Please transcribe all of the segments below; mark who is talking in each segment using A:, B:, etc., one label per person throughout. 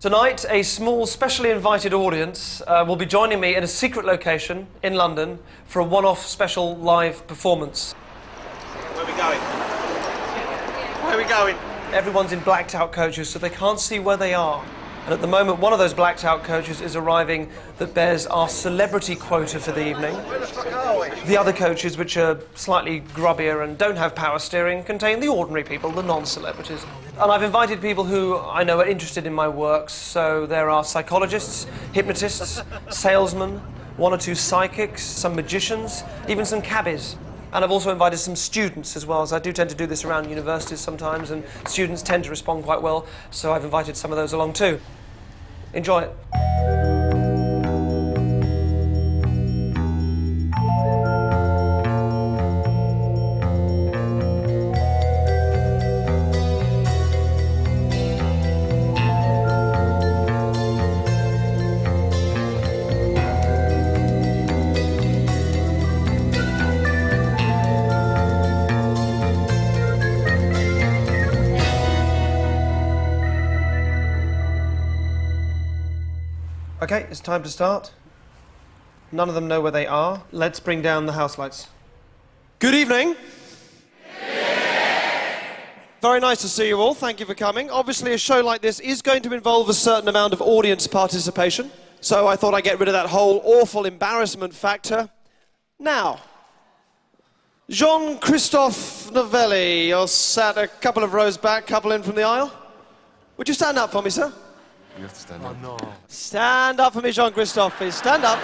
A: Tonight, a small, specially invited audience will be joining me in a secret location in London for a one-off special live performance.
B: Where are we going? Where are we going?
A: Everyone's in blacked-out coaches, so they can't see where they are. And at the moment, one of those blacked-out coaches is arriving that bears our celebrity quota for the evening.
B: Where the fuck are we?
A: The other coaches, which are slightly grubbier and don't have power steering, contain the ordinary people, the non-celebrities. And I've invited people who I know are interested in my works, so there are psychologists, hypnotists, salesmen, one or two psychics, some magicians, even some cabbies. And I've also invited some students as well, as I do tend to do this around universities sometimes, and students tend to respond quite well, so I've invited some of those along too. Enjoy it. Okay, it's time to start. None of them know where they are. Let's bring down the house lights. Good evening. Very nice to see you all. Thank you for coming. Obviously, a show like this is going to involve a certain amount of audience participation, so I thought I'd get rid of that whole awful embarrassment factor. Now, Jean-Christophe Novelli, you're sat a couple of rows back, couple in from the aisle. Would you stand up for me, sir?
C: You have to stand up. Oh, no.
A: Stand up for me, Jean-Christophe, please. Stand up.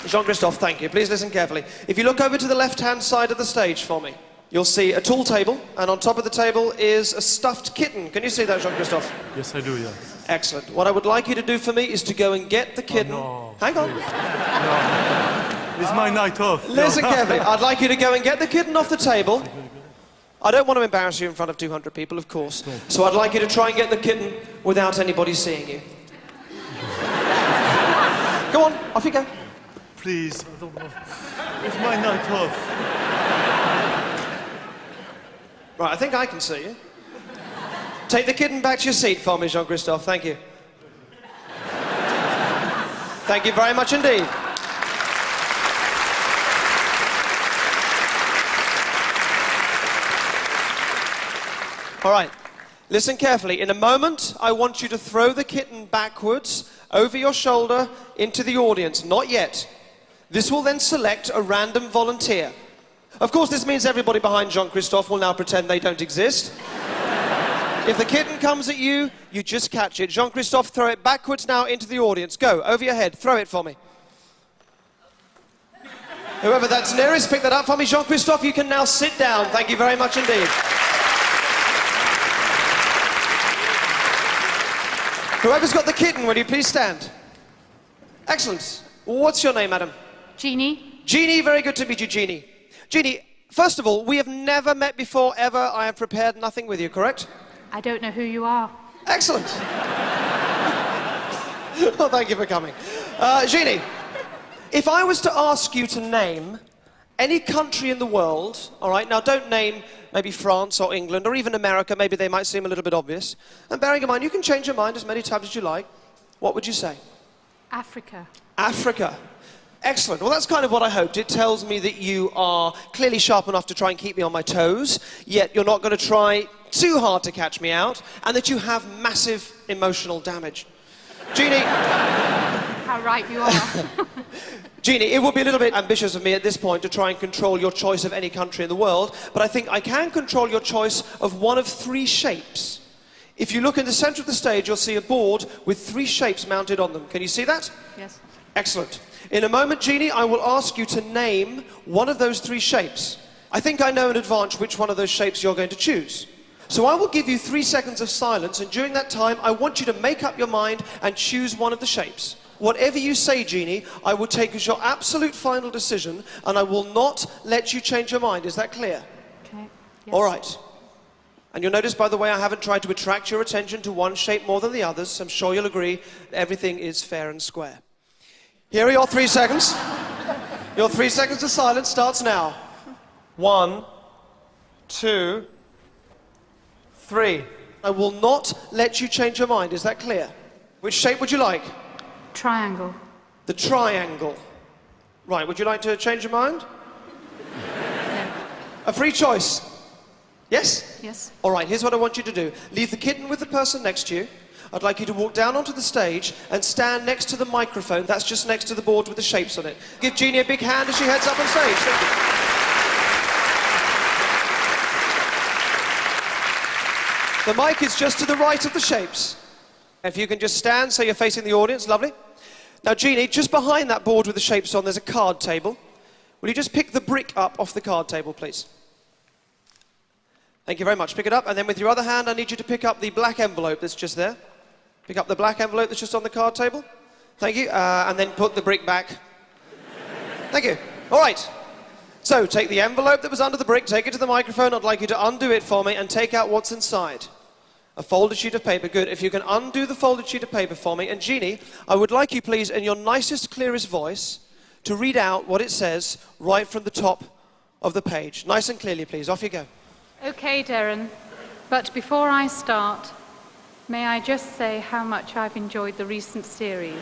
A: Jean-Christophe, thank you. Please listen carefully. If you look over to the left-hand side of the stage for me, you'll see a tall table, and on top of the table is a stuffed kitten. Can you see that, Jean-Christophe?
C: Yes, I do, yes.
A: Excellent. What I would like you to do for me is to go and get the kitten.
C: Oh, no.
A: Hang on.
C: No. It's my night off.
A: Listen carefully. I'd like you to go and get the kitten off the table. I don't want to embarrass you in front of 200 people, of course. So I'd like you to try and get the kitten without anybody seeing you. Go on, off you go.
C: Please, I don't know. It's my night off.
A: Right, I think I can see you. Take the kitten back to your seat for me, Jean-Christophe. Thank you. Thank you very much indeed. All right, listen carefully. In a moment, I want you to throw the kitten backwards, over your shoulder, into the audience. Not yet. This will then select a random volunteer. Of course, this means everybody behind Jean-Christophe will now pretend they don't exist. If the kitten comes at you, you just catch it. Jean-Christophe, throw it backwards now into the audience. Go, over your head. Throw it for me. Whoever that's nearest, pick that up for me. Jean-Christophe, you can now sit down. Thank you very much indeed. Whoever's got the kitten, will you please stand? Excellent. What's your name, madam?
D: Jeannie.
A: Jeannie, very good to meet you, Jeannie. Jeannie, first of all, we have never met before, ever. I have prepared nothing with you, correct?
D: I don't know who you are.
A: Excellent. Well, thank you for coming. Jeannie, if I was to ask you to name any country in the world, all right, now don't name maybe France or England or even America, maybe they might seem a little bit obvious. And bearing in mind, you can change your mind as many times as you like. What would you say?
D: Africa.
A: Africa. Excellent. Well, that's kind of what I hoped. It tells me that you are clearly sharp enough to try and keep me on my toes, yet you're not going to try too hard to catch me out, and that you have massive emotional damage. Jeannie.
D: How right you are.
A: Jeannie, it would be a little bit ambitious of me at this point to try and control your choice of any country in the world, but I think I can control your choice of one of three shapes. If you look in the center of the stage, you'll see a board with three shapes mounted on them. Can you see that?
D: Yes.
A: Excellent. In a moment, Jeannie, I will ask you to name one of those three shapes. I think I know in advance which one of those shapes you're going to choose. So I will give you 3 seconds of silence, and during that time, I want you to make up your mind and choose one of the shapes. Whatever you say, Jeannie, I will take as your absolute final decision, and I will not let you change your mind. Is that clear?
D: Okay. Yes.
A: All right. And you'll notice, by the way, I haven't tried to attract your attention to one shape more than the others. I'm sure you'll agree everything is fair and square. Here are your 3 seconds. Your 3 seconds of silence starts now. 1, 2, 3. I will not let you change your mind, is that clear? Which shape would you like?
D: Triangle.
A: The triangle. Right, would you like to change your mind?
D: No.
A: A free choice. Yes?
D: Yes.
A: All right, here's what I want you to do. Leave the kitten with the person next to you. I'd like you to walk down onto the stage and stand next to the microphone. That's just next to the board with the shapes on it. Give Jeannie a big hand as she heads up on stage. Thank you. The mic is just to the right of the shapes. If you can just stand so you're facing the audience, lovely. Now, Jeannie, just behind that board with the shapes on, there's a card table. Will you just pick the brick up off the card table, please? Thank you very much. Pick it up, and then with your other hand, I need you to pick up the black envelope that's just there. Pick up the black envelope that's just on the card table. Thank you. And then put the brick back. Thank you. All right. So, take the envelope that was under the brick, take it to the microphone. I'd like you to undo it for me and take out what's inside. A folded sheet of paper. Good. If you can undo the folded sheet of paper for me. And Jeannie, I would like you, please, in your nicest, clearest voice, to read out what it says right from the top of the page. Nice and clearly, please. Off you go.
D: Okay, Derren. But before I start, may I just say how much I've enjoyed the recent series?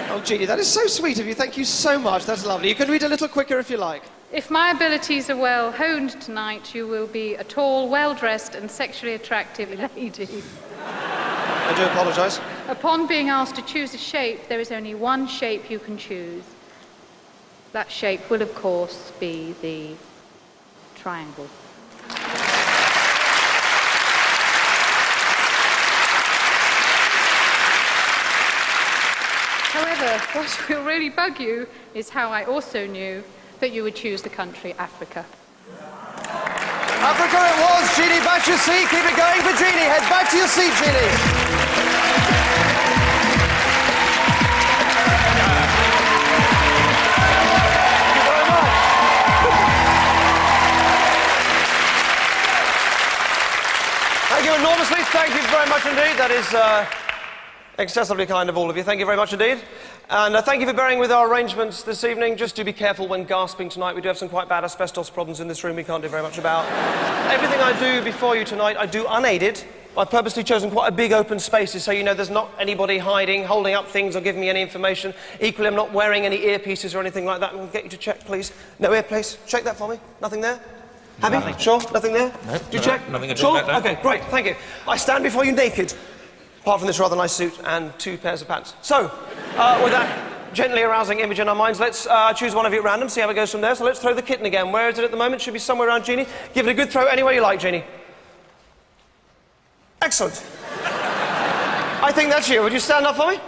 A: Oh, Jeannie, that is so sweet of you. Thank you so much. That's lovely. You can read a little quicker if you like.
D: If my abilities are well honed tonight, you will be a tall, well-dressed and sexually attractive lady.
A: I do apologise.
D: Upon being asked to choose a shape, there is only one shape you can choose. That shape will, of course, be the triangle. However, what will really bug you is how I also knew that you would choose the country Africa.
A: Africa it was. Jeannie, back to your seat. Keep it going for Jeannie. Head back to your seat, Jeannie. Thank you enormously. Thank you very much indeed. That is excessively kind of all of you. Thank you very much indeed. And thank you for bearing with our arrangements this evening. Just do be careful when gasping tonight. We do have some quite bad asbestos problems in this room we can't do very much about. Everything I do before you tonight, I do unaided. I've purposely chosen quite a big open spaces so you know there's not anybody hiding, holding up things or giving me any information. Equally, I'm not wearing any earpieces or anything like that. I'll get you to check, please. No earpiece. Check that for me. Nothing there? Happy?
B: Nothing.
A: Sure? Nothing there?
B: No.
A: Do you check?
B: Nothing at all.
A: Sure? Okay, great. Thank you. I stand before you naked, apart from this rather nice suit and 2 pairs of pants. So, with that gently arousing image in our minds, let's choose one of you at random, see how it goes from there. So let's throw the kitten again. Where is it at the moment? Should be somewhere around Jeannie. Give it a good throw anywhere you like, Jeannie. Excellent. I think that's you. Would you stand up for me?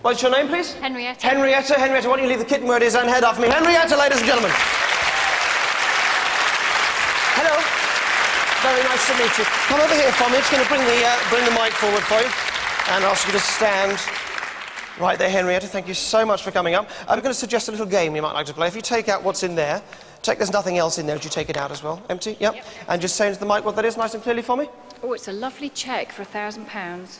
A: What's your name, please?
D: Henrietta.
A: Henrietta. Henrietta, why don't you leave the kitten where it is and head up for me? Henrietta, ladies and gentlemen. Hello. Very nice to meet you. Come over here for me. It's going to bring the mic forward for you and ask you to stand right there, Henrietta. Thank you so much for coming up. I'm going to suggest a little game you might like to play. If you take out what's in there, check there's nothing else in there. Would you take it out as well? Empty? Yep. And just say into the mic what that is nice and clearly for me.
E: Oh, it's a lovely cheque for £1,000.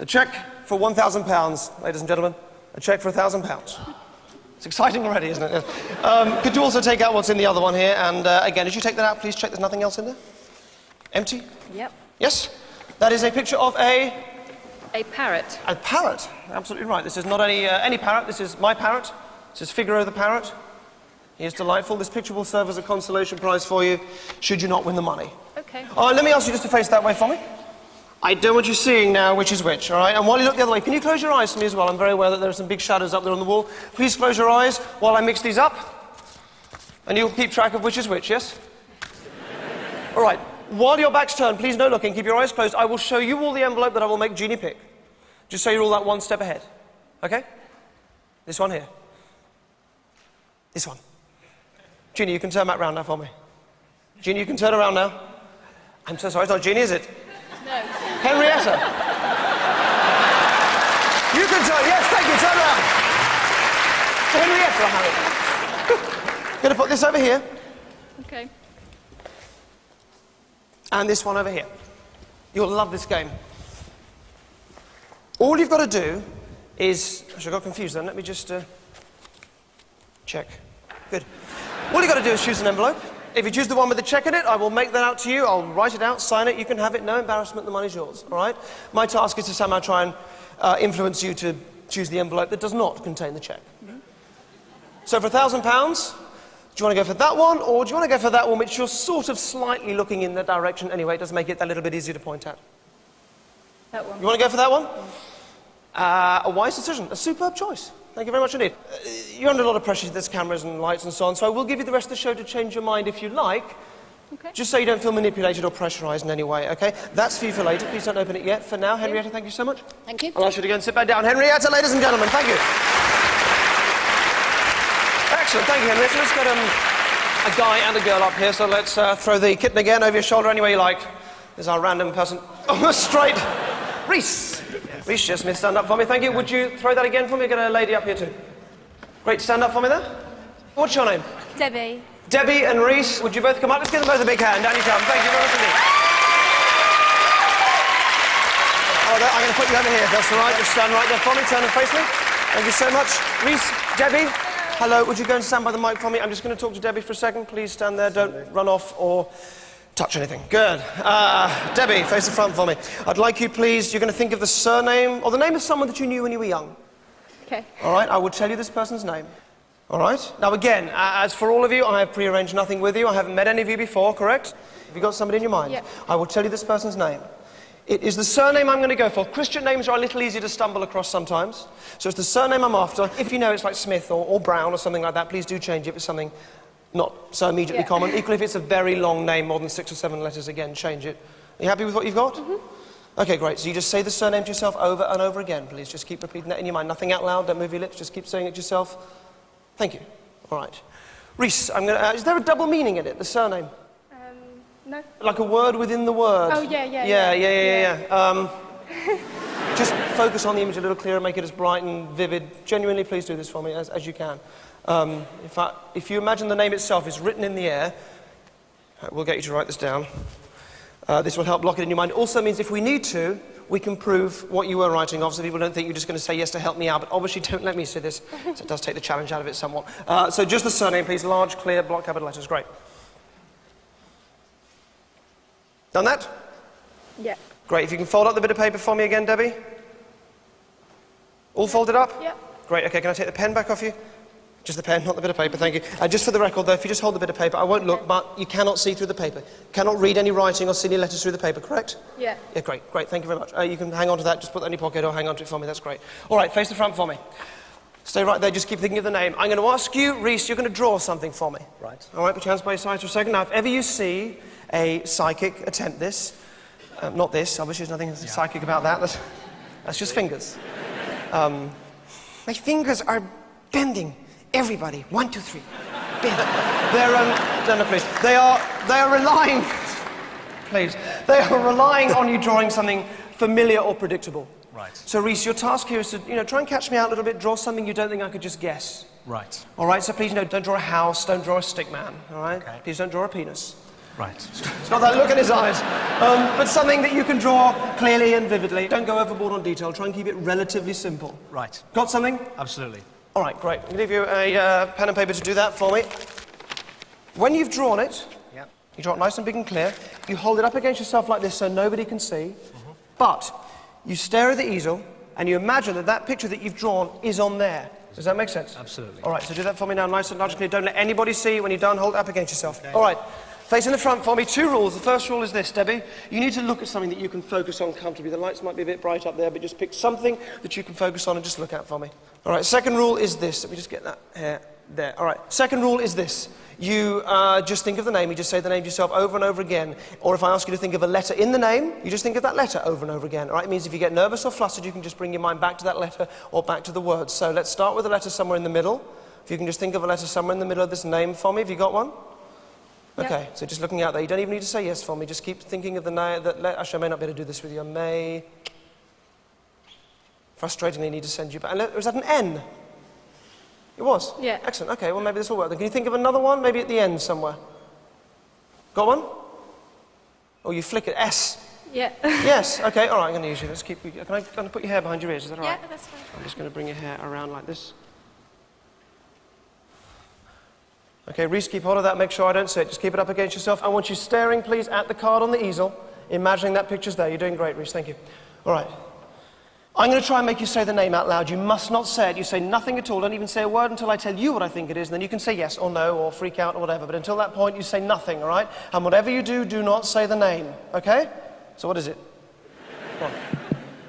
A: A cheque for £1,000, ladies and gentlemen. A cheque for £1,000. It's exciting already, isn't it? Could you also take out what's in the other one here? And again, as you take that out, please check there's nothing else in there. Empty?
E: Yep.
A: Yes? That is a picture of a
E: parrot.
A: A parrot. Absolutely right. This is not any parrot. This is my parrot. This is Figaro the parrot. He is delightful. This picture will serve as a consolation prize for you, should you not win the money.
E: Okay.
A: Let me ask you just to face that way for me. I don't want you seeing now which is which, all right? And while you look the other way, can you close your eyes for me as well? I'm very aware that there are some big shadows up there on the wall. Please close your eyes while I mix these up. And you'll keep track of which is which, yes? All right. While your back's turned, please no looking, keep your eyes closed. I will show you all the envelope that I will make Jeannie pick. Just so you're all that one step ahead. Okay? This one here. This one. Jeannie, you can turn back round now for me. Jeannie, you can turn around now. I'm so sorry, it's not Jeannie, is it?
E: No.
A: Henrietta. You can turn, yes, thank you, turn around. Henrietta, Going to put this over here.
E: Okay.
A: And this one over here. You'll love this game. All you've got to do is... Actually, I got confused then. Let me just check. Good. All you've got to do is choose an envelope. If you choose the one with the check in it, I will make that out to you. I'll write it out, sign it. You can have it. No embarrassment. The money's yours. All right? My task is to somehow try and influence you to choose the envelope that does not contain the check. So for £1,000, do you want to go for that one, or do you want to go for that one which you're sort of slightly looking in that direction anyway? It does make it a little bit easier to point at.
D: That one.
A: You want to go for that one? A wise decision. A superb choice. Thank you very much indeed. You're under a lot of pressure. There's cameras and lights and so on, so I will give you the rest of the show to change your mind if you like.
D: Okay.
A: Just so you don't feel manipulated or pressurised in any way, okay? That's for you for later. Please don't open it yet. For now, Henrietta, thank you so much.
F: Thank you.
A: I'll ask you to go and sit back down. Henrietta, ladies and gentlemen, thank you. Excellent, thank you, Henrietta. Let's get a guy and a girl up here, so let's throw the kitten again over your shoulder any way you like. There's our random person. Oh, straight. Reese. Reese just missed. Stand up for me, thank you. Would you throw that again for me? Get a lady up here too. Great, stand up for me there. What's your name?
G: Debbie.
A: Debbie and Reese, would you both come up? Let's give them both a big hand. Down you come. Thank you very much indeed. Oh, I'm going to put you over here, if that's all right. Just stand right there for me. Turn and face me. Thank you so much. Reese, Debbie, hello. Would you go and stand by the mic for me? I'm just going to talk to Debbie for a second. Please stand there. Don't run off or touch anything. Good. Debbie, face the front for me. I'd like you, please, you're going to think of the surname or the name of someone that you knew when you were young.
D: Okay.
A: All right, I will tell you this person's name. All right? Now again, as for all of you, I have prearranged nothing with you. I haven't met any of you before, correct? Have you got somebody in your mind?
D: Yeah.
A: I will tell you this person's name. It is the surname I'm going to go for. Christian names are a little easier to stumble across sometimes. So it's the surname I'm after. If you know it's like Smith or Brown or something like that, please do change it for something not so immediately common. Equally, if it's a very long name, more than 6 or 7 letters, again, change it. Are you happy with what you've got? Mm-hmm. Okay, great. So you just say the surname to yourself over and over again, please. Just keep repeating that in your mind. Nothing out loud. Don't move your lips. Just keep saying it to yourself. Thank you. All right. Reese, I'm going to... is there a double meaning in it, the surname?
G: No.
A: Like a word within the word?
G: Oh, yeah.
A: Just focus on the image a little clearer, make it as bright and vivid. Genuinely, please do this for me, as you can. In fact, if you imagine the name itself is written in the air, we'll get you to write this down. This will help block it in your mind. It also means if we need to, we can prove what you were writing off, so people don't think you're just going to say yes to help me out, but obviously don't let me see this, so it does take the challenge out of it somewhat. So just the surname, please. Large, clear, block capital letters. Great. Done that?
G: Yeah.
A: Great. If you can fold up the bit of paper for me again, Debbie. All folded up?
G: Yeah.
A: Great. Okay, can I take the pen back off you? Just the pen, not the bit of paper, thank you. Just for the record, though, if you just hold the bit of paper, I won't look, but you cannot see through the paper. Cannot read any writing or see any letters through the paper, correct?
G: Yeah.
A: Yeah, great, thank you very much. You can hang on to that, just put that in your pocket or hang on to it for me, that's great. All right, face the front for me. Stay right there, just keep thinking of the name. I'm going to ask you, Reese, you're going to draw something for me.
B: Right.
A: All right, put your hands by your sides for a second. Now, if ever you see a psychic attempt this, not this, obviously there's nothing psychic about that, that's just fingers. My fingers are bending. Everybody, 1, 2, 3. They're please. They are relying. Please, they are relying on you drawing something familiar or predictable.
B: Right.
A: So, Reese, your task here is to, try and catch me out a little bit. Draw something you don't think I could just guess.
B: Right.
A: All right. So please, don't draw a house. Don't draw a stick man. All right.
B: Okay.
A: Please don't draw a penis.
B: Right.
A: It's got that look in his eyes. But something that you can draw clearly and vividly. Don't go overboard on detail. Try and keep it relatively simple.
B: Right.
A: Got something?
B: Absolutely.
A: All right, great. I'm going to give you a pen and paper to do that for me. When you've drawn it, you draw it nice and big and clear. You hold it up against yourself like this so nobody can see. But you stare at the easel and you imagine that that picture that you've drawn is on there. Does that make sense?
B: Absolutely.
A: All right, so do that for me now, nice and large and clear. Don't let anybody see. When you're done, hold it up against yourself. Okay. All right. Facing the front for me, 2 rules. The first rule is this, Debbie. You need to look at something that you can focus on comfortably. The lights might be a bit bright up there, but just pick something that you can focus on and just look at for me. All right, second rule is this. Let me just get that hair there. All right, second rule is this. You just think of the name. You just say the name to yourself over and over again. Or if I ask you to think of a letter in the name, you just think of that letter over and over again. All right, it means if you get nervous or flustered, you can just bring your mind back to that letter or back to the words. So let's start with a letter somewhere in the middle. If you can just think of a letter somewhere in the middle of this name for me. Have you got one? Okay, so just looking out there, you don't even need to say yes for me, just keep thinking of the name. Actually, I may not be able to do this with you. I may frustratingly need to send you back. Was that an N? It was?
D: Yeah.
A: Excellent, okay, well maybe this will work then. Can you think of another one, maybe at the end somewhere? Got one? Oh, you flick it, S.
D: Yeah.
A: Yes, okay, all right, I'm going to use you. Let's keep. Can I put your hair behind your ears, is that all right?
G: Yeah, that's fine.
A: I'm just going to bring your hair around like this. Okay, Reese, keep hold of that. Make sure I don't see it. Just keep it up against yourself. I want you staring, please, at the card on the easel, imagining that picture's there. You're doing great, Reese. Thank you. All right. I'm going to try and make you say the name out loud. You must not say it. You say nothing at all. Don't even say a word until I tell you what I think it is, and then you can say yes or no or freak out or whatever. But until that point, you say nothing, all right? And whatever you do, do not say the name, okay? So what is it? What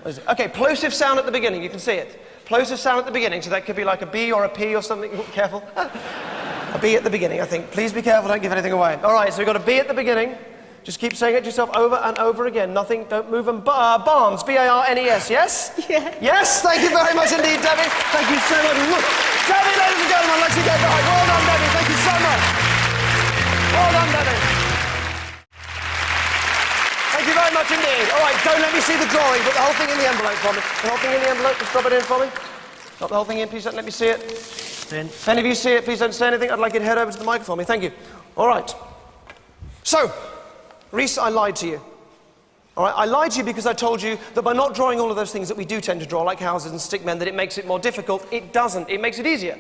A: is it? Okay, plosive sound at the beginning. You can see it. Plosive sound at the beginning. So that could be like a B or a P or something. Careful. A B at the beginning, I think. Please be careful, don't give anything away. All right, so we've got a B at the beginning. Just keep saying it to yourself over and over again. Nothing, don't move them. Barnes, B-A-R-N-E-S, yes?
G: Yeah.
A: Yes, thank you very much indeed, Debbie. Thank you so much. Debbie, ladies and gentlemen, let's you go back. Well done, Debbie. Thank you so much. Well done, Debbie. Thank you very much indeed. All right, don't let me see the drawing. Put the whole thing in the envelope for me. The whole thing in the envelope. Just drop it in for me. Drop the whole thing in, please don't let me see it. If any of you see it, please don't say anything. I'd like you to head over to the mic for me. Thank you. All right. So, Reese, I lied to you. All right, I lied to you because I told you that by not drawing all of those things that we do tend to draw, like houses and stick men, that it makes it more difficult. It doesn't. It makes it easier.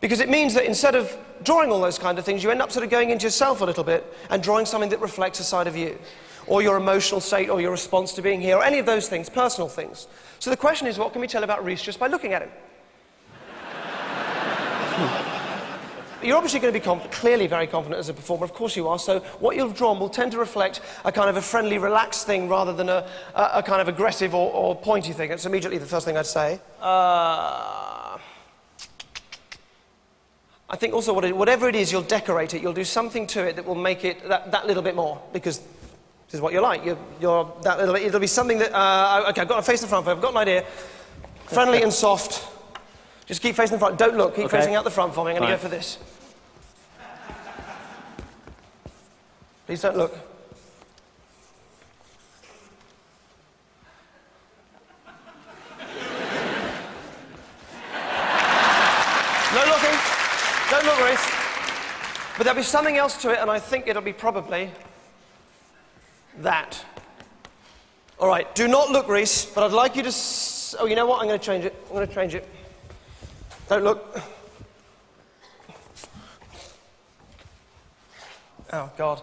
A: Because it means that instead of drawing all those kind of things, you end up sort of going into yourself a little bit and drawing something that reflects a side of you, or your emotional state, or your response to being here, or any of those things, personal things. So the question is, what can we tell about Reese just by looking at him? You're obviously going to be clearly very confident as a performer, of course you are, so what you've drawn will tend to reflect a kind of a friendly, relaxed thing rather than a kind of aggressive or pointy thing. It's immediately the first thing I'd say. I think also whatever it is, you'll decorate it, you'll do something to it that will make it that little bit more, because this is what you're like. You're that little bit, it'll be something that, okay, I've got to face the front, I've got an idea. Friendly and soft. Just keep facing the front. Don't look. Keep facing out the front for me. I'm going to go for this. Please don't look. No looking. Don't look, Reese. But there'll be something else to it, and I think it'll be probably that. All right. Do not look, Reese, but I'd like you to... Oh, you know what? I'm going to change it. I'm going to change it. Don't look. Oh, God.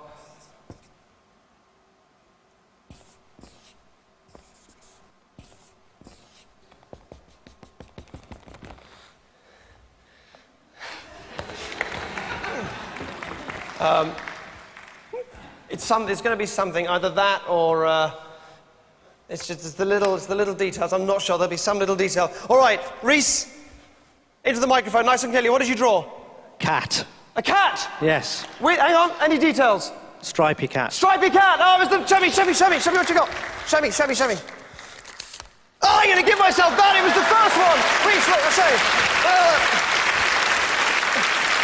A: It's going to be something, either that or it's the little details. I'm not sure. There'll be some little detail. All right, Reese, into the microphone, nice and clearly. What did you draw?
F: Cat.
A: A cat?
F: Yes.
A: Wait, hang on. Any details?
F: Stripy cat.
A: Stripy cat. Oh, it was the... Show me. Show me what you got. Show me. Oh, I'm going to give myself that. It was the first one. Reese, look, I'll show you.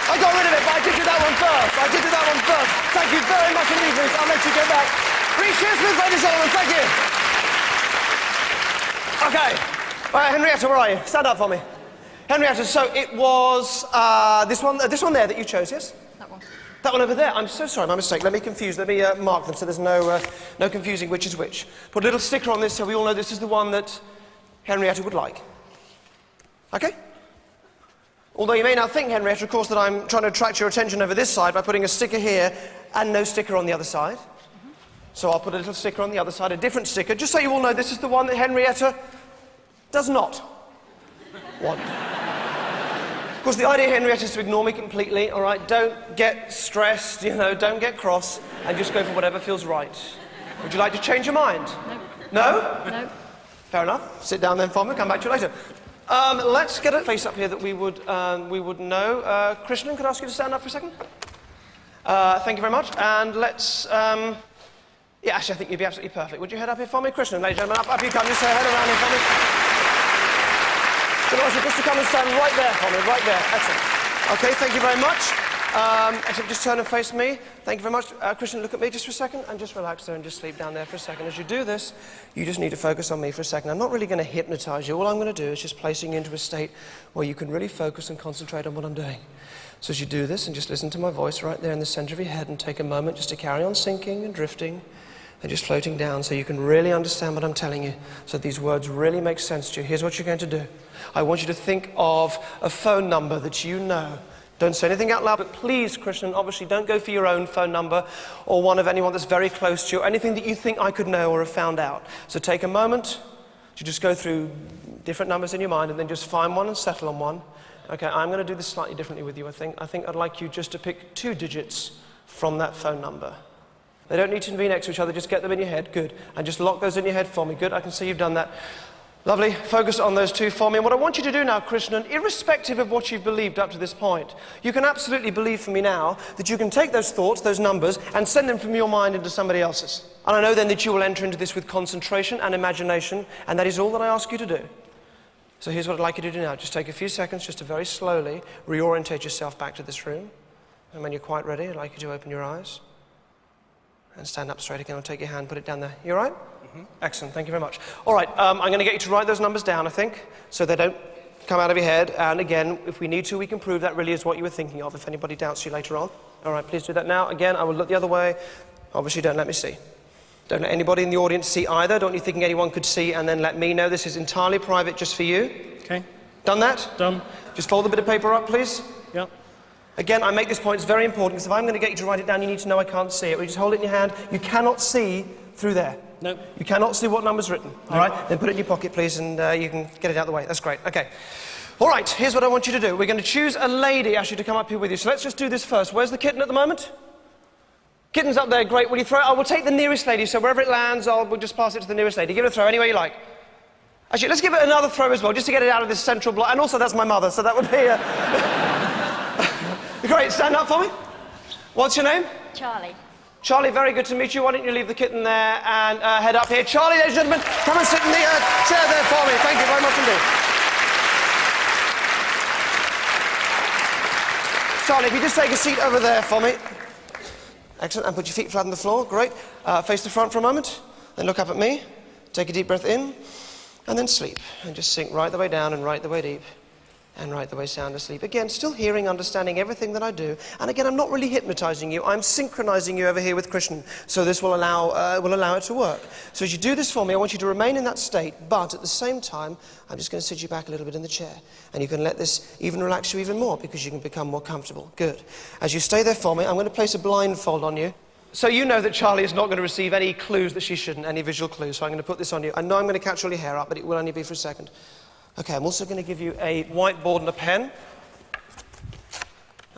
A: I got rid of it, but I did do that one first. Thank you very much indeed, Reese. I'll let you get back. Reese Smith, ladies and gentlemen, thank you. Okay. All right, Henrietta, where are you? Stand up for me. Henrietta, so it was this one there that you chose, yes?
E: That one.
A: That one over there. I'm so sorry, my mistake. Let me mark them so there's no confusing which is which. Put a little sticker on this so we all know this is the one that Henrietta would like. Okay? Although you may now think, Henrietta, of course, that I'm trying to attract your attention over this side by putting a sticker here and no sticker on the other side. So I'll put a little sticker on the other side, a different sticker, just so you all know this is the one that Henrietta does not want. Of course, the idea, Henrietta, is to ignore me completely, all right? Don't get stressed, don't get cross, and just go for whatever feels right. Would you like to change your mind?
E: No.
A: No?
E: No.
A: Fair enough. Sit down then for me, come back to you later. Let's get a face up here that we would know. Krishnan, could I ask you to stand up for a second? Thank you very much. And let's, yeah, actually, I think you'd be absolutely perfect. Would you head up here for me? Krishnan, ladies and gentlemen, up you come. Just head around here for me. So, just to come and stand right there for me, right there. Excellent. Okay, thank you very much. Actually, just turn and face me. Thank you very much. Krishnan, look at me just for a second and just relax there and just sleep down there for a second. As you do this, you just need to focus on me for a second. I'm not really going to hypnotize you. All I'm going to do is just placing you into a state where you can really focus and concentrate on what I'm doing. So as you do this, and just listen to my voice right there in the center of your head and take a moment just to carry on sinking and drifting and just floating down so you can really understand what I'm telling you, so these words really make sense to you. Here's what you're going to do. I want you to think of a phone number that you know Don't say anything out loud, but please, Krishnan, obviously don't go for your own phone number or one of anyone that's very close to you, anything that you think I could know or have found out. So take a moment to just go through different numbers in your mind and then just find one and settle on one. Okay, I'm going to do this slightly differently with you, I think. I think I'd like you just to pick 2 digits from that phone number. They don't need to be next to each other, just get them in your head, good. And just lock those in your head for me, good, I can see you've done that. Lovely, focus on those 2 for me. And what I want you to do now, Krishnan, irrespective of what you've believed up to this point, you can absolutely believe for me now that you can take those thoughts, those numbers, and send them from your mind into somebody else's. And I know then that you will enter into this with concentration and imagination, and that is all that I ask you to do. So here's what I'd like you to do now. Just take a few seconds just to very slowly reorientate yourself back to this room. And when you're quite ready, I'd like you to open your eyes. And stand up straight again. I'll take your hand, put it down there. You all right? Excellent, thank you very much. All right, I'm going to get you to write those numbers down, I think, so they don't come out of your head. And again, if we need to, we can prove that really is what you were thinking of, if anybody doubts you later on. All right, please do that now. Again, I will look the other way. Obviously, don't let me see. Don't let anybody in the audience see either. Don't you think anyone could see and then let me know. This is entirely private just for you.
C: Okay.
A: Done that?
C: Done.
A: Just fold a bit of paper up, please.
C: Yep.
A: Again, I make this point, it's very important, because if I'm going to get you to write it down, you need to know I can't see it. We just hold it in your hand. You cannot see through there.
C: No.
A: You cannot see what number's written. All right? Then put it in your pocket, please, and you can get it out of the way. That's great. Okay. All right, here's what I want you to do. We're going to choose a lady, actually, to come up here with you. So let's just do this first. Where's the kitten at the moment? Kitten's up there. Great. Will you throw it? I will take the nearest lady, so wherever it lands, we'll just pass it to the nearest lady. Give it a throw anywhere you like. Actually, let's give it another throw as well, just to get it out of this central block. And also, that's my mother, so that would be... Great, stand up for me. What's your name?
H: Charlie.
A: Charlie, very good to meet you. Why don't you leave the kitten there and head up here. Charlie, ladies and gentlemen, come and sit in the chair there for me. Thank you very much indeed. Charlie, if you just take a seat over there for me. Excellent, and put your feet flat on the floor. Great. Face the front for a moment, then look up at me. Take a deep breath in, and then sleep. And just sink right the way down and right the way deep. And right the way sound asleep. Again, still hearing, understanding everything that I do. And again, I'm not really hypnotizing you. I'm synchronizing you over here with Krishnan. So this will allow it to work. So as you do this for me, I want you to remain in that state. But at the same time, I'm just going to sit you back a little bit in the chair. And you can let this even relax you even more because you can become more comfortable. Good. As you stay there for me, I'm going to place a blindfold on you. So you know that Charlie is not going to receive any clues that she shouldn't, any visual clues. So I'm going to put this on you. I know I'm going to catch all your hair up, but it will only be for a second. Okay, I'm also going to give you a whiteboard and a pen. And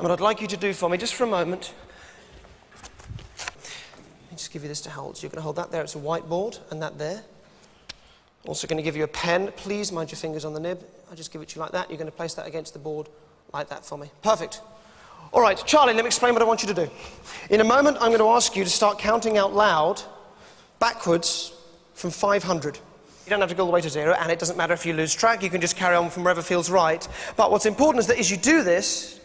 A: what I'd like you to do for me, just for a moment, let me just give you this to hold. So you're going to hold that there, it's a whiteboard, and that there. Also going to give you a pen. Please mind your fingers on the nib. I'll just give it to you like that. You're going to place that against the board like that for me. Perfect. All right, Charlie, let me explain what I want you to do. In a moment, I'm going to ask you to start counting out loud, backwards, from 500. You don't have to go all the way to 0, and it doesn't matter if you lose track. You can just carry on from wherever feels right. But what's important is that as you do this,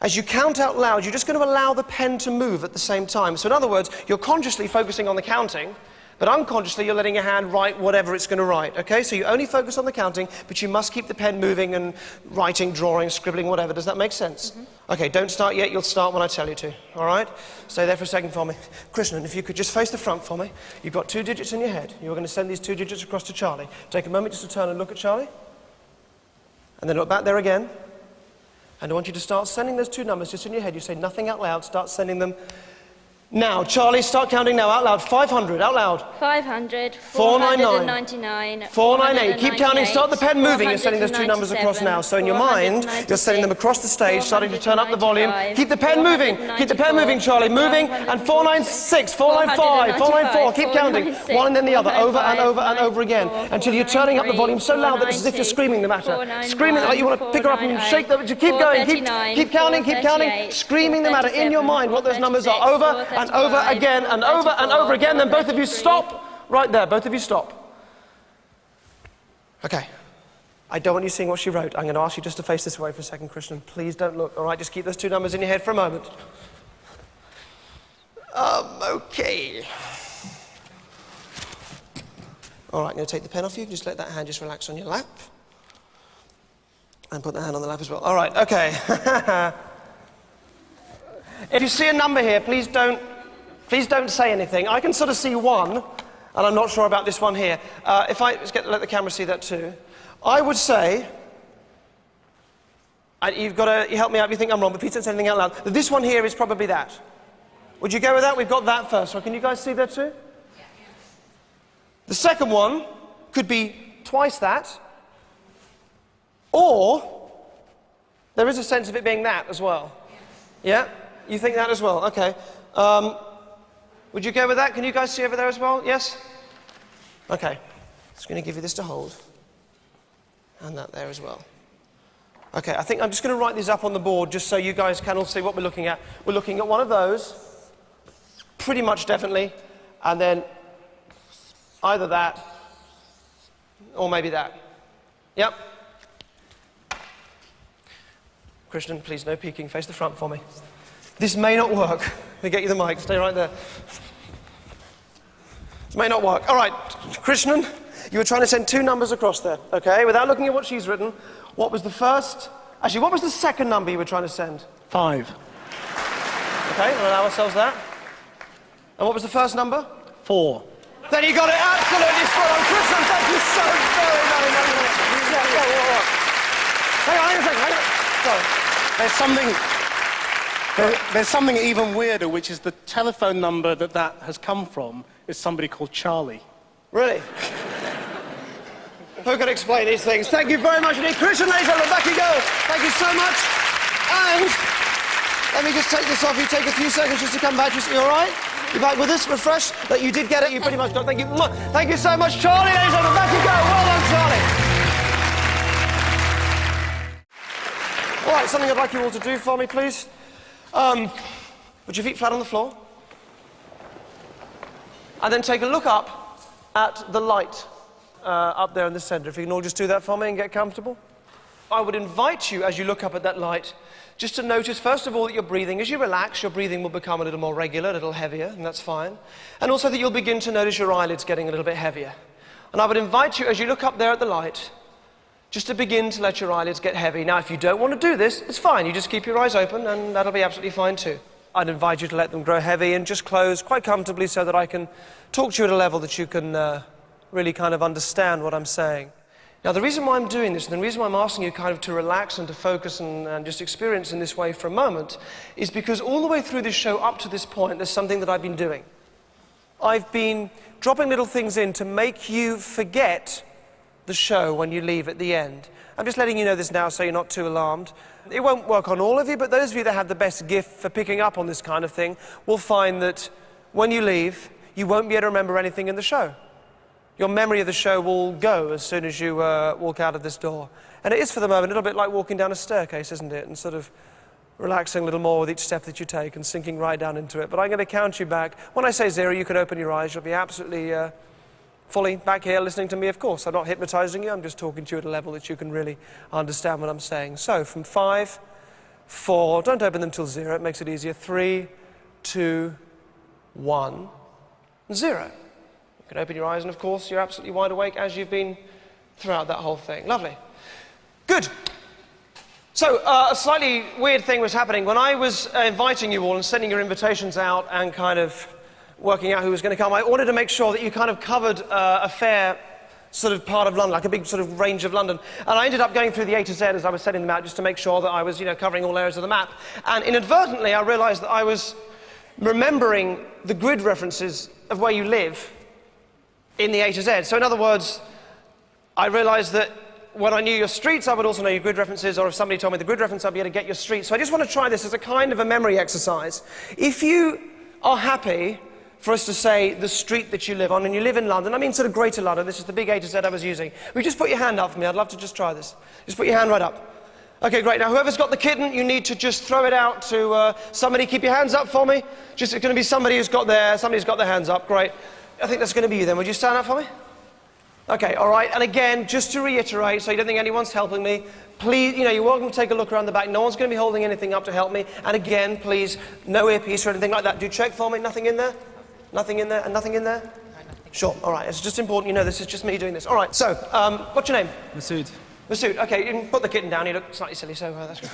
A: as you count out loud, you're just going to allow the pen to move at the same time. So in other words, you're consciously focusing on the counting, but unconsciously you're letting your hand write whatever it's going to write, okay? So you only focus on the counting, but you must keep the pen moving and writing, drawing, scribbling, whatever. Does that make sense? Mm-hmm. Okay, don't start yet. You'll start when I tell you to, all right? Stay there for a second for me. Krishnan, if you could just face the front for me. You've got 2 digits in your head. You're going to send these 2 digits across to Charlie. Take a moment just to turn and look at Charlie. And then look back there again. And I want you to start sending those 2 numbers just in your head. You say nothing out loud. Start sending them now. Charlie, start counting now. Out loud. 500. Out loud.
H: 500.
A: 499. 498. Keep counting. Start the pen moving. You're sending those 2 numbers across now. So in your mind, you're sending them across the stage, starting to turn up the volume. Keep the pen moving. Keep the pen moving, Charlie. Moving. And 496, 495, 494. Keep counting. One and then the other. Over and over and over again. Until you're turning up the volume so loud that it's as if you're screaming the matter. Screaming like you want to pick her up and shake them. Keep going. Keep counting. Keep counting. Screaming the matter in your mind what those numbers are. Over and over again and over and over again. Then both of you stop right there. Both of you stop. Okay. I don't want you seeing what she wrote. I'm going to ask you just to face this way for a second, Krishnan. Please don't look. All right, just keep those 2 numbers in your head for a moment. Okay. All right, I'm going to take the pen off you. Just let that hand just relax on your lap. And put the hand on the lap as well. All right, okay. If you see a number here, please don't say anything. I can sort of see 1, and I'm not sure about this one here. If I let the camera see that too, I would say You've got to help me out if you think I'm wrong, but please don't say anything out loud. This one here is probably that. Would you go with that? We've got that first. So can you guys see that too? The second one could be twice that, or there is a sense of it being that as well. Yeah? You think that as well? Okay. Would you go with that? Can you guys see over there as well? Yes? Okay. Just going to give you this to hold. And that there as well. Okay, I think I'm just going to write these up on the board just so you guys can all see what we're looking at. We're looking at one of those, pretty much definitely, and then either that or maybe that. Yep. Christian, please, no peeking. Face the front for me. This may not work. Let me get you the mic. Stay right there. This may not work. All right, Christian, you were trying to send 2 numbers across there, okay? Without looking at what she's written, what was the first... Actually, what was the second number you were trying to send?
F: 5.
A: Okay, we'll allow ourselves that. And what was the first number?
F: 4.
A: Then you got it absolutely spot on. Christian, thank you so very, very much. Hang on a second. Sorry.
H: There's something even weirder, which is the telephone number that has come from is somebody called Charlie.
A: Really? Who can explain these things? Thank you very much indeed. Christian, ladies and gentlemen, back you go. Thank you so much. And let me just take this off. You take a few seconds just to come back. You all right? You back with us? Refreshed? That you did get it. You pretty much got it. Thank you. Thank you so much, Charlie, ladies and gentlemen. Back you go. Well done, Charlie. All right, something I'd like you all to do for me, please. Put your feet flat on the floor. And then take a look up at the light up there in the center. If you can all just do that for me and get comfortable. I would invite you, as you look up at that light, just to notice, first of all, that you're breathing. As you relax, your breathing will become a little more regular, a little heavier, and that's fine. And also that you'll begin to notice your eyelids getting a little bit heavier. And I would invite you, as you look up there at the light, just to begin to let your eyelids get heavy. Now, if you don't want to do this, it's fine. You just keep your eyes open, and that'll be absolutely fine too. I'd invite you to let them grow heavy and just close quite comfortably so that I can talk to you at a level that you can really kind of understand what I'm saying. Now, the reason why I'm doing this, and the reason why I'm asking you kind of to relax and to focus and just experience in this way for a moment, is because all the way through this show up to this point, there's something that I've been doing. I've been dropping little things in to make you forget the show when you leave at the end. I'm just letting you know this now so you're not too alarmed. It won't work on all of you, but those of you that have the best gift for picking up on this kind of thing will find that when you leave, you won't be able to remember anything in the show. Your memory of the show will go as soon as you walk out of this door. And it is, for the moment, a little bit like walking down a staircase, isn't it? And sort of relaxing a little more with each step that you take and sinking right down into it. But I'm going to count you back. When I say 0, you can open your eyes. You'll be absolutely fully back here listening to me, of course. I'm not hypnotizing you. I'm just talking to you at a level that you can really understand what I'm saying. So, from 5, 4, don't open them till 0. It makes it easier. 3, 2, 1, 0. You can open your eyes, and of course, you're absolutely wide awake as you've been throughout that whole thing. Lovely. Good. So, a slightly weird thing was happening. When I was inviting you all and sending your invitations out and kind of working out who was going to come, I wanted to make sure that you kind of covered a fair sort of part of London, like a big sort of range of London. And I ended up going through the A to Z as I was sending them out just to make sure that I was, covering all areas of the map. And inadvertently, I realized that I was remembering the grid references of where you live in the A to Z. So in other words, I realized that when I knew your streets, I would also know your grid references, or if somebody told me the grid reference, I'd be able to get your streets. So I just want to try this as a kind of a memory exercise. If you are happy for us to say the street that you live on, and you live in London, I mean sort of Greater London, this is the big A to Z I was using. Will you just put your hand up for me? I'd love to just try this. Just put your hand right up. Okay, great. Now, whoever's got the kitten, you need to just throw it out to somebody. Keep your hands up for me. Just, it's going to be somebody's got their hands up. Great. I think that's going to be you then. Would you stand up for me? Okay, all right. And again, just to reiterate, so you don't think anyone's helping me, please, you're welcome to take a look around the back. No one's going to be holding anything up to help me. And again, please, no earpiece or anything like that. Do check for me. Nothing in there? Nothing in there? And nothing in there? No, nothing. Sure. All right. It's just important this is just me doing this. All right. So, what's your name?
I: Masood.
A: Masood. Okay, you can put the kitten down. You look slightly silly, so that's good.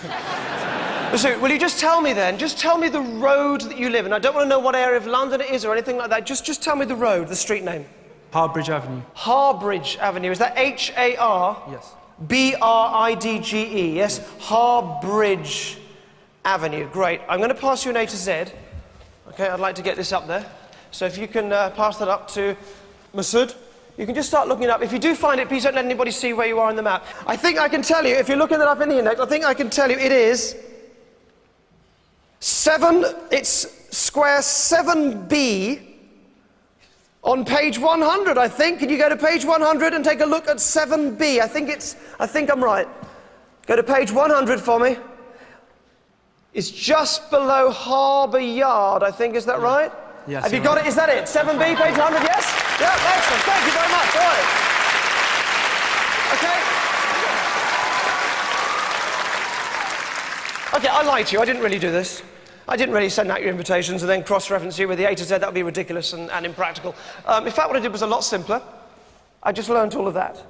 A: Masood, will you just tell me then? Just tell me the road that you live in. I don't want to know what area of London it is or anything like that. Just tell me the road, the street name.
I: Harbridge Avenue.
A: Harbridge Avenue. Is that H-A-R?
I: Yes.
A: B-R-I-D-G-E, yes? Harbridge Avenue, great. I'm going to pass you an A to Z. Okay, I'd like to get this up there. So if you can pass that up to Masood. You can just start looking it up. If you do find it, please don't let anybody see where you are on the map. I think I can tell you, if you're looking it up in the index, I think I can tell you it is it's square 7B on page 100, I think. Can you go to page 100 and take a look at 7B? I think I'm right. Go to page 100 for me. It's just below Harbour Yard, I think, is that right?
F: Yes.
A: Have you got it? Is that it? 7B, page 100, yes? Yeah, excellent. Thank you very much. All right. Okay. Okay, I lied to you. I didn't really do this. I didn't really send out your invitations and then cross-reference you with the A to Z. That would be ridiculous and impractical. In fact, what I did was a lot simpler. I just learned all of that.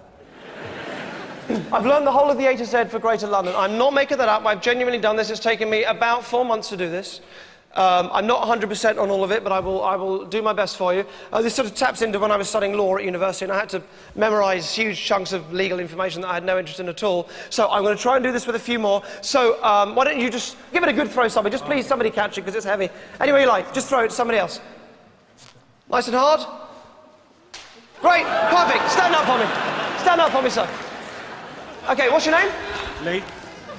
A: I've learned the whole of the A to Z for Greater London. I'm not making that up. I've genuinely done this. It's taken me about 4 months to do this. I'm not 100% on all of it, but I will do my best for you. This sort of taps into when I was studying law at university, and I had to memorize huge chunks of legal information that I had no interest in at all. So I'm going to try and do this with a few more. So why don't you just give it a good throw, somebody. Just please, somebody catch it, because it's heavy. Any way you like. Just throw it to somebody else. Nice and hard. Great. Perfect. Stand up for me. Stand up for me, sir. Okay, what's your name?
C: Lee.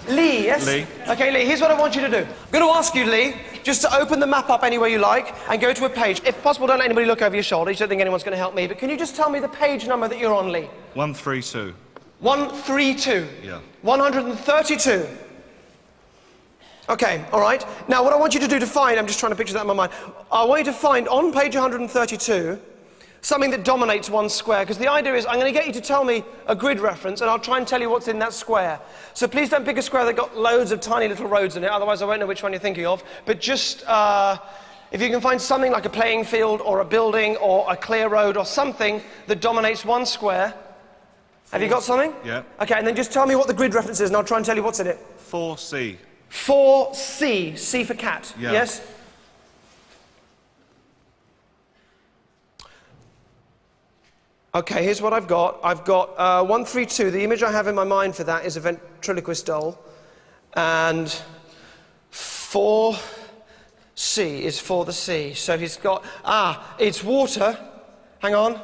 A: Lee, yes?
C: Lee.
A: Okay, Lee, here's what I want you to do. I'm going to ask you, Lee, just to open the map up any way you like and go to a page. If possible, don't let anybody look over your shoulder. You don't think anyone's going to help me, but can you just tell me the page number that you're on, Lee?
C: 132.
A: 132.
C: Yeah.
A: 132. Okay, all right. Now, what I want you to do to find, I'm just trying to picture that in my mind. I want you to find on page 132 something that dominates one square, because the idea is I'm going to get you to tell me a grid reference and I'll try and tell you what's in that square. So please don't pick a square that got loads of tiny little roads in it, otherwise I won't know which one you're thinking of. But just, if you can find something like a playing field or a building or a clear road or something that dominates one square. Have you got something?
C: Yeah.
A: Okay, and then just tell me what the grid reference is and I'll try and tell you what's in it.
C: 4C.
A: 4C, C for cat,
C: Yeah.
A: yes? Okay, here's what I've got. I've got 132. The image I have in my mind for that is a ventriloquist doll. And 4C is for the sea. So he's got, it's water. Hang on.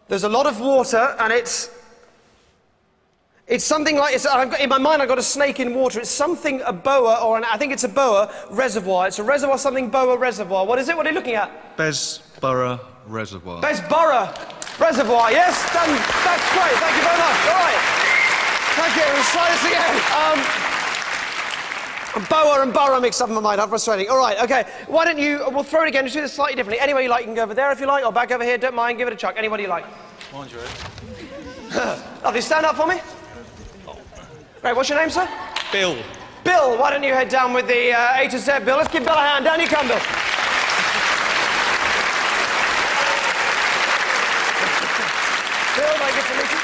A: There's a lot of water, and it's something like, in my mind I've got a snake in water. It's something, a boa, I think it's a boa reservoir. It's a reservoir, something boa reservoir. What is it? What are you looking at?
C: Besborough Reservoir.
A: Besborough Reservoir, yes? That's great, thank you very much. All right. Thank you, let's try this again. Boa and borough mixed up in my mind, how frustrating. All right, okay. Why don't you, we'll throw it again, just do this slightly differently. Any way you like, you can go over there if you like, or back over here, don't mind, give it a chuck, anybody you like.
C: Mind you.
A: Lovely, stand up for me. Great, what's your name, sir?
C: Bill.
A: Bill, why don't you head down with the A to Z, Bill? Let's give Bill a hand. Down you come, Bill. Bill, thank you for meeting.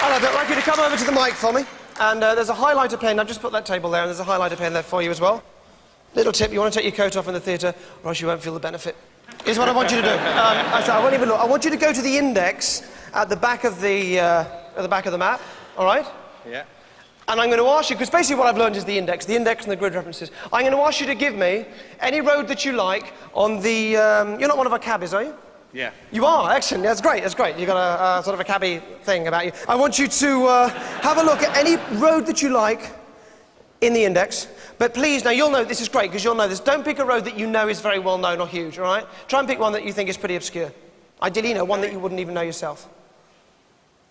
A: Hello, Bill. I'd like you to come over to the mic for me. And there's a highlighter pen. I've just put that table there, and there's a highlighter pen there for you as well. Little tip, you want to take your coat off in the theatre, or else you won't feel the benefit. Here's what I want you to do. I won't even look. I want you to go to the index at the back of the map, all right?
B: Yeah.
A: And I'm going to ask you, because basically what I've learned is the index and the grid references. I'm going to ask you to give me any road that you like on the... you're not one of our cabbies, are you?
B: Yeah.
A: You are? Excellent. That's great. That's great. You've got a sort of a cabbie thing about you. I want you to have a look at any road that you like in the index. But please, now you'll know, this is great, because you'll know this. Don't pick a road that you know is very well known or huge, all right? Try and pick one that you think is pretty obscure. Ideally, you know, one that you wouldn't even know yourself.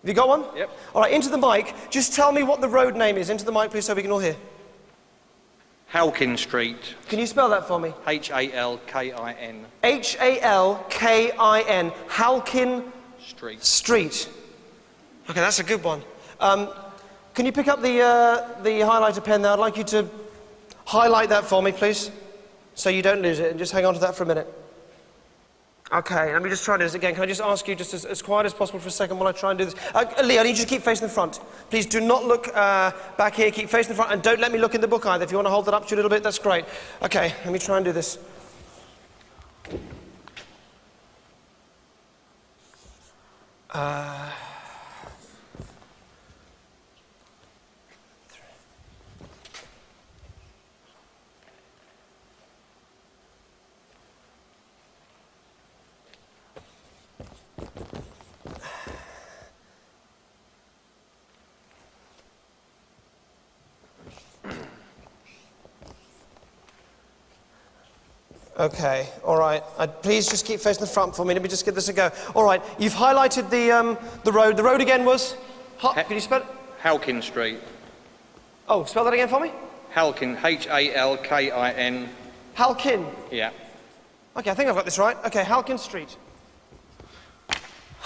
A: Have you got one?
B: Yep.
A: All right, into the mic. Just tell me what the road name is. Into the mic, please, so we can all hear.
B: Halkin Street.
A: Can you spell that for me?
B: Halkin.
A: Halkin. Halkin
B: Street.
A: Street. Okay, that's a good one. Can you pick up the highlighter pen there? I'd like you to highlight that for me, please, so you don't lose it, and just hang on to that for a minute. Okay, let me just try this again. Can I just ask you just as quiet as possible for a second while I try and do this? Lee, I need you to keep facing the front. Please do not look back here. Keep facing the front, and don't let me look in the book either. If you want to hold that up to you a little bit, that's great. Okay, let me try and do this. Okay, all right. Please just keep facing the front for me. Let me just give this a go. All right, you've highlighted the road. The road again was... Can you spell it?
I: Halkin Street.
A: Oh, spell that again for me?
I: Halkin, Halkin.
A: Halkin.
I: Yeah.
A: Okay, I think I've got this right. Okay, Halkin Street.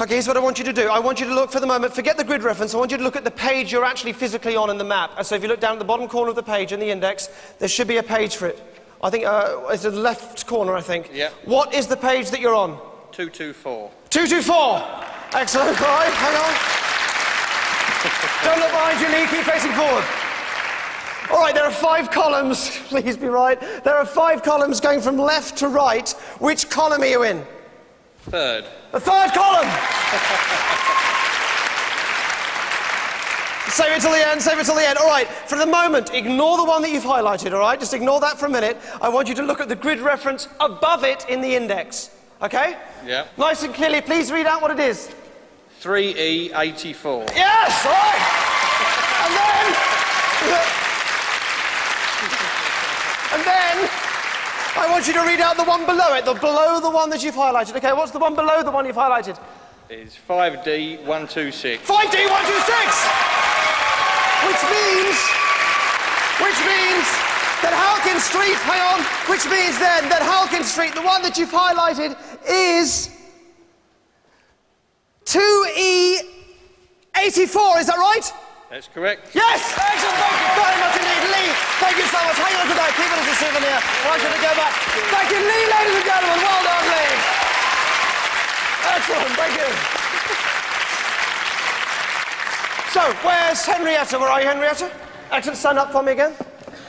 A: Okay, here's what I want you to do. I want you to look for the moment, forget the grid reference, I want you to look at the page you're actually physically on in the map. And so if you look down at the bottom corner of the page in the index, there should be a page for it. I think it's the left corner, I think.
I: Yeah.
A: What is the page that you're on?
I: 224.
A: 224! Excellent, all right, hang on. Don't look behind you, Lee, keep facing forward. All right, there are 5 columns, please be right. There are 5 columns going from left to right. Which column are you in?
I: Third.
A: The 3rd column! Save it till the end, save it till the end. All right, for the moment, ignore the one that you've highlighted, all right? Just ignore that for a minute. I want you to look at the grid reference above it in the index, okay?
I: Yeah.
A: Nice and clearly, please read out what it is.
I: 3E84.
A: Yes, all right! And then I want you to read out the one below it, below the one that you've highlighted. Okay, what's the one below the one you've highlighted?
I: Is 5D126.
A: 5D126! Which means that Halkin Street, hang on, which means then that Halkin Street, the one that you've highlighted, is 2E84, is that right?
I: That's correct.
A: Yes! Excellent, thank you very much indeed. Lee, thank you so much. Hang on to that, keep it as a souvenir. I should go back. Thank you, Lee, ladies and gentlemen. Well done, Lee. Excellent, thank you. So, where's Henrietta? Where are you, Henrietta? Excellent, stand up for me again.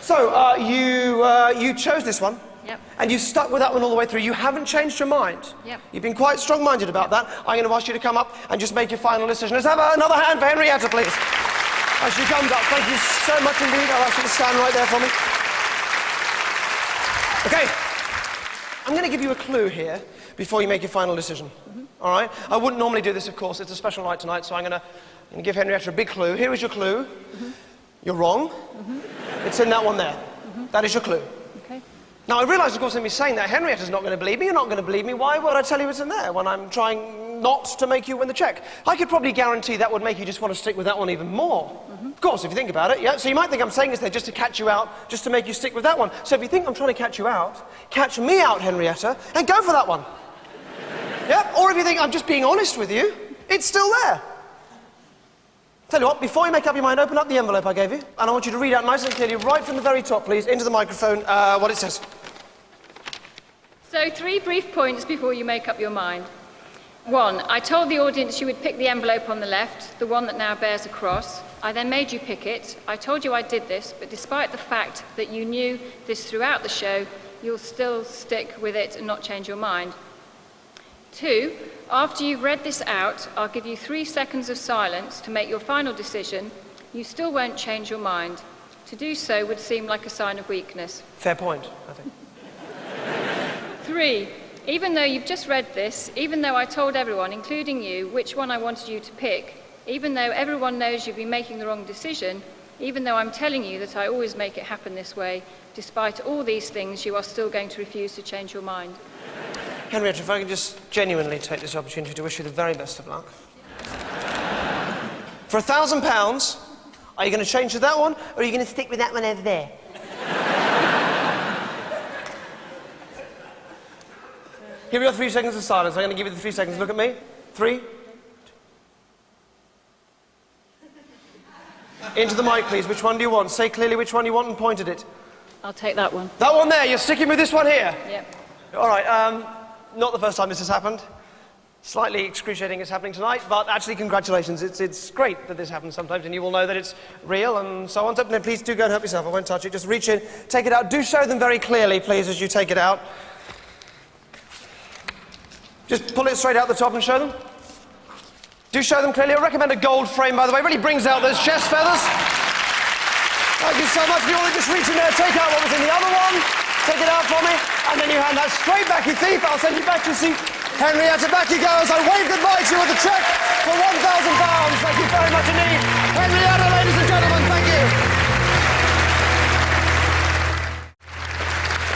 A: So, you chose this one.
E: Yep.
A: And you stuck with that one all the way through. You haven't changed your mind.
E: Yep.
A: You've been quite strong-minded about that. I'm going to ask you to come up and just make your final decision. Let's have another hand for Henrietta, please. As she comes up, thank you so much indeed. I'll ask you to stand right there for me. Okay. I'm going to give you a clue here before you make your final decision. All right? I wouldn't normally do this, of course. It's a special night tonight, so I'm going to give Henrietta a big clue. Here is your clue. You're wrong. It's in that one there. That is your clue.
E: Okay.
A: Now, I realise, of course, in me saying that, Henrietta's not going to believe me. You're not going to believe me. Why would I tell you it's in there when I'm trying not to make you win the cheque? I could probably guarantee that would make you just want to stick with that one even more. Of course, if you think about it, yeah? So you might think I'm saying this there just to catch you out, just to make you stick with that one. So if you think I'm trying to catch you out, catch me out, Henrietta, and go for that one. Yeah? Or if you think I'm just being honest with you, it's still there. Tell you what, before you make up your mind, open up the envelope I gave you, and I want you to read out nice and clearly, right from the very top, please, into the microphone, what it says.
E: So 3 brief points before you make up your mind. 1, I told the audience you would pick the envelope on the left, the one that now bears a cross. I then made you pick it. I told you I did this, but despite the fact that you knew this throughout the show, you'll still stick with it and not change your mind. 2, after you've read this out, I'll give you 3 seconds of silence to make your final decision. You still won't change your mind. To do so would seem like a sign of weakness.
A: Fair point, I think.
E: 3, even though you've just read this, even though I told everyone, including you, which one I wanted you to pick, even though everyone knows you've been making the wrong decision, even though I'm telling you that I always make it happen this way, despite all these things, you are still going to refuse to change your mind.
A: Henrietta, if I could just genuinely take this opportunity to wish you the very best of luck. For £1,000, are you going to change to that one, or are you going to stick with that one over there? Here we go, 3 seconds of silence. I'm going to give you the 3 seconds. Look at me. 3. Into the mic, please. Which one do you want? Say clearly which one you want and point at it.
E: I'll take that one.
A: That one there. You're sticking with this one here?
E: Yep.
A: All right. Not the first time this has happened. Slightly excruciating it's happening tonight, but actually congratulations. It's great that this happens sometimes, and you will know that it's real and so on. So please do go and help yourself. I won't touch it. Just reach in, take it out. Do show them very clearly, please, as you take it out. Just pull it straight out the top and show them. Do show them clearly. I recommend a gold frame, by the way. It really brings out those chest feathers. Thank you so much. If you want to just reach in there, take out what was in the other one. Take it out for me. And then you hand that straight back, you thief. I'll send you back to your seat. Henrietta, back you go as I wave goodbye to you with a cheque for £1,000. Thank you very much indeed. Henrietta, ladies and gentlemen, thank you.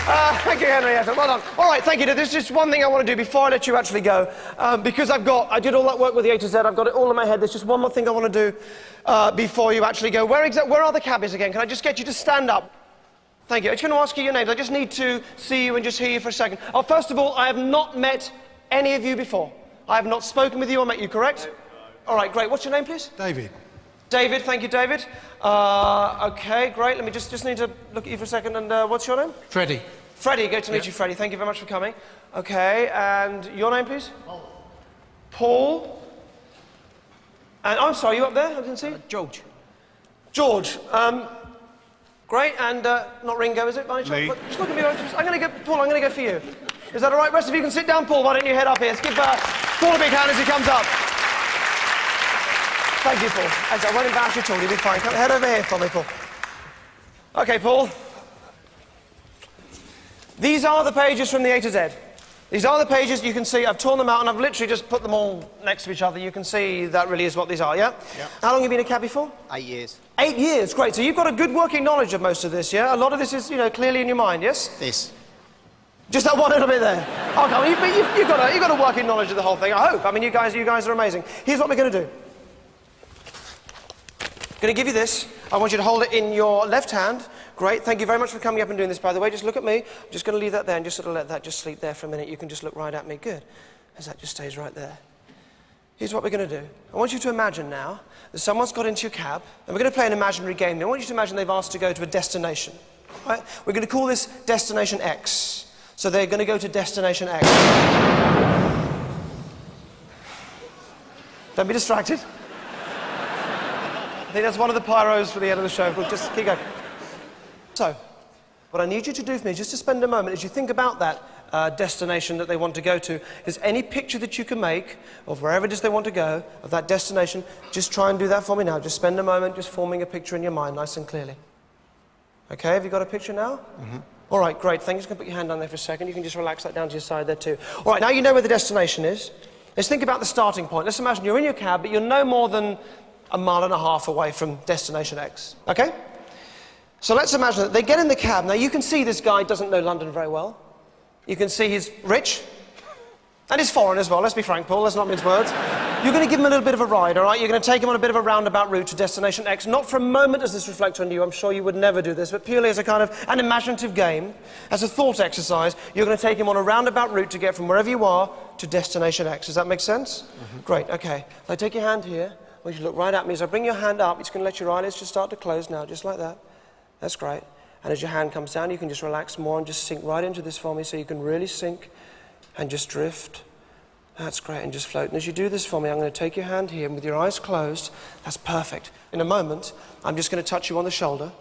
A: Thank you, Henrietta. Well done. All right, thank you. There's just one thing I want to do before I let you actually go. Because I did all that work with the A to Z, I've got it all in my head. There's just one more thing I want to do before you actually go. Where are the cabbies again? Can I just get you to stand up? Thank you. I'm just going to ask you your names. I just need to see you and just hear you for a second. Oh, first of all, I have not met any of you before. I have not spoken with you or met you, correct? No. All right, great. What's your name, please?
C: David.
A: David, thank you, David. Okay, great. Let me just need to look at you for a second. And what's your name?
C: Freddie.
A: Freddie, great to meet you, Freddie. Thank you very much for coming. Okay, and your name, please? Paul. Paul. And I'm sorry, you up there? I didn't see you.
C: George.
A: George. Great, and not Ringo, is it? By any chance?
C: Lee.
A: Just look at me. I'm going to go, Paul. I'm going to go for you. Is that all right? Rest of you can sit down, Paul. Why don't you head up here? Let's give Paul a big hand as he comes up. Thank you, Paul. I won't embarrass you at all. You'll be fine. Come head over here for me, Paul. Okay, Paul. These are the pages from the A to Z. These are the pages you can see. I've torn them out and I've literally just put them all next to each other. You can see that really is what these are, yeah? Yeah. How long have you been a cabbie for?
F: 8 years.
A: 8 years, great. So you've got a good working knowledge of most of this, yeah? A lot of this is, clearly in your mind, yes?
F: This.
A: Just that one little bit there. Oh, come on, you've got a working knowledge of the whole thing, I hope. I mean, you guys are amazing. Here's what we're going to do. I'm going to give you this. I want you to hold it in your left hand. Great, thank you very much for coming up and doing this, by the way. Just look at me. I'm just going to leave that there and just sort of let that just sleep there for a minute. You can just look right at me. Good. As that just stays right there. Here's what we're going to do. I want you to imagine now that someone's got into your cab, and we're going to play an imaginary game now. I want you to imagine they've asked to go to a destination. Right? We're going to call this Destination X. So they're going to go to Destination X. Don't be distracted. I think that's one of the pyros for the end of the show. But just keep going. So, what I need you to do for me is just to spend a moment as you think about that destination that they want to go to. Is any picture that you can make of wherever it is they want to go, of that destination, just try and do that for me now. Just spend a moment just forming a picture in your mind nice and clearly. Okay, have you got a picture now? Mm-hmm. All right, great. Thank you. Just going to put your hand down there for a second. You can just relax that down to your side there too. All right, now you know where the destination is. Let's think about the starting point. Let's imagine you're in your cab, but you're no more than 1.5 miles away from Destination X. Okay? So let's imagine that they get in the cab. Now you can see this guy doesn't know London very well. You can see he's rich. And he's foreign as well, let's be frank, Paul, let's not mince words. You're going to give him a little bit of a ride, all right? You're going to take him on a bit of a roundabout route to Destination X. Not for a moment does this reflect on you. I'm sure you would never do this, but purely as a kind of an imaginative game, as a thought exercise, you're going to take him on a roundabout route to get from wherever you are to Destination X. Does that make sense? Mm-hmm. Great, okay. If I take your hand here, I want you to look right at me. As I bring your hand up, it's going to let your eyelids just start to close now, just like that. That's great. And as your hand comes down, you can just relax more and just sink right into this for me so you can really sink and just drift. That's great, and just float. And as you do this for me, I'm going to take your hand here, and with your eyes closed, that's perfect. In a moment, I'm just going to touch you on the shoulder,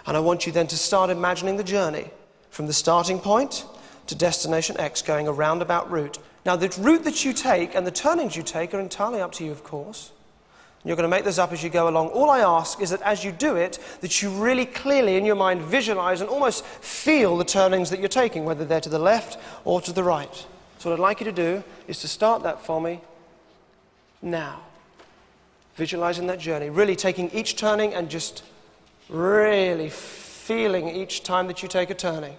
A: and I want you then to start imagining the journey from the starting point to Destination X, going a roundabout route. Now, the route that you take and the turnings you take are entirely up to you, of course. You're going to make those up as you go along. All I ask is that as you do it, that you really clearly in your mind visualize and almost feel the turnings that you're taking, whether they're to the left or to the right. So what I'd like you to do is to start that for me now. Visualizing that journey, really taking each turning and just really feeling each time that you take a turning.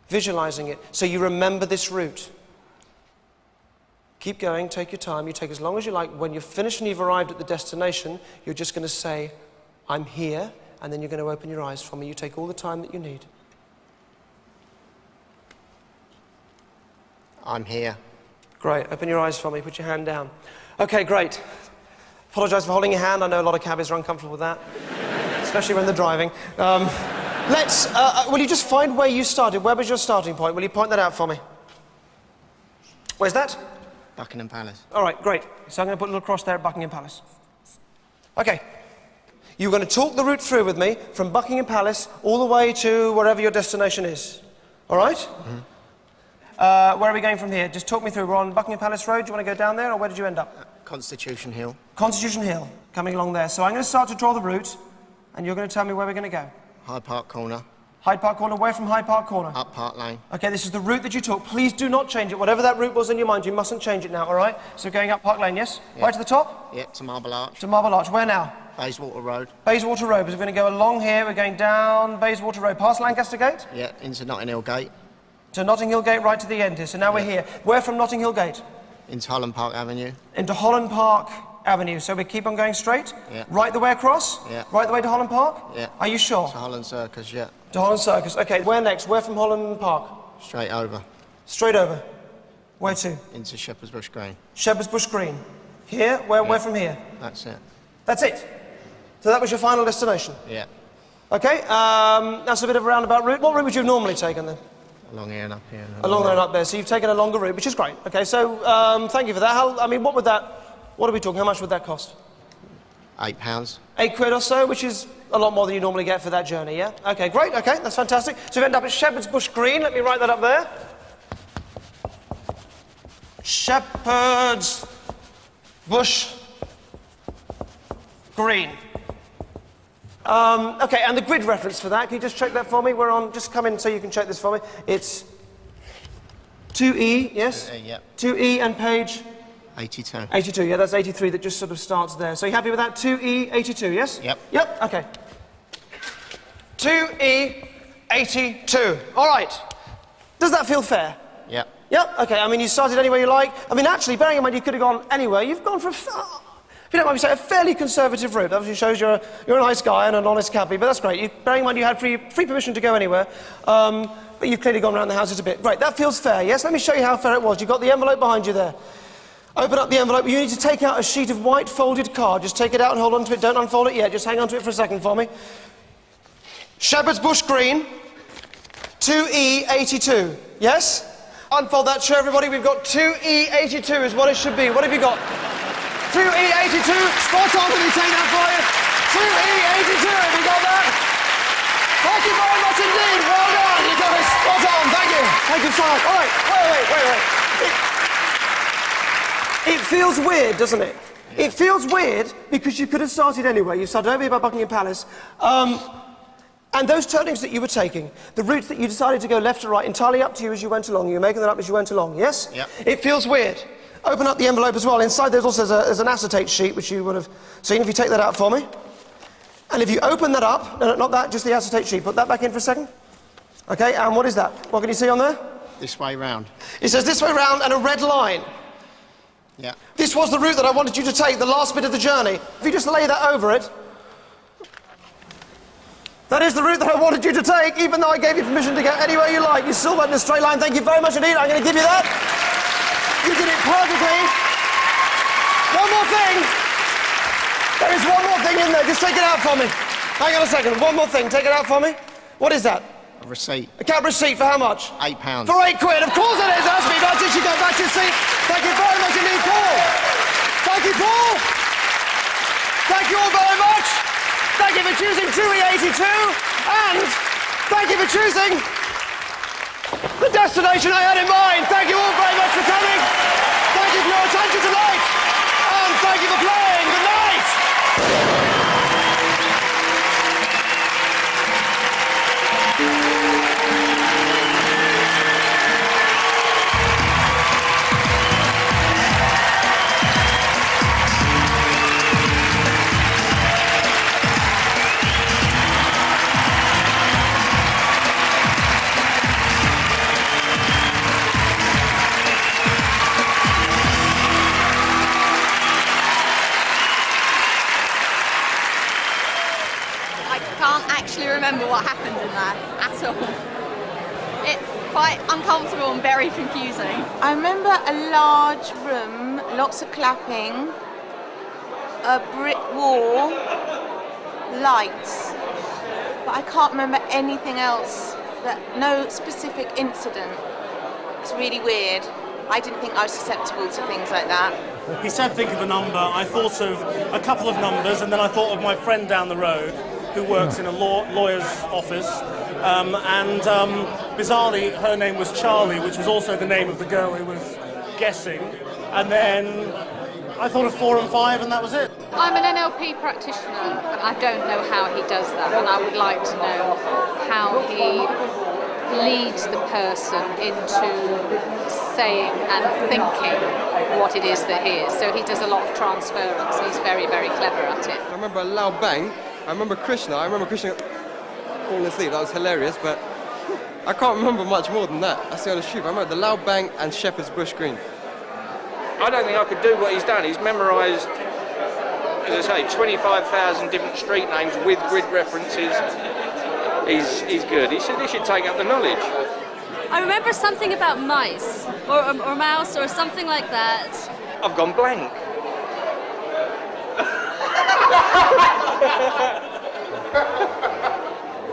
A: Visualizing it so you remember this route. Keep going, take your time, you take as long as you like. When you're finished and you've arrived at the destination, you're just going to say, I'm here, and then you're going to open your eyes for me. You take all the time that you need.
F: I'm here.
A: Great, open your eyes for me, put your hand down. Okay, great. Apologise for holding your hand, I know a lot of cabbies are uncomfortable with that, especially when they're driving. Will you just find where you started? Where was your starting point? Will you point that out for me? Where's that?
F: Buckingham Palace.
A: All right, great. So I'm going to put a little cross there at Buckingham Palace. Okay. You're going to talk the route through with me from Buckingham Palace all the way to wherever your destination is. All right? Mm-hmm. Where are we going from here? Just talk me through. We're on Buckingham Palace Road. Do you want to go down there, or where did you end up?
F: Constitution Hill.
A: Constitution Hill, coming along there. So I'm going to start to draw the route, and you're going to tell me where we're going to go.
F: Hyde Park Corner.
A: Hyde Park Corner. Where from Hyde Park Corner?
F: Up Park Lane.
A: Okay, this is the route that you took. Please do not change it. Whatever that route was in your mind, you mustn't change it now, all right? So going up Park Lane, yes?
F: Yep.
A: Right to the top?
F: Yep, to Marble Arch.
A: To Marble Arch. Where now?
F: Bayswater Road.
A: Bayswater Road. We're going to go along here. We're going down Bayswater Road, past Lancaster Gate.
F: Yeah, into Notting Hill Gate.
A: To Notting Hill Gate, right to the end here. So now we're here. Where from Notting Hill Gate?
F: Into Holland Park Avenue.
A: Into Holland Park Avenue. So we keep on going straight?
F: Yeah.
A: Right the way across?
F: Yeah.
A: Right the way to Holland Park?
F: Yeah.
A: Are you sure?
F: To Holland Circus, yeah.
A: To Holland Circus. Okay, where next? Where from Holland Park?
F: Straight over.
A: Straight over. Where to?
F: Into Shepherd's Bush Green.
A: Shepherd's Bush Green. Here? Where from here?
F: That's it.
A: That's it? So that was your final destination?
F: Yeah.
A: Okay, that's a bit of a roundabout route. What route would you have normally taken then?
F: Along here and up here.
A: Along there and up there. So you've taken a longer route, which is great. Okay, so thank you for that. What are we talking? How much would that cost?
F: £8.
A: £8 or so, which is a lot more than you normally get for that journey, yeah? Okay, great, okay, that's fantastic. So we end up at Shepherd's Bush Green. Let me write that up there. Shepherd's Bush Green. Okay, and the grid reference for that, can you just check that for me? We're on, just come in so you can check this for me. It's 2E, yes?
F: Yep.
A: 2E and page?
F: 82.
A: 82, yeah, that's 83 that just sort of starts there. So you happy with that? 2E, 82, yes?
F: Yep.
A: Yep, okay. 2E, 82. All right. Does that feel fair?
F: Yep.
A: Yep, okay, I mean, you started anywhere you like. I mean, actually, bearing in mind you could have gone anywhere, you've gone for, if you don't mind me saying, a fairly conservative route. That obviously shows you're a nice guy and an honest cabbie, but that's great. Bearing in mind you had free permission to go anywhere, but you've clearly gone around the houses a bit. Right, that feels fair, yes? Let me show you how fair it was. You've got the envelope behind you there. Open up the envelope. You need to take out a sheet of white folded card. Just take it out and hold on to it. Don't unfold it yet. Just hang on to it for a second for me. Shepherd's Bush Green, 2E82. Yes? Unfold that, show everybody. We've got 2E82 is what it should be. What have you got? 2E82. Spot on. Let me take that for you. 2E82. Have you got that? Thank you very much indeed. Well done. You got it spot on. Thank you. Thank you so much. All right. Wait. It feels weird, doesn't it? Yeah. It feels weird because you could have started anywhere. You started over here by Buckingham Palace. And those turnings that you were taking, the routes that you decided to go left or right, entirely up to you as you went along. You were making that up as you went along, yes?
F: Yep.
A: It feels weird. Open up the envelope as well. Inside there's also there's an acetate sheet, which you would have seen if you take that out for me. And if you open that up, no, not that, just the acetate sheet. Put that back in for a second. Okay, and what is that? What can you see on there?
F: This way round.
A: It says this way round and a red line.
F: Yeah.
A: This was the route that I wanted you to take, the last bit of the journey. If you just lay that over it, that is the route that I wanted you to take, even though I gave you permission to go anywhere you like. You still went in a straight line. Thank you very much indeed. I'm going to give you that. You did it perfectly. One more thing. There is one more thing in there. Just take it out for me. Hang on a second. One more thing. Take it out for me. What is that?
F: A receipt.
A: A cab receipt for how much?
F: £8.
A: For £8. Of course it is. Ask me about it. You go back to your seat. Thank you very much indeed, Paul. Thank you, Paul. Thank you all very much. Thank you for choosing 2E82. And thank you for choosing the destination I had in mind. Thank you all very much for coming. Thank you for your attention tonight. And thank you for playing. Good night.
J: Remember what happened in there at all. It's quite uncomfortable and very confusing.
K: I remember a large room, lots of clapping, a brick wall, lights, but I can't remember anything else, no specific incident. It's really weird. I didn't think I was susceptible to things like that.
H: He said think of a number. I thought of a couple of numbers, and then I thought of my friend down the road who works in a lawyer's office, and bizarrely her name was Charlie, which was also the name of the girl who was guessing, and then I thought of 4 and 5 and that was it.
D: I'm an NLP practitioner and I don't know how he does that, and I would like to know how he leads the person into
L: saying and thinking what it is that he is. So he does a lot of transference. He's very, very clever at it.
M: I remember a loud bang. I remember Krishna falling asleep. That was hilarious, but I can't remember much more than that. That's the honest truth. I remember the loud bang and Shepherd's Bush Green.
I: I don't think I could do what he's done. He's memorised, as I say, 25,000 different street names with grid references. He's good. He should take up the knowledge.
N: I remember something about mice, or mouse, or something like that.
I: I've gone blank.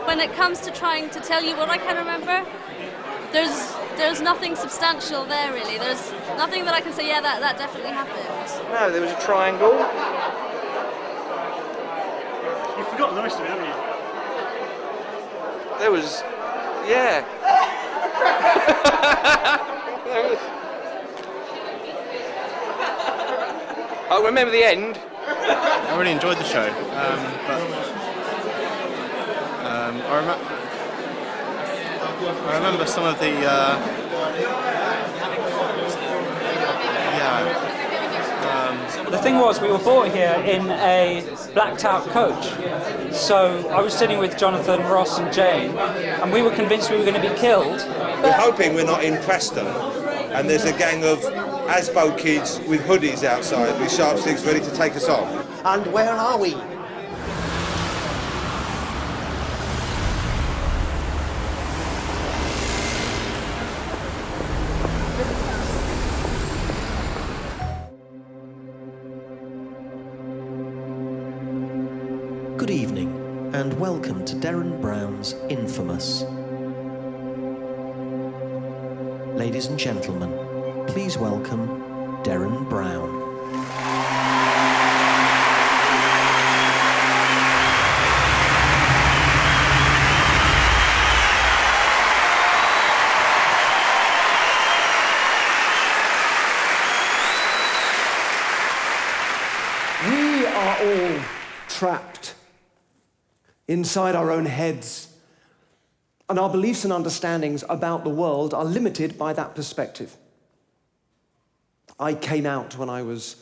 N: When it comes to trying to tell you what I can remember, there's nothing substantial there, really. There's nothing that I can say, yeah, that definitely happened.
I: No, there was a triangle.
C: You've forgotten the rest of it, haven't you?
I: There was, yeah. I remember the end.
O: I really enjoyed the show, but I remember some of the
P: The thing was, we were brought here in a blacked out coach. So I was sitting with Jonathan, Ross and Jane, and we were convinced we were going to be killed.
B: We're hoping we're not in Preston, and there's a gang of Asbo kids with hoodies outside with sharp sticks ready to take us on.
F: And where are we?
Q: Good evening, and welcome to Derren Brown's Infamous. Ladies and gentlemen, please welcome Derren Brown.
R: We are all trapped inside our own heads, and our beliefs and understandings about the world are limited by that perspective. I came out when I was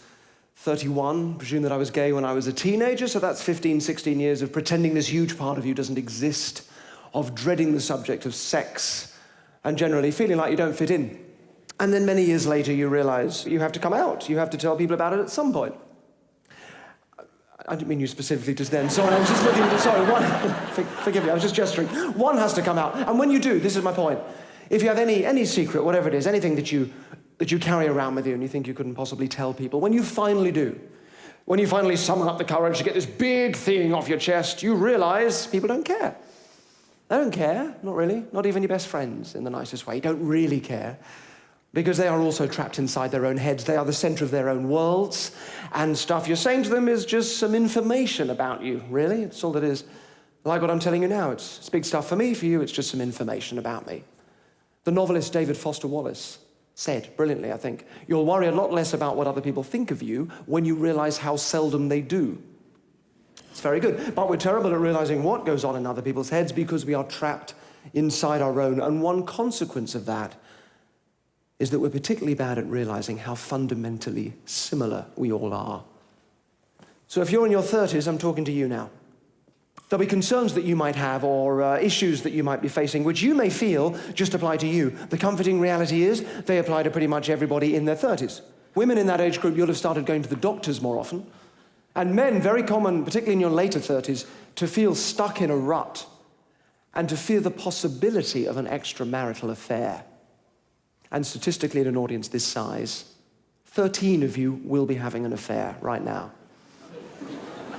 R: 31, presume that I was gay when I was a teenager, so that's 15, 16 years of pretending this huge part of you doesn't exist, of dreading the subject of sex, and generally feeling like you don't fit in. And then many years later you realize you have to come out, you have to tell people about it at some point. I didn't mean you specifically just then. Sorry, I was just looking at... Sorry, forgive me, I was just gesturing. One has to come out. And when you do, this is my point. If you have any secret, whatever it is, anything that you carry around with you and you think you couldn't possibly tell people, when you finally do, when you finally summon up the courage to get this big thing off your chest, you realize people don't care. They don't care, not really. Not even your best friends, in the nicest way, don't really care. Because they are also trapped inside their own heads. They are the center of their own worlds, and stuff you're saying to them is just some information about you, really. It's all it is. Like what I'm telling you now, it's big stuff for me, for you, it's just some information about me. The novelist David Foster Wallace said, brilliantly, I think, you'll worry a lot less about what other people think of you when you realize how seldom they do. It's very good, but we're terrible at realizing what goes on in other people's heads because we are trapped inside our own, and one consequence of that is that we're particularly bad at realizing how fundamentally similar we all are. So if you're in your 30s, I'm talking to you now. There'll be concerns that you might have or issues that you might be facing, which you may feel just apply to you. The comforting reality is they apply to pretty much everybody in their 30s. Women in that age group, you'll have started going to the doctors more often. And men, very common, particularly in your later 30s, to feel stuck in a rut and to fear the possibility of an extramarital affair. And statistically, in an audience this size, 13 of you will be having an affair right now.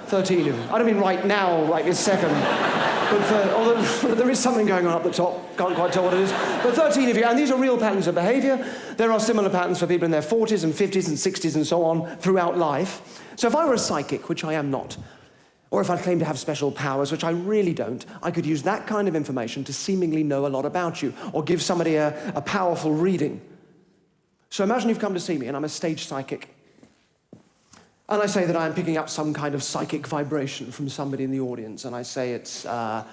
R: 13 of you. I don't mean right now, like this second. But although there is something going on up the top, can't quite tell what it is. But 13 of you, and these are real patterns of behavior. There are similar patterns for people in their 40s and 50s and 60s and so on throughout life. So if I were a psychic, which I am not, or if I claim to have special powers, which I really don't, I could use that kind of information to seemingly know a lot about you, or give somebody a powerful reading. So imagine you've come to see me, and I'm a stage psychic. And I say that I'm picking up some kind of psychic vibration from somebody in the audience, and I say it's a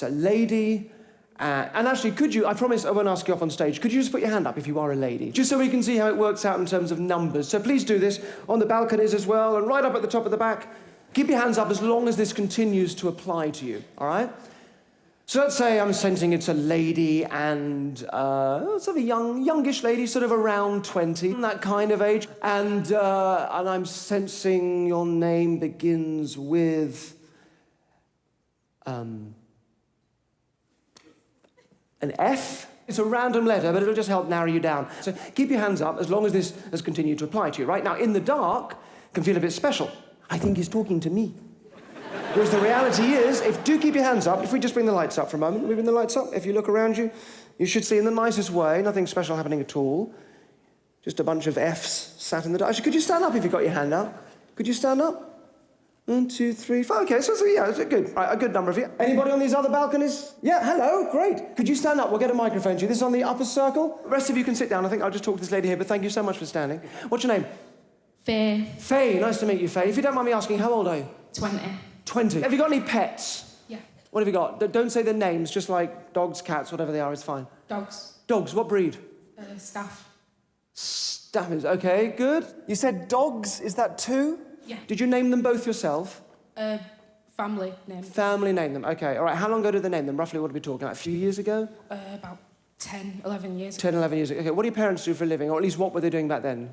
R: lady, And actually, could you, I promise I won't ask you off on stage, could you just put your hand up if you are a lady? Just so we can see how it works out in terms of numbers. So please do this on the balconies as well, and right up at the top of the back. Keep your hands up as long as this continues to apply to you, all right? So let's say I'm sensing it's a lady and sort of a youngish lady, sort of around 20, that kind of age. And I'm sensing your name begins with an F. It's a random letter, but it'll just help narrow you down. So keep your hands up as long as this has continued to apply to you. Right now, in the dark, can feel a bit special. I think he's talking to me. Whereas the reality is, do keep your hands up. If we just bring the lights up for a moment, we bring the lights up. If you look around you, you should see in the nicest way, nothing special happening at all. Just a bunch of Fs sat in the dark. Actually, could you stand up if you've got your hand up? Could you stand up? 1, 2, 3, 4. Okay, so yeah, it's good. Right, a good number of you. Anybody on these other balconies? Yeah, hello, great. Could you stand up? We'll get a microphone to you. This is on the upper circle. The rest of you can sit down. I think I'll just talk to this lady here, but thank you so much for standing. What's your name?
S: Faye.
R: Faye, nice to meet you, Faye. If you don't mind me asking, how old are you?
S: 20.
R: 20. Have you got any pets?
S: Yeah.
R: What have you got? Don't say their names, just like dogs, cats, whatever they are, it's fine.
S: Dogs.
R: Dogs, what breed?
S: Staff.
R: Staff is, okay, good. You said dogs, is that 2?
S: Yeah.
R: Did you name them both yourself?
S: Family name.
R: Family named them, okay. All right, how long ago did they name them? Roughly, what are we talking about? A few years ago?
S: About 10, 11 years ago.
R: 10, 11 years ago. Okay, what do your parents do for a living? Or at least what were they doing back then?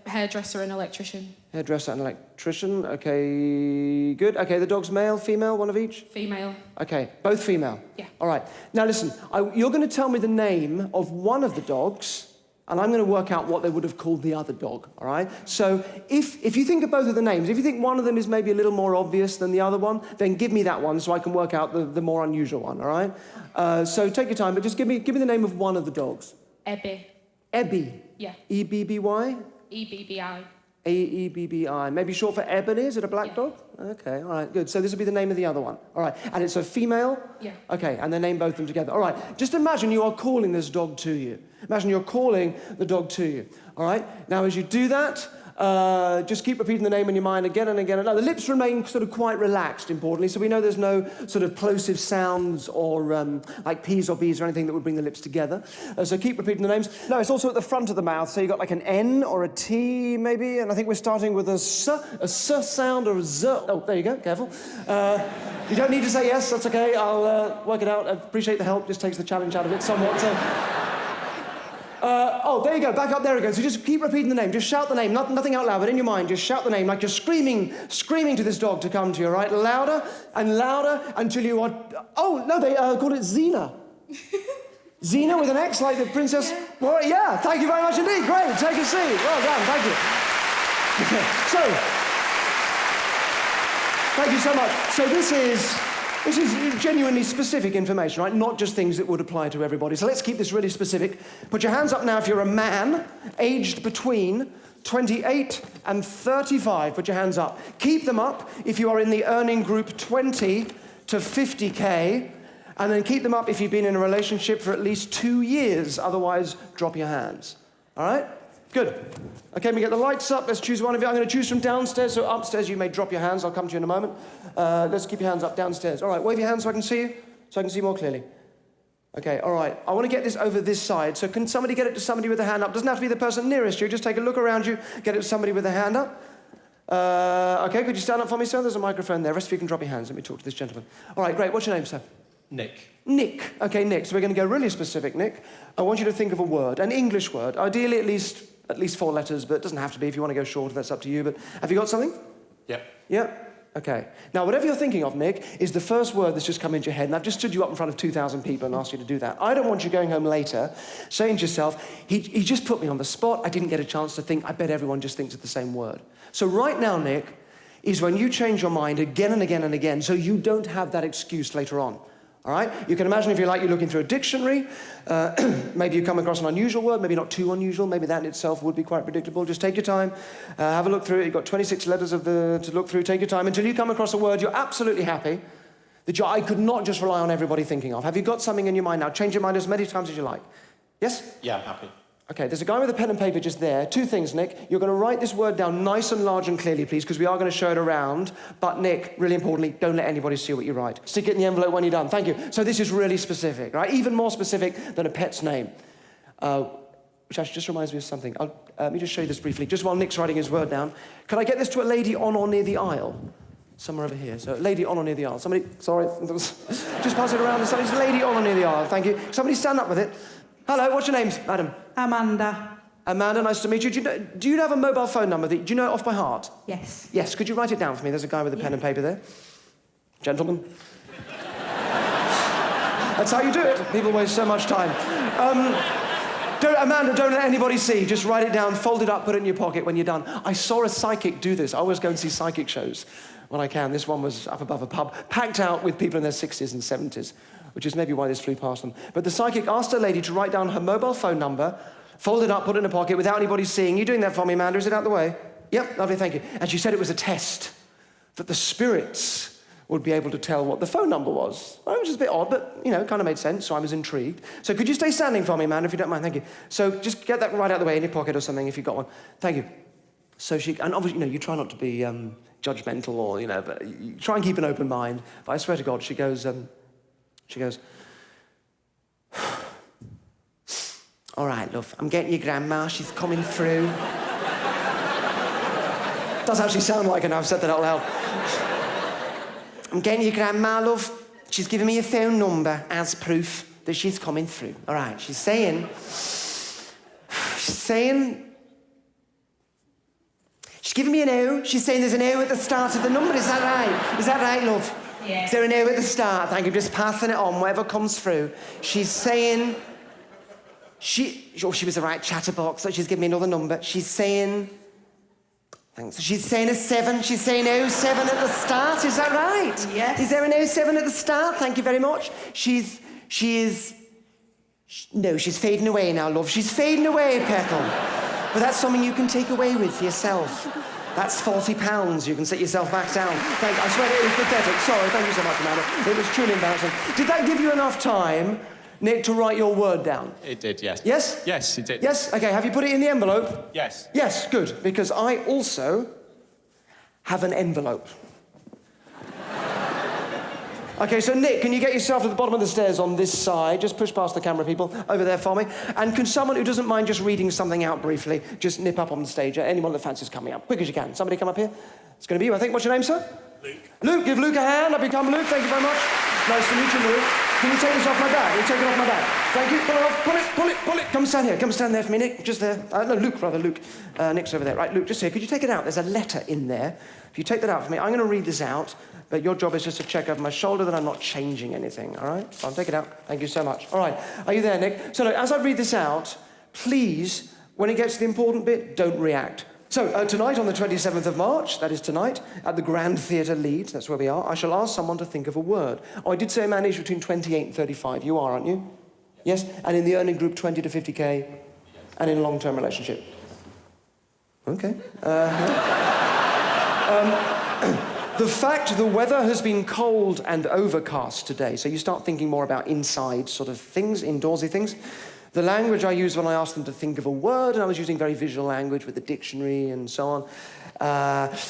S: Hairdresser and electrician.
R: Hairdresser and electrician, okay, good. Okay, the dog's male, female, one of each?
S: Female.
R: Okay, both female?
S: Yeah.
R: All right. Now listen, you're going to tell me the name of one of the dogs, and I'm going to work out what they would have called the other dog, all right? So if you think of both of the names, if you think one of them is maybe a little more obvious than the other one, then give me that one so I can work out the more unusual one, all right? So take your time, but just give me the name of one of the dogs.
S: Ebby.
R: Ebby?
S: Yeah.
R: E-B-B-Y?
S: E-B-B-I.
R: A-E-B-B-I. Maybe short for ebony? Is it a black dog? Okay, all right, good. So this will be the name of the other one. All right, and it's a female?
S: Yeah.
R: Okay, and they name both of them together. All right, just imagine you are calling this dog to you. Imagine you're calling the dog to you. All right, now as you do that, just keep repeating the name in your mind again and again. Now, the lips remain sort of quite relaxed, importantly, so we know there's no sort of plosive sounds or like P's or B's or anything that would bring the lips together. So keep repeating the names. No, it's also at the front of the mouth, so you've got like an N or a T, maybe, and I think we're starting with a S sound or a Z. Oh, there you go, careful. You don't need to say yes, that's okay. I'll work it out. I appreciate the help, just takes the challenge out of it somewhat. So. Oh, there you go, back up there again. So just keep repeating the name, just shout the name, nothing out loud, but in your mind, just shout the name, like you're screaming to this dog to come to you, right? Louder and louder until you are... Oh, no, they called it Xena. Xena with an X, like the princess... Well, yeah, thank you very much indeed, great, take a seat. Well done, thank you. So, thank you so much. So this is genuinely specific information, right? Not just things that would apply to everybody. So let's keep this really specific. Put your hands up now if you're a man aged between 28 and 35. Put your hands up. Keep them up if you are in the earning group 20 to 50K. And then keep them up if you've been in a relationship for at least 2 years. Otherwise, drop your hands. All right? Good. Okay, we get the lights up. Let's choose one of you. I'm going to choose from downstairs, so upstairs you may drop your hands. I'll come to you in a moment. Let's keep your hands up downstairs. All right, wave your hands so I can see you, so I can see more clearly. Okay, all right. I want to get this over this side, so can somebody get it to somebody with a hand up? Doesn't have to be the person nearest you. Just take a look around you, get it to somebody with a hand up. Okay, could you stand up for me, sir? There's a microphone there. The rest of you can drop your hands. Let me talk to this gentleman. All right, great. What's your name, sir?
T: Nick.
R: Nick. Okay, Nick. So we're going to go really specific, Nick. I want you to think of a word, an English word, ideally at least 4 letters, but it doesn't have to be. If you want to go shorter, that's up to you. But have you got something?
T: Yep.
R: Yep. Okay. Now, whatever you're thinking of, Nick, is the first word that's just come into your head, and I've just stood you up in front of 2,000 people and asked you to do that. I don't want you going home later saying to yourself, he just put me on the spot, I didn't get a chance to think, I bet everyone just thinks of the same word. So right now, Nick, is when you change your mind again and again and again, so you don't have that excuse later on. All right? You can imagine if you like, you're looking through a dictionary, maybe you come across an unusual word, maybe not too unusual, maybe that in itself would be quite predictable. Just take your time, have a look through it. You've got 26 letters to look through. Take your time until you come across a word you're absolutely happy that I could not just rely on everybody thinking of. Have you got something in your mind now? Change your mind as many times as you like. Yes?
T: Yeah, I'm happy.
R: Okay, there's a guy with a pen and paper just there. Two things, Nick. You're going to write this word down nice and large and clearly, please, because we are going to show it around. But, Nick, really importantly, don't let anybody see what you write. Stick it in the envelope when you're done. Thank you. So this is really specific, right? Even more specific than a pet's name. Which actually just reminds me of something. Let me just show you this briefly, just while Nick's writing his word down. Can I get this to a lady on or near the aisle? Somewhere over here. So, lady on or near the aisle. Somebody, sorry, just pass it around. Somebody's lady on or near the aisle. Thank you. Somebody stand up with it. Hello, what's your name, madam?
T: Amanda.
R: Amanda, nice to meet you. Do you have a mobile phone number? Do you know it off by heart?
T: Yes.
R: Yes, could you write it down for me? There's a guy with a pen and paper there. Gentlemen. That's how you do it. People waste so much time. Amanda, don't let anybody see. Just write it down, fold it up, put it in your pocket when you're done. I saw a psychic do this. I always go and see psychic shows when I can. This one was up above a pub, packed out with people in their 60s and 70s, which is maybe why this flew past them. But the psychic asked a lady to write down her mobile phone number, fold it up, put it in a pocket without anybody seeing. You doing that for me, Amanda? Is it out the way? Yep, lovely, thank you. And she said it was a test, that the spirits would be able to tell what the phone number was. Well, which is a bit odd, but, you know, kind of made sense, so I was intrigued. So could you stay standing for me, Amanda, if you don't mind? Thank you. So just get that right out of the way in your pocket or something if you've got one. Thank you. So she, and obviously, you know, you try not to be judgmental or, you know, but you try and keep an open mind. But I swear to God, she goes, all right, love, I'm getting your grandma, she's coming through. Does actually sound like it now, I've said that out loud. I'm getting your grandma, love. She's giving me a phone number as proof that she's coming through. All right, she's saying, she's giving me an O. She's saying there's an O at the start of the number. Is that right? Is that right, love? Yeah. Is there an O at the start? Thank you, just passing it on, whatever comes through. She's saying, she was the right chatterbox, so she's giving me another number. She's saying, thanks. She's saying a 7. She's saying 07 at the start. Is that right? Yes. Is there an 07 at the start? Thank you very much. No, she's fading away now, love. She's fading away, Petal. But that's something you can take away with for yourself. That's £40 you can sit yourself back down. Thank you. I swear it was pathetic. Sorry, thank you so much, Amanda. It was truly embarrassing. Did that give you enough time, Nick, to write your word down?
O: It did, yes.
R: Yes?
O: Yes, it did.
R: Yes? OK, have you put it in the envelope?
O: Yes.
R: Yes, good, because I also have an envelope. OK, so Nick, can you get yourself to the bottom of the stairs on this side? Just push past the camera people over there for me. And can someone who doesn't mind just reading something out briefly just nip up on the stage? Anyone that fancies coming up, quick as you can. Somebody come up here. It's going to be you, I think. What's your name, sir?
H: Luke.
R: Luke, give Luke a hand. I've become Luke. Thank you very much. Nice to meet you, Luke. Can you take this off my back? You take it off my back. Thank you. Pull it off. Pull it, pull it, pull it. Come stand here. Come stand there for me, Nick. Just there. No, Luke, rather. Luke. Nick's over there. Right, Luke, just here. Could you take it out? There's a letter in there. If you take that out for me, I'm going to read this out, but your job is just to check over my shoulder that I'm not changing anything, all right? So I'll take it out. Thank you so much. All right. Are you there, Nick? So look, as I read this out, please, when it gets to the important bit, don't react. So, tonight on the 27th of March, that is tonight, at the Grand Theatre Leeds, that's where we are, I shall ask someone to think of a word. Oh, I did say a man aged between 28 and 35. You are, aren't you? Yes? And in the earning group, 20 to 50K, and in a long-term relationship. Okay. The fact the weather has been cold and overcast today, so you start thinking more about inside sort of things, indoorsy things. The language I used when I asked them to think of a word, and I was using very visual language with the dictionary and so on.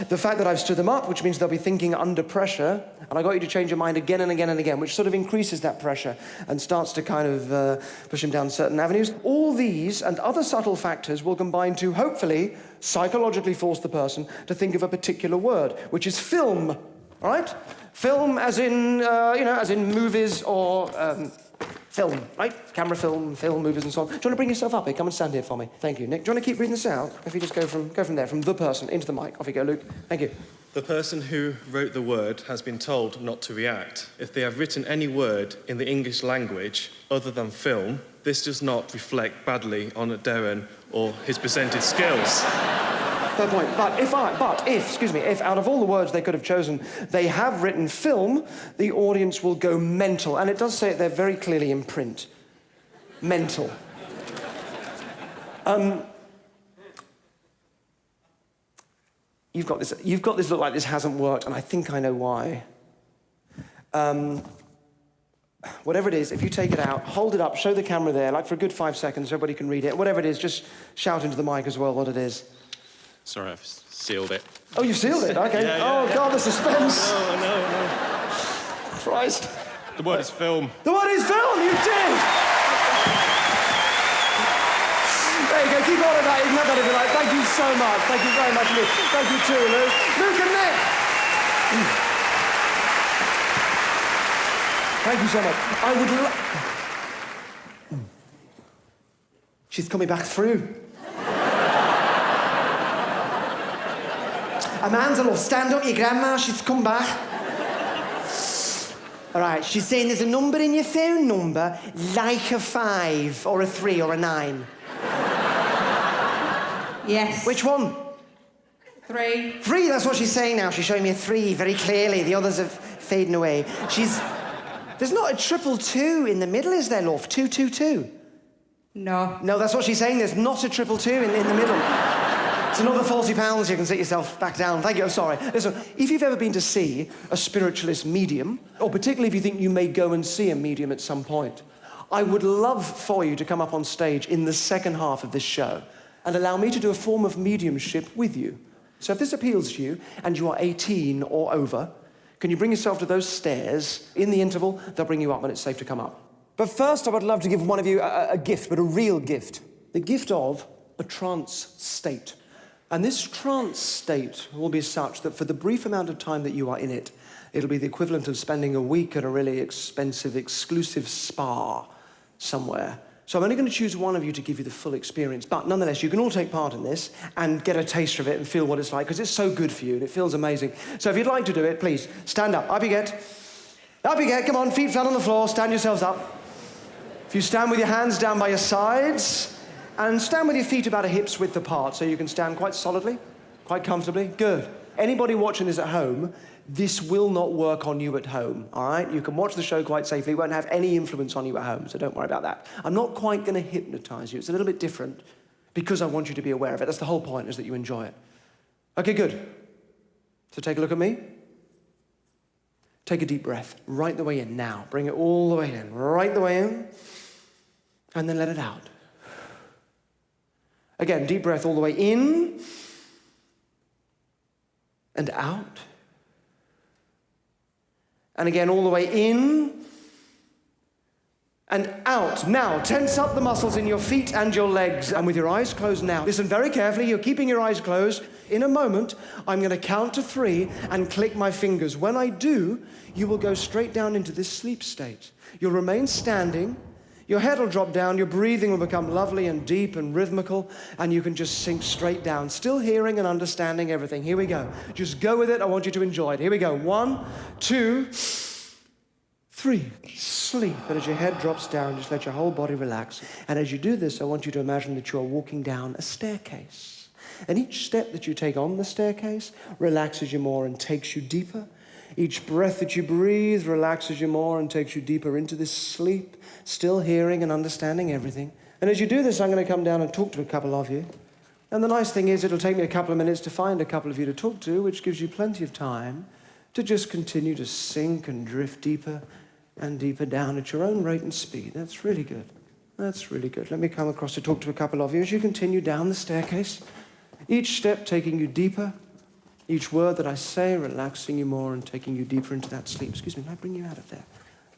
R: The fact that I've stood them up, which means they'll be thinking under pressure, and I got you to change your mind again and again and again, which sort of increases that pressure and starts to kind of push them down certain avenues. All these and other subtle factors will combine to, hopefully, psychologically force the person to think of a particular word, which is film, all right? Film as in, you know, as in movies or film, right? Camera film, movies and so on. Do you want to bring yourself up here? Come and stand here for me. Thank you. Nick, do you want to keep reading this out? If you just go from there, from the person into the mic. Off you go, Luke. Thank you.
O: The person who wrote the word has been told not to react. If they have written any word in the English language other than film, this does not reflect badly on Derren or his presented skills.
R: Fair point. But if out of all the words they could have chosen, they have written film, the audience will go mental. And it does say it there very clearly in print. Mental. You've got this look like this hasn't worked, and I think I know why. whatever it is, if you take it out, hold it up, show the camera there, like for a good 5 seconds, so everybody can read it. Whatever it is, just shout into the mic as well what it is.
O: Sorry, I've sealed it.
R: Oh, you've sealed it? Okay.
O: Yeah,
R: oh,
O: yeah.
R: God, the suspense.
O: No.
R: Christ.
O: The word is film.
R: The word is film, you did! There you go, keep on at that. Ignore that if you like. Thank you so much. Thank you very much, Luke. Thank you too, Luke. Luke and Nick! Thank you so much. I would She's coming back through. Amanda, stand up, your grandma, she's come back. All right, she's saying there's a number in your phone number, like a 5 or a 3 or a 9.
S: Yes.
R: Which one?
S: 3.
R: 3, that's what she's saying now. She's showing me a 3 very clearly. The others have fading away. There's not a 222 in the middle, is there, love? 222?
S: No.
R: No, that's what she's saying. There's not a 222 in the middle. It's another £40 you can sit yourself back down. Thank you, I'm sorry. Listen, if you've ever been to see a spiritualist medium, or particularly if you think you may go and see a medium at some point, I would love for you to come up on stage in the second half of this show and allow me to do a form of mediumship with you. So if this appeals to you, and you are 18 or over, can you bring yourself to those stairs? In the interval, they'll bring you up when it's safe to come up. But first, I would love to give one of you a gift, but a real gift. The gift of a trance state. And this trance state will be such that for the brief amount of time that you are in it, it'll be the equivalent of spending a week at a really expensive, exclusive spa somewhere. So I'm only going to choose one of you to give you the full experience. But nonetheless, you can all take part in this and get a taste of it and feel what it's like, because it's so good for you and it feels amazing. So if you'd like to do it, please, stand up. Up you get. Up you get. Come on, feet flat on the floor. Stand yourselves up. If you stand with your hands down by your sides, and stand with your feet about a hip's width apart, so you can stand quite solidly, quite comfortably. Good. Anybody watching this at home, this will not work on you at home, all right? You can watch the show quite safely. It won't have any influence on you at home, so don't worry about that. I'm not quite going to hypnotize you. It's a little bit different because I want you to be aware of it. That's the whole point, is that you enjoy it. Okay, good. So take a look at me. Take a deep breath right the way in now. Bring it all the way in, right the way in, and then let it out. Again, deep breath all the way in and out. And again, all the way in and out. Now, tense up the muscles in your feet and your legs. And with your eyes closed now, listen very carefully. You're keeping your eyes closed. In a moment, I'm going to count to 3 and click my fingers. When I do, you will go straight down into this sleep state. You'll remain standing. Your head will drop down, your breathing will become lovely and deep and rhythmical, and you can just sink straight down, still hearing and understanding everything. Here we go. Just go with it. I want you to enjoy it. Here we go. 1, 2, 3. Sleep. And as your head drops down, just let your whole body relax. And as you do this, I want you to imagine that you are walking down a staircase. And each step that you take on the staircase relaxes you more and takes you deeper. Each breath that you breathe relaxes you more and takes you deeper into this sleep, still hearing and understanding everything. And as you do this, I'm going to come down and talk to a couple of you. And the nice thing is it'll take me a couple of minutes to find a couple of you to talk to, which gives you plenty of time to just continue to sink and drift deeper and deeper down at your own rate and speed. That's really good. That's really good. Let me come across to talk to a couple of you as you continue down the staircase, each step taking you deeper. Each word that I say, relaxing you more and taking you deeper into that sleep. Excuse me, can I bring you out of there?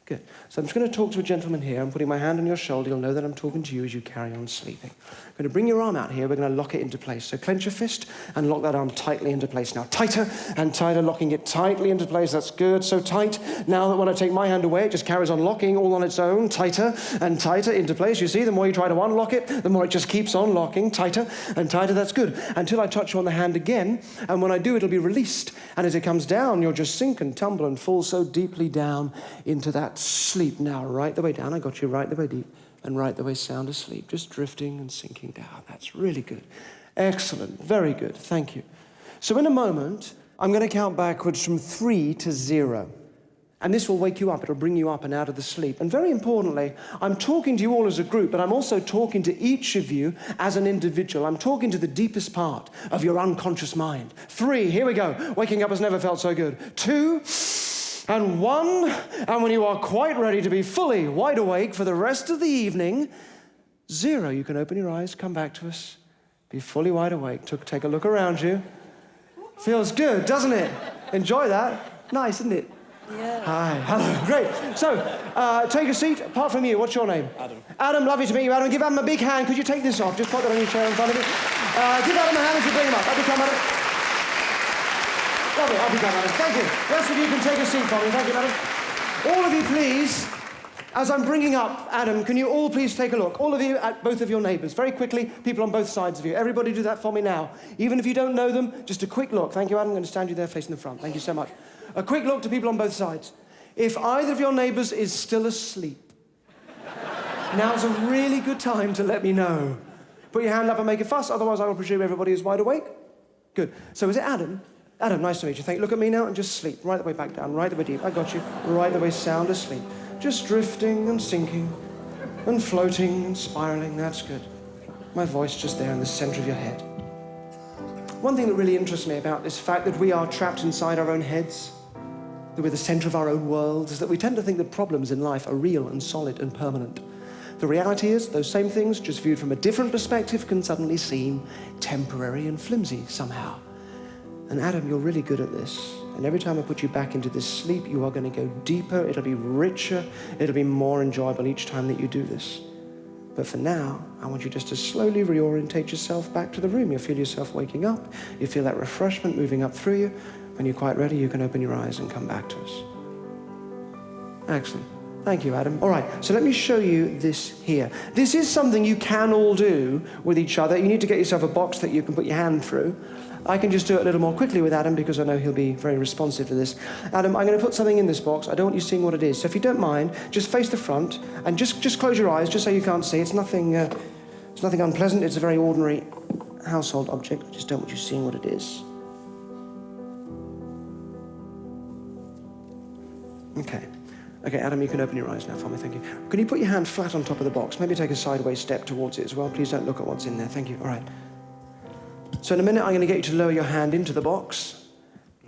R: Good. So I'm just going to talk to a gentleman here. I'm putting my hand on your shoulder. You'll know that I'm talking to you as you carry on sleeping. I'm going to bring your arm out here. We're going to lock it into place. So clench your fist and lock that arm tightly into place. Now tighter and tighter, locking it tightly into place. That's good. So tight. Now that when I take my hand away, it just carries on locking all on its own. Tighter and tighter into place. You see, the more you try to unlock it, the more it just keeps on locking. Tighter and tighter. That's good. Until I touch you on the hand again. And when I do, it'll be released. And as it comes down, you'll just sink and tumble and fall so deeply down into that sleep. Now, right the way down. I got you right the way deep and right the way sound asleep. Just drifting and sinking down. That's really good. Excellent. Very good. Thank you. So in a moment, I'm going to count backwards from 3 to 0. And this will wake you up. It'll bring you up and out of the sleep. And very importantly, I'm talking to you all as a group, but I'm also talking to each of you as an individual. I'm talking to the deepest part of your unconscious mind. 3, here we go. Waking up has never felt so good. 2, And 1. And when you are quite ready to be fully wide awake for the rest of the evening, 0. You can open your eyes, come back to us, be fully wide awake. Take a look around you. Feels good, doesn't it? Enjoy that. Nice, isn't it?
T: Yeah.
R: Hi, hello, great. So, take a seat. Apart from you, what's your name?
T: Adam.
R: Adam, lovely to meet you, Adam. Give Adam a big hand. Could you take this off? Just put that on your chair in front of you. Give Adam a hand as you bring him up. Up you come, Adam. Lovely, up you come, Adam. Thank you. The rest of you can take a seat for me. Thank you, Adam. All of you, please, as I'm bringing up Adam, can you all please take a look? All of you at both of your neighbours. Very quickly, people on both sides of you. Everybody do that for me now. Even if you don't know them, just a quick look. Thank you, Adam. I'm going to stand you there facing the front. Thank you so much. A quick look to people on both sides. If either of your neighbours is still asleep, now's a really good time to let me know. Put your hand up and make a fuss, otherwise I will presume everybody is wide awake. Good. So is it Adam? Adam, nice to meet you. Thank you. Look at me now and just sleep. Right the way back down, right the way deep. I got you. Right the way sound asleep. Just drifting and sinking and floating and spiralling. That's good. My voice just there in the centre of your head. One thing that really interests me about this fact that we are trapped inside our own heads, that we're the centre of our own world, is that we tend to think that problems in life are real and solid and permanent. The reality is, those same things, just viewed from a different perspective, can suddenly seem temporary and flimsy somehow. And Adam, you're really good at this. And every time I put you back into this sleep, you are going to go deeper, it'll be richer, it'll be more enjoyable each time that you do this. But for now, I want you just to slowly reorientate yourself back to the room. You'll feel yourself waking up, you feel that refreshment moving up through you. When you're quite ready, you can open your eyes and come back to us. Excellent. Thank you, Adam. All right, so let me show you this here. This is something you can all do with each other. You need to get yourself a box that you can put your hand through. I can just do it a little more quickly with Adam because I know he'll be very responsive to this. Adam, I'm going to put something in this box. I don't want you seeing what it is. So if you don't mind, just face the front and just close your eyes just so you can't see. It's nothing unpleasant. It's a very ordinary household object. I just don't want you seeing what it is. Okay, Adam, you can open your eyes now for me, thank you. Can you put your hand flat on top of the box? Maybe take a sideways step towards it as well. Please don't look at what's in there, thank you. All right. So in a minute, I'm going to get you to lower your hand into the box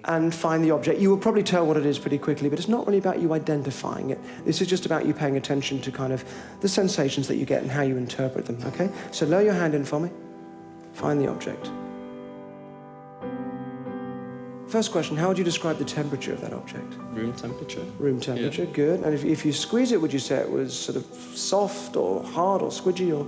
R: and find the object. You will probably tell what it is pretty quickly, but it's not really about you identifying it. This is just about you paying attention to kind of the sensations that you get and how you interpret them, okay? So lower your hand in for me. Find the object. First question, how would you describe the temperature of that object?
T: Room temperature.
R: Room temperature, yeah. Good. And if you squeeze it, would you say it was sort of soft or hard or squidgy or?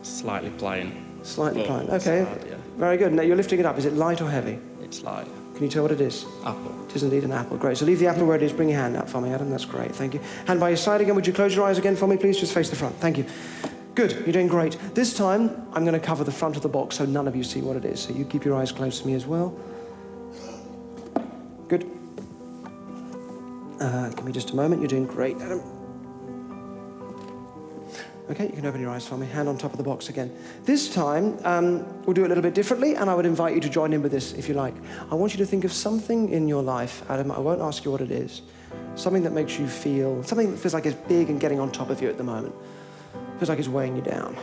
T: Slightly plain.
R: Slightly plain, okay.
T: Hard, yeah.
R: Very good. Now you're lifting it up. Is it light or heavy?
T: It's light.
R: Can you tell what it is?
T: Apple.
R: It is indeed an apple. Great. So leave the apple where it is. Bring your hand out for me, Adam. That's great. Thank you. Hand by your side again. Would you close your eyes again for me, please? Just face the front. Thank you. Good. You're doing great. This time, I'm going to cover the front of the box so none of you see what it is. So you keep your eyes close to me as well. Good. Give me just a moment. You're doing great, Adam. Okay, you can open your eyes for me. Hand on top of the box again. This time, we'll do it a little bit differently, and I would invite you to join in with this if you like. I want you to think of something in your life, Adam. I won't ask you what it is. Something that makes you feel, something that feels like it's big and getting on top of you at the moment. Feels like it's weighing you down.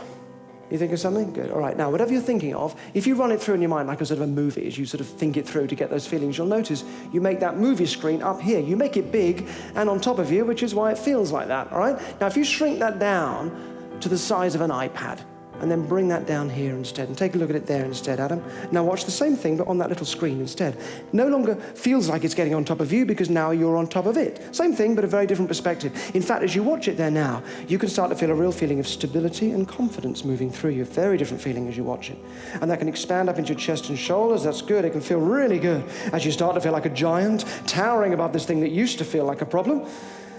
R: You think of something? Good. All right. Now, whatever you're thinking of, if you run it through in your mind like a sort of a movie, as you sort of think it through to get those feelings, you'll notice you make that movie screen up here. You make it big and on top of you, which is why it feels like that, all right? Now, if you shrink that down to the size of an iPad, and then bring that down here instead, and take a look at it there instead, Adam. Now watch the same thing, but on that little screen instead. No longer feels like it's getting on top of you, because now you're on top of it. Same thing, but a very different perspective. In fact, as you watch it there now, you can start to feel a real feeling of stability and confidence moving through you. Very different feeling as you watch it. And that can expand up into your chest and shoulders. That's good. It can feel really good as you start to feel like a giant, towering above this thing that used to feel like a problem.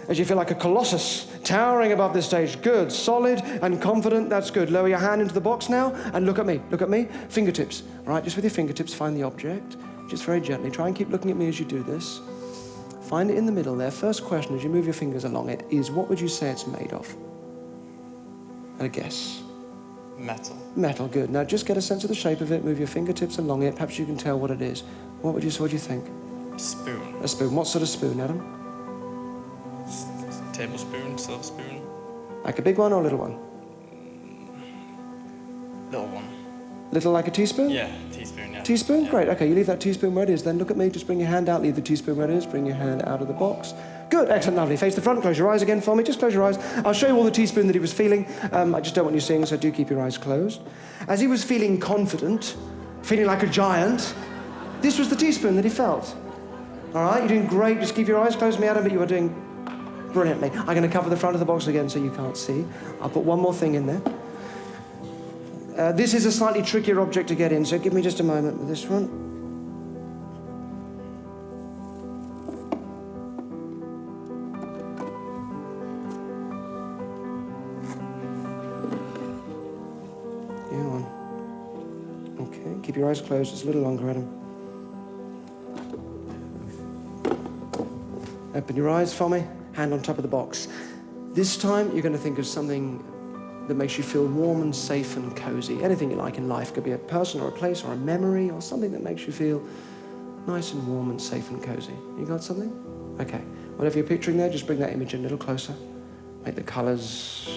R: As you feel like a colossus, towering above this stage. Good, solid and confident, that's good. Lower your hand into the box now and look at me, fingertips. All right, just with your fingertips, find the object, just very gently. Try and keep looking at me as you do this. Find it in the middle there. First question as you move your fingers along it is, what would you say it's made of? A guess.
T: Metal.
R: Metal, good. Now just get a sense of the shape of it, move your fingertips along it, perhaps you can tell what it is. What do you think?
T: A spoon.
R: A spoon. What sort of spoon, Adam?
T: Tablespoon, silver spoon.
R: Like a big one or a little one?
T: Little one.
R: Little like a teaspoon?
T: Yeah, teaspoon, yeah.
R: Teaspoon?
T: Yeah.
R: Great. Okay, you leave that teaspoon where it is. Then look at me. Just bring your hand out. Leave the teaspoon where it is. Bring your hand out of the box. Good. Excellent. Lovely. Face the front. Close your eyes again for me. Just close your eyes. I'll show you all the teaspoon that he was feeling. I just don't want you seeing, so do keep your eyes closed. As he was feeling confident, feeling like a giant, this was the teaspoon that he felt. All right? You're doing great. Just keep your eyes closed, me, Adam, but you are doing brilliantly. I'm going to cover the front of the box again so you can't see. I'll put one more thing in there. This is a slightly trickier object to get in, so give me just a moment with this one. Yeah, on. Okay, keep your eyes closed. It's a little longer, Adam. Open your eyes for me. Hand on top of the box. This time, you're going to think of something that makes you feel warm and safe and cozy. Anything you like in life. Could be a person or a place or a memory or something that makes you feel nice and warm and safe and cozy. You got something? Okay. Whatever you're picturing there, just bring that image in a little closer. Make the colours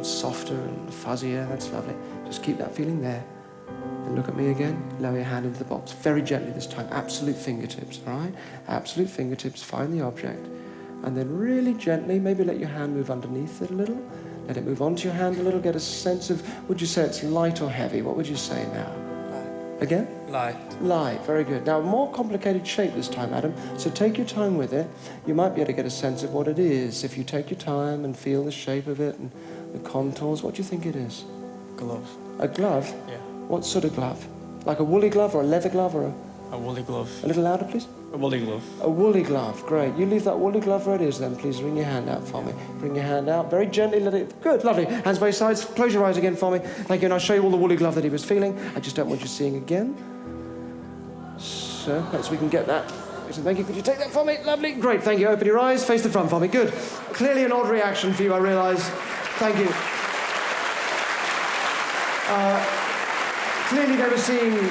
R: softer and fuzzier. That's lovely. Just keep that feeling there. And look at me again. Lower your hand into the box. Very gently this time. Absolute fingertips, all right? Absolute fingertips. Find the object. And then really gently, maybe let your hand move underneath it a little. Let it move onto your hand a little, get a sense of, would you say it's light or heavy? What would you say now? Light. Again?
T: Light.
R: Light, very good. Now, a more complicated shape this time, Adam, so take your time with it. You might be able to get a sense of what it is. If you take your time and feel the shape of it and the contours, what do you think it is?
T: Glove.
R: A glove?
T: Yeah.
R: What sort of glove? Like a woolly glove or a leather glove or
T: a woolly glove.
R: A little louder, please.
T: A woolly glove.
R: A woolly glove, great. You leave that woolly glove where it is then, please. Bring your hand out for me. Bring your hand out, very gently, let it... Good, lovely. Hands both sides. Close your eyes again for me. Thank you, and I'll show you all the woolly glove that he was feeling. I just don't want you seeing again. So, perhaps we can get that. Thank you. Could you take that for me? Lovely. Great, thank you. Open your eyes, face the front for me. Good. Clearly an odd reaction for you, I realise. Thank you. Clearly they were seeing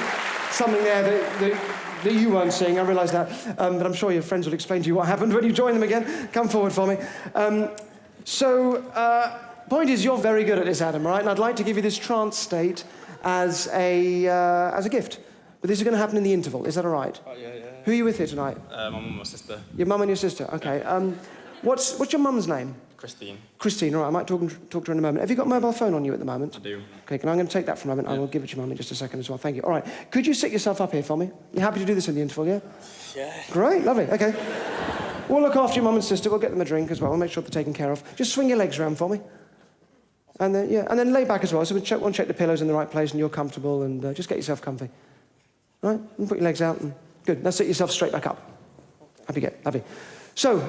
R: something there that you weren't seeing, I realise that. But I'm sure your friends will explain to you what happened when you join them again. Come forward for me. Point is, you're very good at this, Adam, right? And I'd like to give you this trance state as a gift. But this is going to happen in the interval. Is that all right?
T: Oh, yeah.
R: Who are you with here tonight?
T: My mum and my sister.
R: Your mum and your sister. Okay. What's your mum's name?
T: Christine.
R: Christine, all right. I might talk to her in a moment. Have you got a mobile phone on you at the moment?
T: I do.
R: Okay, I'm going to take that for a moment. I will give it to your mum in just a second as well. Thank you. All right. Could you sit yourself up here for me? You happy to do this in the interval, yeah?
T: Yeah.
R: Great, lovely. Okay. We'll look after your mum and sister. We'll get them a drink as well. We'll make sure they're taken care of. Just swing your legs around for me. And then, yeah, and then lay back as well. So we'll check the pillows in the right place and you're comfortable and just get yourself comfy. All right? And put your legs out and... Good. Now sit yourself straight back up. Happy get. Lovely. So,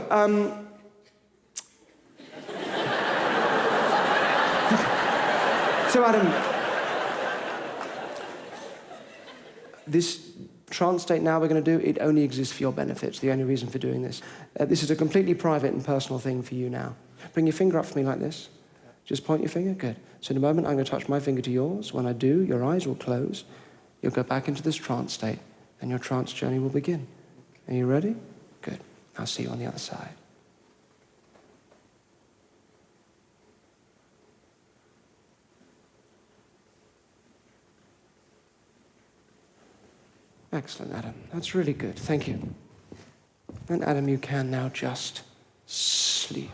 R: So, Adam, this trance state now we're going to do, it only exists for your benefit. It's the only reason for doing this. This is a completely private and personal thing for you now. Bring your finger up for me like this. Just point your finger. Good. So in a moment, I'm going to touch my finger to yours. When I do, your eyes will close. You'll go back into this trance state, and your trance journey will begin. Are you ready? Good. I'll see you on the other side. Excellent, Adam. That's really good. Thank you. And Adam, you can now just sleep.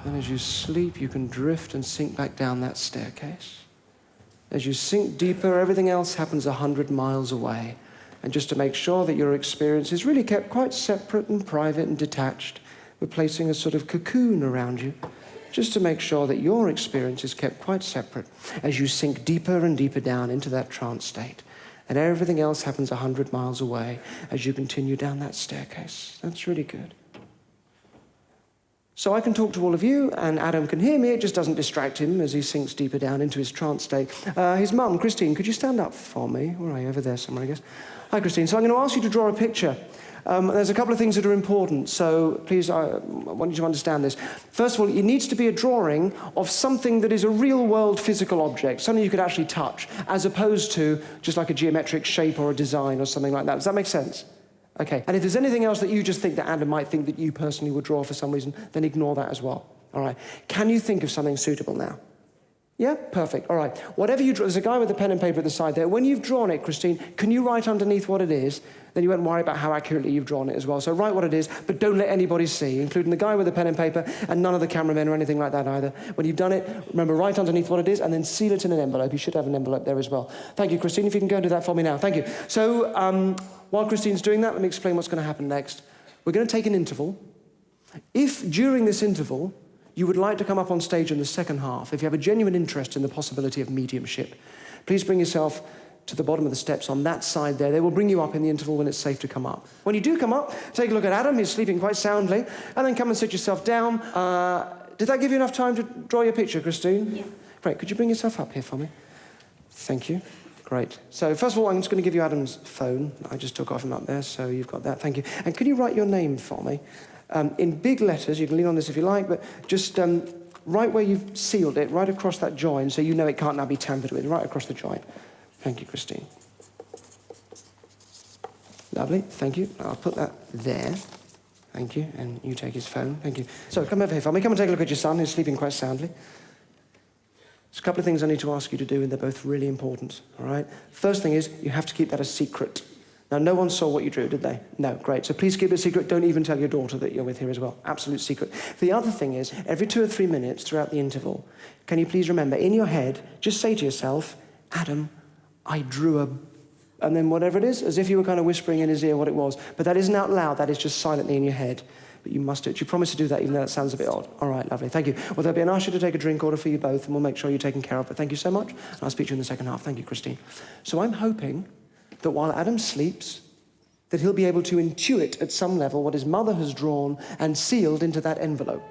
R: And as you sleep, you can drift and sink back down that staircase. As you sink deeper, everything else happens 100 miles away. And just to make sure that your experience is really kept quite separate and private and detached, we're placing a sort of cocoon around you, just to make sure that your experience is kept quite separate as you sink deeper and deeper down into that trance state. And everything else happens 100 miles away as you continue down that staircase. That's really good. So I can talk to all of you, and Adam can hear me. It just doesn't distract him as he sinks deeper down into his trance state. His mum, Christine, could you stand up for me? Where are you? Over there somewhere, I guess. Hi, Christine. So I'm going to ask you to draw a picture. There's a couple of things that are important, so please, I want you to understand this. First of all, it needs to be a drawing of something that is a real-world physical object, something you could actually touch, as opposed to just like a geometric shape or a design or something like that. Does that make sense? Okay. And if there's anything else that you just think that Adam might think that you personally would draw for some reason, then ignore that as well. All right. Can you think of something suitable now? Yeah, perfect. All right. Whatever you draw, there's a guy with a pen and paper at the side there. When you've drawn it, Christine, can you write underneath what it is? Then you won't worry about how accurately you've drawn it as well. So write what it is, but don't let anybody see, including the guy with the pen and paper and none of the cameramen or anything like that either. When you've done it, remember, write underneath what it is and then seal it in an envelope. You should have an envelope there as well. Thank you, Christine. If you can go and do that for me now. Thank you. So while Christine's doing that, let me explain what's going to happen next. We're going to take an interval. If during this interval you would like to come up on stage in the second half, if you have a genuine interest in the possibility of mediumship, please bring yourself to the bottom of the steps on that side there. They will bring you up in the interval when it's safe to come up. When you do come up, take a look at Adam, he's sleeping quite soundly, and then come and sit yourself down. Did that give you enough time to draw your picture, Christine? Yeah. Great, could you bring yourself up here for me? Thank you. Great. So first of all, I'm just going to give you Adam's phone. I just took off him up there, so you've got that. Thank you. And can you write your name for me? In big letters, you can lean on this if you like, but just right where you've sealed it, right across that join, so you know it can't now be tampered with, right across the join. Thank you, Christine. Lovely, thank you. I'll put that there. Thank you, and you take his phone. Thank you. So come over here for me. Come and take a look at your son. He's sleeping quite soundly. There's a couple of things I need to ask you to do, and they're both really important, all right? First thing is, you have to keep that a secret. Now, no one saw what you drew, did they? No, great. So please keep it a secret. Don't even tell your daughter that you're with here as well. Absolute secret. The other thing is, every 2 or 3 minutes throughout the interval, can you please remember, in your head, just say to yourself, Adam, I drew a... And then whatever it is, as if you were kind of whispering in his ear what it was. But that isn't out loud. That is just silently in your head. But you must do it. You promise to do that, even though that sounds a bit odd. All right, lovely. Thank you. Well, there'll be an usher to take a drink order for you both, and we'll make sure you're taken care of. But thank you so much, and I'll speak to you in the second half. Thank you, Christine. So I'm hoping that while Adam sleeps, that he'll be able to intuit at some level what his mother has drawn and sealed into that envelope.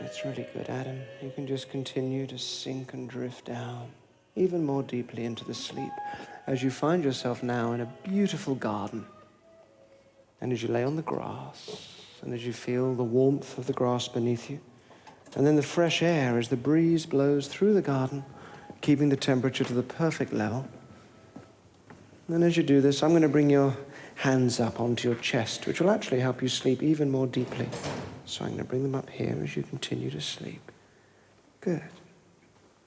R: That's really good, Adam. You can just continue to sink and drift down, even more deeply into the sleep, as you find yourself now in a beautiful garden. And as you lay on the grass, and as you feel the warmth of the grass beneath you, and then the fresh air as the breeze blows through the garden, keeping the temperature to the perfect level. And as you do this, I'm going to bring your hands up onto your chest, which will actually help you sleep even more deeply. So I'm going to bring them up here as you continue to sleep. Good.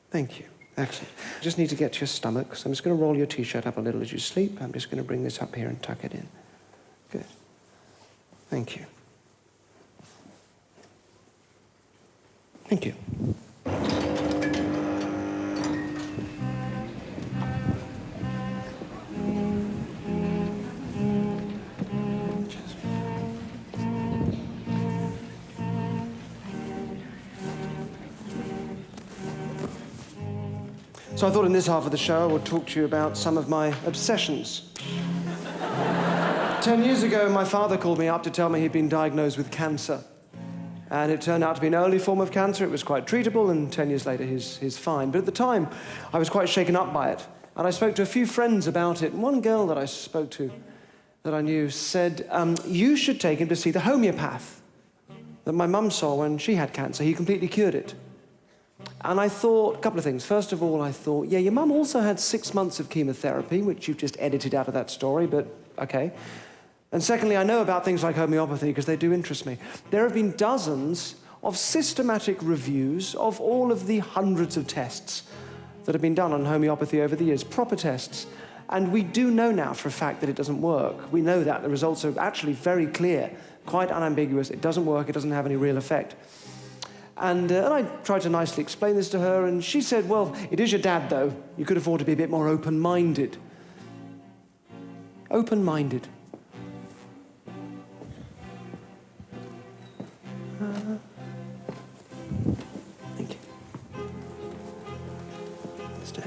R: Thank you. Excellent. Just need to get to your stomach, so I'm just going to roll your T-shirt up a little as you sleep. I'm just going to bring this up here and tuck it in. Good. Thank you. Thank you. So I thought in this half of the show I would talk to you about some of my obsessions. 10 years ago, my father called me up to tell me he'd been diagnosed with cancer. And it turned out to be an early form of cancer. It was quite treatable, and 10 years later, he's fine. But at the time, I was quite shaken up by it. And I spoke to a few friends about it. And one girl that I spoke to, that I knew, said, you should take him to see the homeopath that my mum saw when she had cancer. He completely cured it. And I thought, a couple of things. First of all, I thought, yeah, your mum also had 6 months of chemotherapy, which you've just edited out of that story, but okay. And secondly, I know about things like homeopathy because they do interest me. There have been dozens of systematic reviews of all of the hundreds of tests that have been done on homeopathy over the years, proper tests. And we do know now for a fact that it doesn't work. We know that. The results are actually very clear, quite unambiguous. It doesn't work. It doesn't have any real effect. And I tried to nicely explain this to her, and she said, well, it is your dad, though. You could afford to be a bit more open-minded. Open-minded. Thank you. Stay.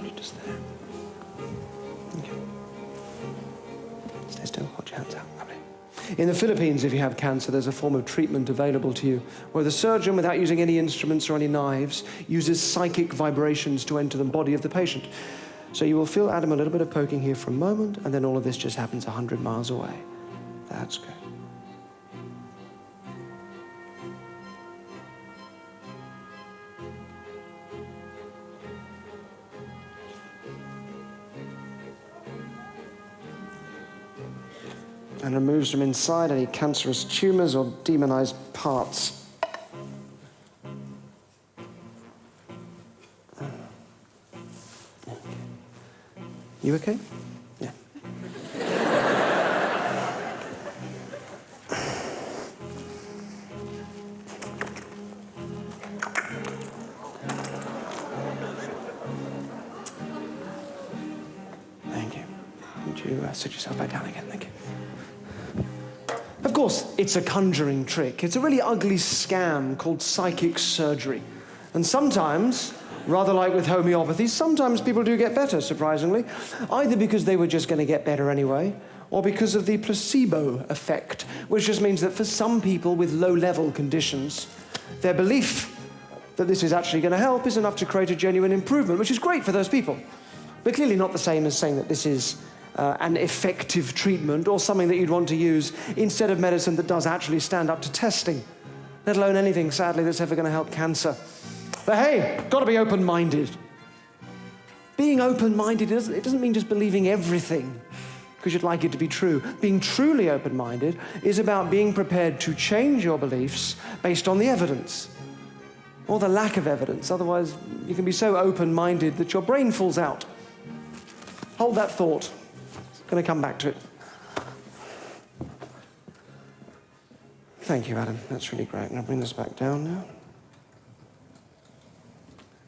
R: still. Hold your hands out. Lovely. In the Philippines, if you have cancer, there's a form of treatment available to you where the surgeon, without using any instruments or any knives, uses psychic vibrations to enter the body of the patient. So you will feel, Adam, a little bit of poking here for a moment, and then all of this just happens 100 miles away. That's good. And removes from inside any cancerous tumours or demonized parts. You okay? Yeah. Thank you. Would you sit yourself back down again? Thank you. Of course, it's a conjuring trick. It's a really ugly scam called psychic surgery. And sometimes, rather like with homeopathy, sometimes people do get better, surprisingly, either because they were just going to get better anyway, or because of the placebo effect, which just means that for some people with low-level conditions, their belief that this is actually going to help is enough to create a genuine improvement, which is great for those people. But clearly not the same as saying that this is an effective treatment or something that you'd want to use instead of medicine that does actually stand up to testing, let alone anything, sadly, that's ever going to help cancer. But hey, got to be open-minded. Being open-minded, it doesn't mean just believing everything because you'd like it to be true. Being truly open-minded is about being prepared to change your beliefs based on the evidence or the lack of evidence. Otherwise, you can be so open-minded that your brain falls out. Hold that thought. Going to come back to it. Thank you, Adam. That's really great. I'm going to bring this back down now.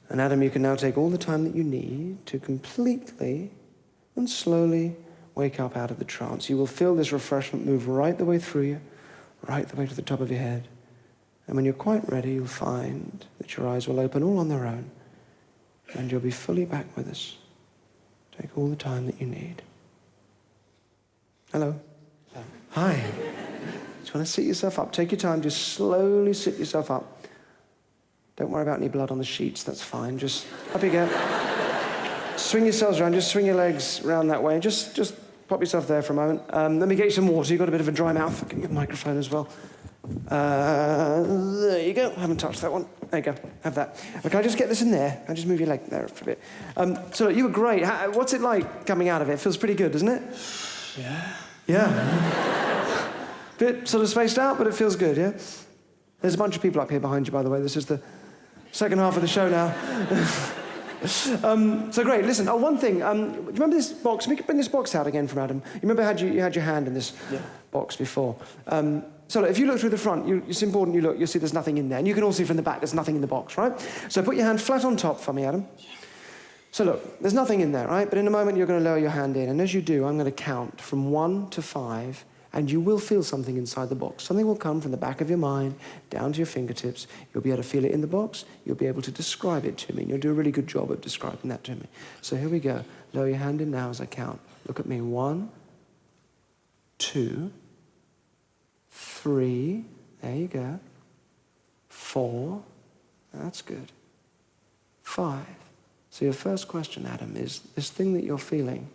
R: And Adam, you can now take all the time that you need to completely and slowly wake up out of the trance. You will feel this refreshment move right the way through you, right the way to the top of your head. And when you're quite ready, you'll find that your eyes will open all on their own, and you'll be fully back with us. Take all the time that you need. Hello. Hi. Just want to sit yourself up. Take your time. Just slowly sit yourself up. Don't worry about any blood on the sheets. That's fine. Just up you get. Swing yourselves around. Just swing your legs around that way. Just pop yourself there for a moment. Let me get you some water. You've got a bit of a dry mouth. Give me a microphone as well. There you go. I haven't touched that one. There you go. Have that. Can I just get this in there? Can I just move your leg there for a bit? So look, you were great. What's it like coming out of it? It feels pretty good, doesn't it?
T: Yeah.
R: Yeah. Bit sort of spaced out, but it feels good, yeah? There's a bunch of people up here behind you, by the way. This is the second half of the show now. So great, listen, one thing. Do you remember this box? We could bring this box out again from Adam. You remember you had your hand in this box before. So look, if you look through the front, it's important you look, you'll see there's nothing in there. And you can all see from the back, there's nothing in the box, right? So put your hand flat on top for me, Adam. So look, there's nothing in there, right? But in a moment, you're going to lower your hand in. And as you do, I'm going to count from 1 to 5, and you will feel something inside the box. Something will come from the back of your mind down to your fingertips. You'll be able to feel it in the box. You'll be able to describe it to me. And you'll do a really good job of describing that to me. So here we go. Lower your hand in now as I count. Look at me. 1, 2, 3. There you go. 4. That's good. 5. So your first question, Adam, is this thing that you're feeling,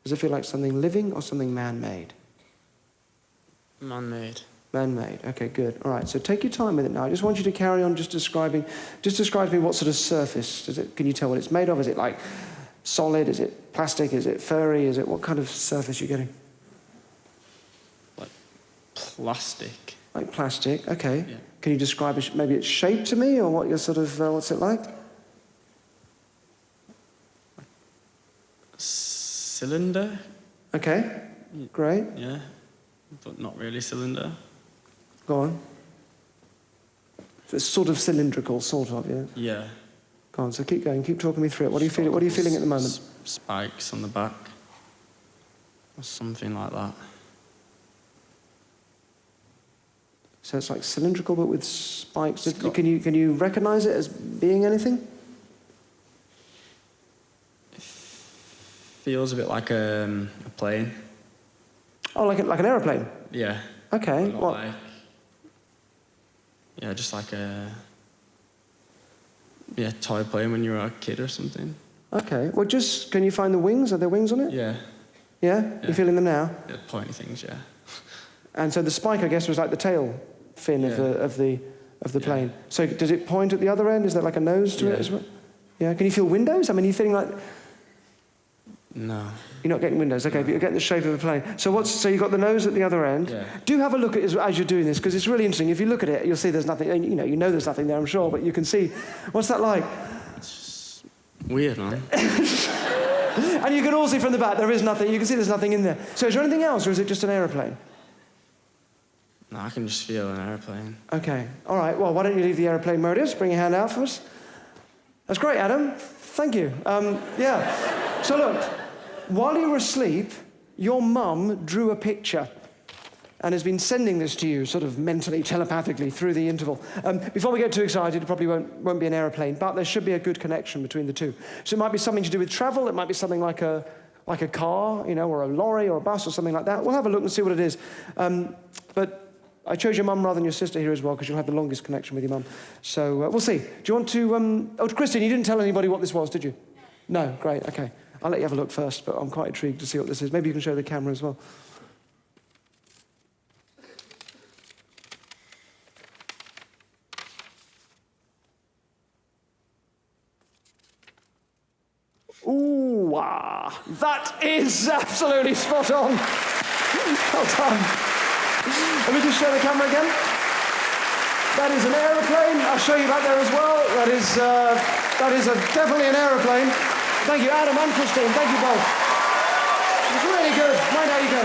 R: does it feel like something living or something man-made?
T: Man-made.
R: Man-made. Okay, good. All right, so take your time with it now. I just want you to carry on just describe to me what sort of surface. Can you tell what it's made of? Is it like solid? Is it plastic? Is it furry? Is it what kind of surface you're getting?
T: Like plastic.
R: Like plastic, okay.
T: Yeah.
R: Can you describe maybe its shape to me or what you're sort of, what's it like?
T: Cylinder.
R: Okay, great.
T: Yeah, but not really cylinder.
R: Go on. So it's sort of cylindrical, sort of, yeah?
T: Yeah.
R: Go on, so keep going, keep talking me through it. What are you feeling? What are you feeling at the moment?
T: Spikes on the back. Or something like that.
R: So it's like cylindrical but with spikes. Can you recognise it as being anything?
T: Feels a bit like a plane.
R: Oh, like an aeroplane?
T: Yeah.
R: Okay,
T: Not
R: what?
T: like... Yeah, just like a... Yeah, toy plane when you were a kid or something.
R: Okay, well just, can you find the wings? Are there wings on it?
T: Yeah.
R: Yeah? You're feeling them now?
T: Yeah, pointy things, yeah.
R: And so the spike, I guess, was like the tail fin of the plane. So does it point at the other end? Is there like a nose to it as well? Yeah, can you feel windows? I mean, are you feeling like...
T: No.
R: You're not getting windows, okay, but you're getting the shape of a plane. So you've got the nose at the other end.
T: Yeah.
R: Do have a look at it as you're doing this, because it's really interesting. If you look at it, you'll see there's nothing, you know there's nothing there, I'm sure, but you can see. What's that like?
T: It's weird, man.
R: And you can all see from the back, there is nothing. You can see there's nothing in there. So is there anything else, or is it just an aeroplane?
T: No, I can just feel an aeroplane.
R: Okay, all right. Well, why don't you leave the aeroplane mode? Bring your hand out for us. That's great, Adam. Thank you. Yeah. So look, while you were asleep, your mum drew a picture and has been sending this to you sort of mentally, telepathically through the interval. Before we get too excited, it probably won't be an aeroplane, but there should be a good connection between the two. So it might be something to do with travel. It might be something like a car, you know, or a lorry or a bus or something like that. We'll have a look and see what it is. But I chose your mum rather than your sister here as well because you'll have the longest connection with your mum. So we'll see. Do you want to... Oh, Christine, you didn't tell anybody what this was, did you? No, great, okay. I'll let you have a look first, but I'm quite intrigued to see what this is. Maybe you can show the camera as well. Ooh, that is absolutely spot on. Well done. Let me just show the camera again. That is an aeroplane. I'll show you back there as well. That is definitely an aeroplane. Thank you, Adam and Christine. Thank you both. It's really good. Mind how you go.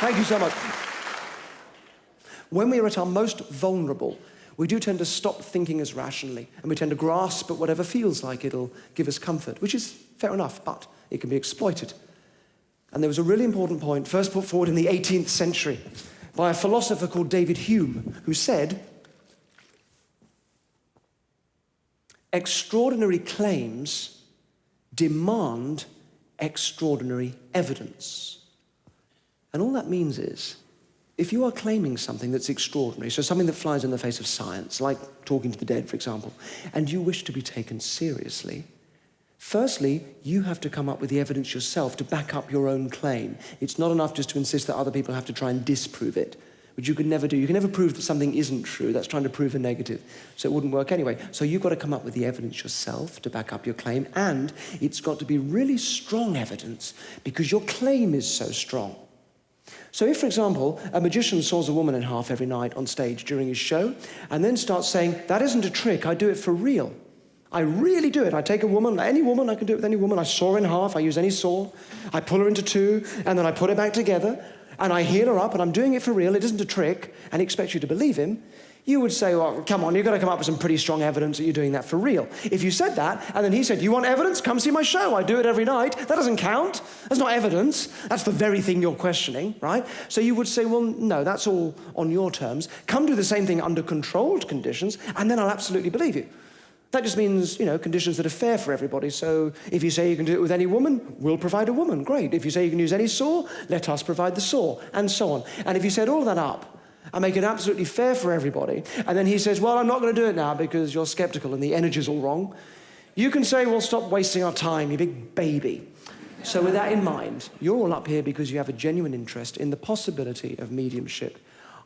R: Thank you so much. When we are at our most vulnerable, we do tend to stop thinking as rationally, and we tend to grasp at whatever feels like it'll give us comfort, which is fair enough, but it can be exploited. And there was a really important point, first put forward in the 18th century by a philosopher called David Hume, who said, extraordinary claims demand extraordinary evidence. And all that means is, if you are claiming something that's extraordinary, so something that flies in the face of science, like talking to the dead, for example, and you wish to be taken seriously, firstly, you have to come up with the evidence yourself to back up your own claim. It's not enough just to insist that other people have to try and disprove it, which you can never do. You can never prove that something isn't true. That's trying to prove a negative. So it wouldn't work anyway. So you've got to come up with the evidence yourself to back up your claim, and it's got to be really strong evidence because your claim is so strong. So if, for example, a magician saws a woman in half every night on stage during his show and then starts saying, that isn't a trick, I do it for real. I really do it. I take a woman, any woman, I can do it with any woman. I saw her in half, I use any saw, I pull her into two, and then I put her back together, and I heal her up, and I'm doing it for real, it isn't a trick, and expect you to believe him, you would say, well, come on, you've got to come up with some pretty strong evidence that you're doing that for real. If you said that, and then he said, you want evidence? Come see my show. I do it every night. That doesn't count. That's not evidence. That's the very thing you're questioning, right? So you would say, well, no, that's all on your terms. Come do the same thing under controlled conditions, and then I'll absolutely believe you. That just means, you know, conditions that are fair for everybody. So if you say you can do it with any woman, we'll provide a woman. Great. If you say you can use any saw, let us provide the saw, and so on. And if you set all that up, and make it absolutely fair for everybody, and then he says, well, I'm not going to do it now because you're skeptical and the energy's all wrong, you can say, well, stop wasting our time, you big baby. So with that in mind, you're all up here because you have a genuine interest in the possibility of mediumship.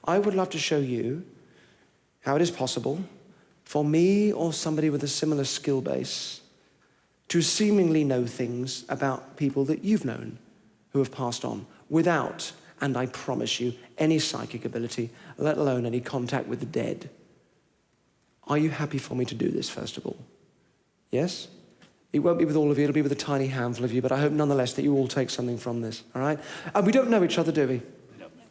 R: I would love to show you how it is possible for me or somebody with a similar skill base to seemingly know things about people that you've known who have passed on without, and I promise you, any psychic ability, let alone any contact with the dead. Are you happy for me to do this, first of all? Yes? It won't be with all of you, it'll be with a tiny handful of you, but I hope nonetheless that you all take something from this, all right? And we don't know each other, do we?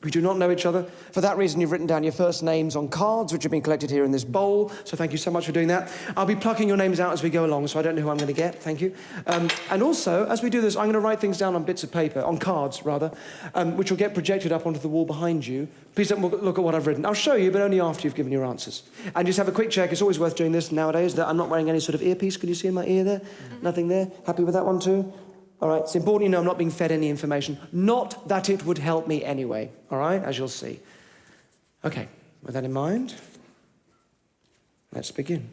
R: We do not know each other. For that reason, you've written down your first names on cards, which have been collected here in this bowl. So thank you so much for doing that. I'll be plucking your names out as we go along, so I don't know who I'm going to get. Thank you. And also, as we do this, I'm going to write things down on bits of paper, on cards, rather, which will get projected up onto the wall behind you. Please don't look at what I've written. I'll show you, but only after you've given your answers. And just have a quick check. It's always worth doing this nowadays, that I'm not wearing any sort of earpiece. Can you see in my ear there? Nothing there? Happy with that one too? All right, it's important you know I'm not being fed any information. Not that it would help me anyway, all right, as you'll see. Okay, with that in mind, let's begin.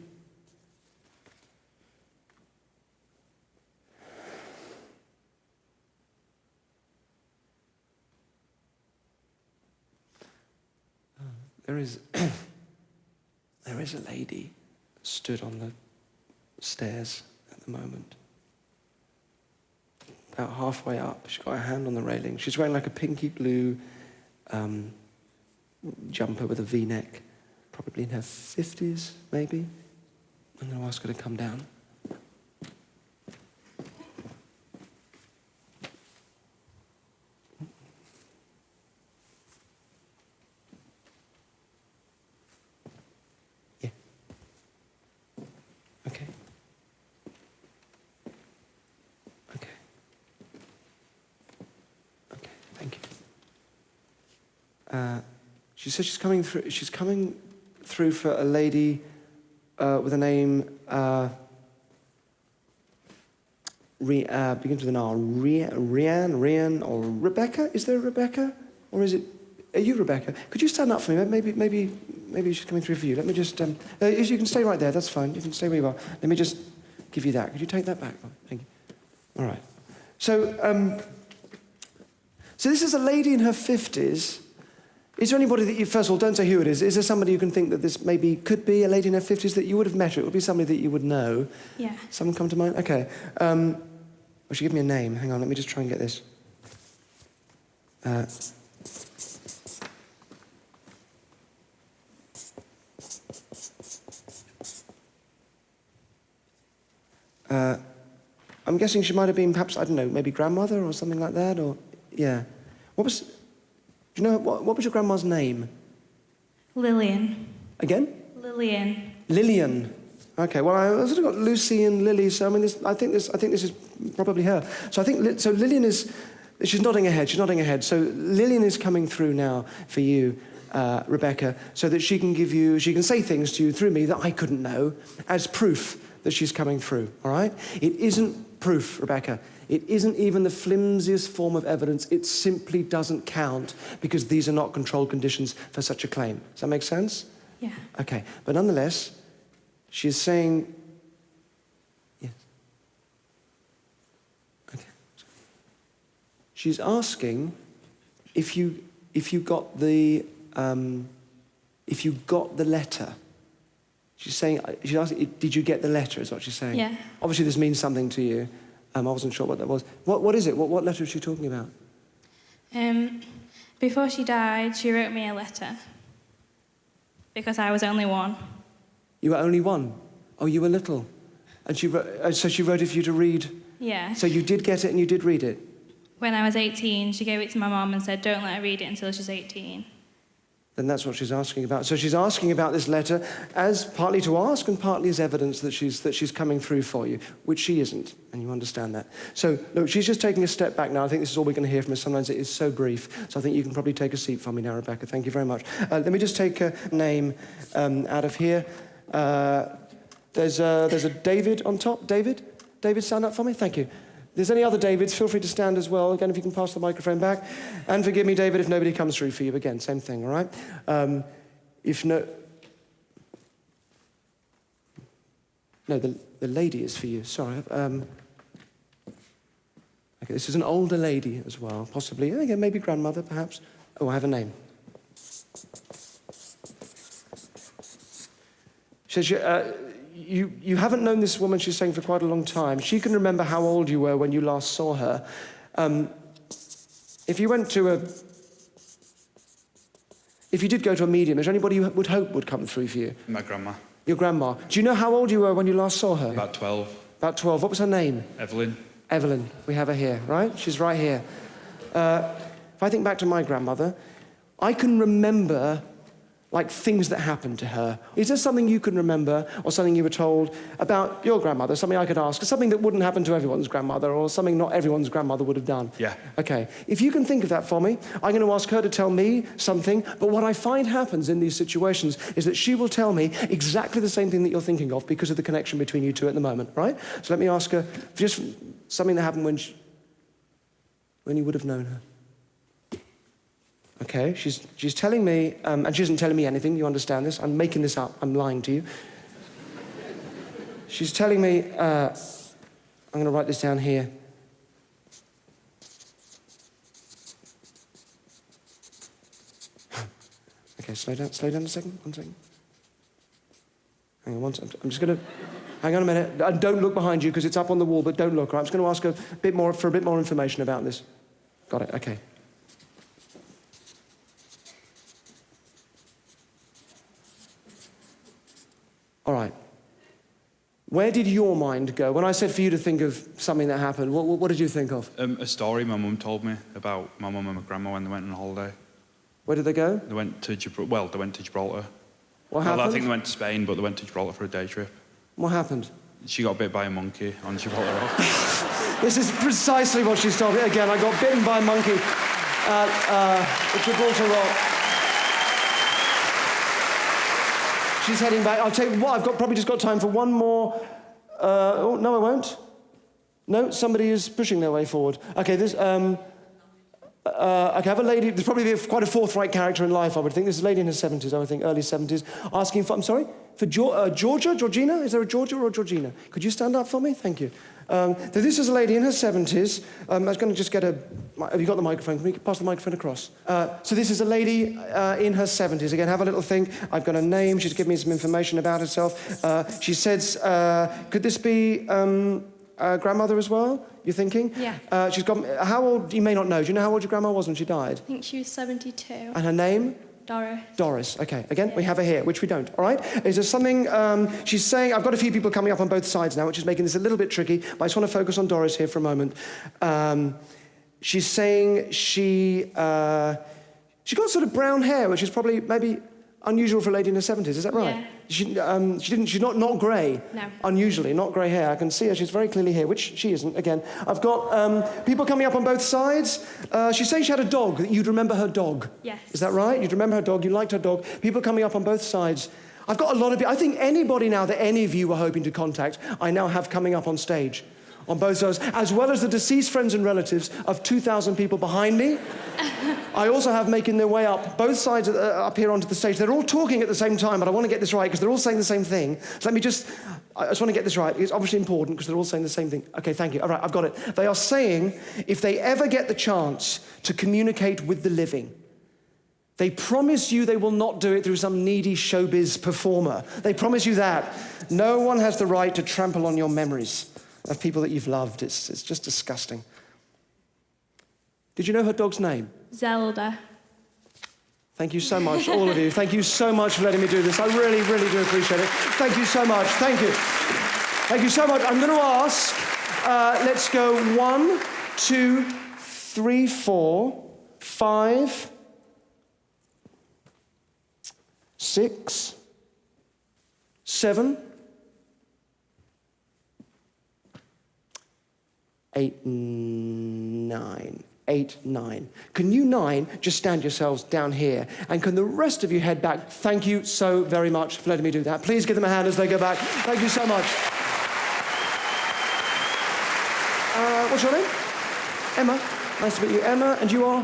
R: There is a lady stood on the stairs at the moment. About halfway up, she's got her hand on the railing. She's wearing like a pinky blue jumper with a V-neck, probably in her 50s, maybe. I'm going to ask her to come down. She says she's coming through. She's coming through for a lady with a name begins with an R. Rian, or Rebecca. Is there a Rebecca, or is it? Are you Rebecca? Could you stand up for me? Maybe she's coming through for you. Let me just. You can stay right there. That's fine. You can stay where you are. Let me just give you that. Could you take that back? Thank you. All right. So this is a lady in her 50s. Is there anybody that you, first of all, don't say who it is. Is there somebody you can think that this maybe could be a lady in her 50s that you would have met her? It would be somebody that you would know.
S: Yeah.
R: Someone come to mind? Okay. Well, she give me a name. Hang on, let me just try and get this. I'm guessing she might have been perhaps, I don't know, maybe grandmother or something like that, or, yeah. Do you know, what was your grandma's name?
S: Lillian.
R: Again?
S: Lillian.
R: Lillian. Okay, well, I sort of got Lucy and Lily, so I mean, I think this is probably her. So I think, so Lillian is, she's nodding her head, So Lillian is coming through now for you, Rebecca, so that she can say things to you through me that I couldn't know as proof that she's coming through, all right? It isn't proof, Rebecca. It isn't even the flimsiest form of evidence. It simply doesn't count because these are not controlled conditions for such a claim. Does that make sense?
S: Yeah.
R: Okay, but nonetheless, she's saying, yes. Okay. She's asking if you got the letter. She's asking, did you get the letter, is what she's saying.
S: Yeah.
R: Obviously this means something to you. I wasn't sure what that was. What is it? What letter is she talking about?
S: Before she died, she wrote me a letter. Because I was only one.
R: You were only one? Oh, you were little. And so she wrote it for you to read?
S: Yeah.
R: So you did get it and you did read it?
S: When I was 18, she gave it to my mum and said, don't let her read it until she's 18.
R: Then that's what she's asking about. So she's asking about this letter as partly to ask and partly as evidence that she's coming through for you, which she isn't, and you understand that. So, look, she's just taking a step back now. I think this is all we're going to hear from her. Sometimes it is so brief. So I think you can probably take a seat for me now, Rebecca. Thank you very much. Let me just take a name out of here. There's a David on top. David, stand up for me. Thank you. If there's any other Davids, feel free to stand as well. Again, if you can pass the microphone back. And forgive me, David, if nobody comes through for you. Again, same thing, all right? If no... No, the lady is for you. Sorry. Okay, this is an older lady as well, possibly. Again, maybe grandmother, perhaps. Oh, I have a name. She says, you haven't known this woman, she's saying, for quite a long time. She can remember how old you were when you last saw her. If you did go to a medium, is there anybody you would hope would come through for you?
U: My grandma.
R: Your grandma. Do you know how old you were when you last saw her?
U: About 12.
R: About 12. What was her name?
U: Evelyn.
R: Evelyn. We have her here, right? She's right here. If I think back to my grandmother, I can remember like things that happened to her. Is there something you can remember or something you were told about your grandmother, something I could ask, something that wouldn't happen to everyone's grandmother or something not everyone's grandmother would have done?
U: Yeah.
R: Okay. If you can think of that for me, I'm going to ask her to tell me something, but what I find happens in these situations is that she will tell me exactly the same thing that you're thinking of because of the connection between you two at the moment, right? So let me ask her just something that happened when when you would have known her. Okay, she's telling me, and she isn't telling me anything, you understand this? I'm making this up, I'm lying to you. She's telling me, I'm going to write this down here. Okay, slow down a second, 1 second. Hang on, I'm just going to, hang on a minute. Don't look behind you because it's up on the wall, but don't look. Right? I'm just going to ask for a bit more information about this. Got it, okay. All right. Where did your mind go? When I said for you to think of something that happened, what did you think of?
T: A story my mum told me about my mum and my grandma when they went on holiday.
R: Where did they go?
T: They went to Gibraltar.
R: What happened?
T: Well, I think they went to Spain, but they went to Gibraltar for a day trip.
R: What happened?
T: She got bit by a monkey on Gibraltar Rock.
R: This is precisely what she's told me. Again, I got bitten by a monkey at Gibraltar Rock. She's heading back. I'll tell you what, I've probably just got time for one more. Oh, no, I won't. No, somebody is pushing their way forward. Okay, this. Okay, I have a lady. There's probably quite a forthright character in life, I would think. There's a lady in her 70s, I would think, early 70s, asking for. I'm sorry, for Georgina? Is there a Georgia or a Georgina? Could you stand up for me? Thank you. This is a lady in her 70s. I was going to just get a... Have you got the microphone? Can we pass the microphone across? So this is a lady in her 70s. Again, have a little think. I've got a name. She's given me some information about herself. She says, could this be grandmother as well? You're thinking?
S: Yeah.
R: She's got... How old... You may not know. Do you know how old your grandma was when she died?
S: I think she was 72.
R: And her name?
S: Doris.
R: Doris, okay. Again, we have her here, which we don't, all right? Is there something, she's saying, I've got a few people coming up on both sides now, which is making this a little bit tricky, but I just want to focus on Doris here for a moment. She's saying she got sort of brown hair, which is probably maybe unusual for a lady in her 70s, is that right?
S: Yeah.
R: She's not grey.
S: No.
R: Unusually, not grey hair. I can see her, she's very clearly here, which she isn't, again. I've got people coming up on both sides. She's saying she had a dog, that you'd remember her dog.
S: Yes.
R: Is that right? You'd remember her dog, you liked her dog. People coming up on both sides. I've got a lot of people, I think anybody now that any of you were hoping to contact, I now have coming up on stage. On both sides, as well as the deceased friends and relatives of 2,000 people behind me. I also have making their way up both sides up here onto the stage. They're all talking at the same time, but I want to get this right because they're all saying the same thing. So I just want to get this right. It's obviously important because they're all saying the same thing. Okay, thank you. All right, I've got it. They are saying if they ever get the chance to communicate with the living, they promise you they will not do it through some needy showbiz performer. They promise you that. No one has the right to trample on your memories of people that you've loved. It's just disgusting. Did you know her dog's name?
S: Zelda.
R: Thank you so much, all of you. Thank you so much for letting me do this. I really, really do appreciate it. Thank you so much. Thank you. Thank you so much. I'm going to ask, let's go 1, 2, 3, 4, 5, 6, 7, 8, 9. 8, 9. Can you 9 just stand yourselves down here? And can the rest of you head back? Thank you so very much for letting me do that. Please give them a hand as they go back. Thank you so much. What's your name? Emma. Nice to meet you, Emma. And you are?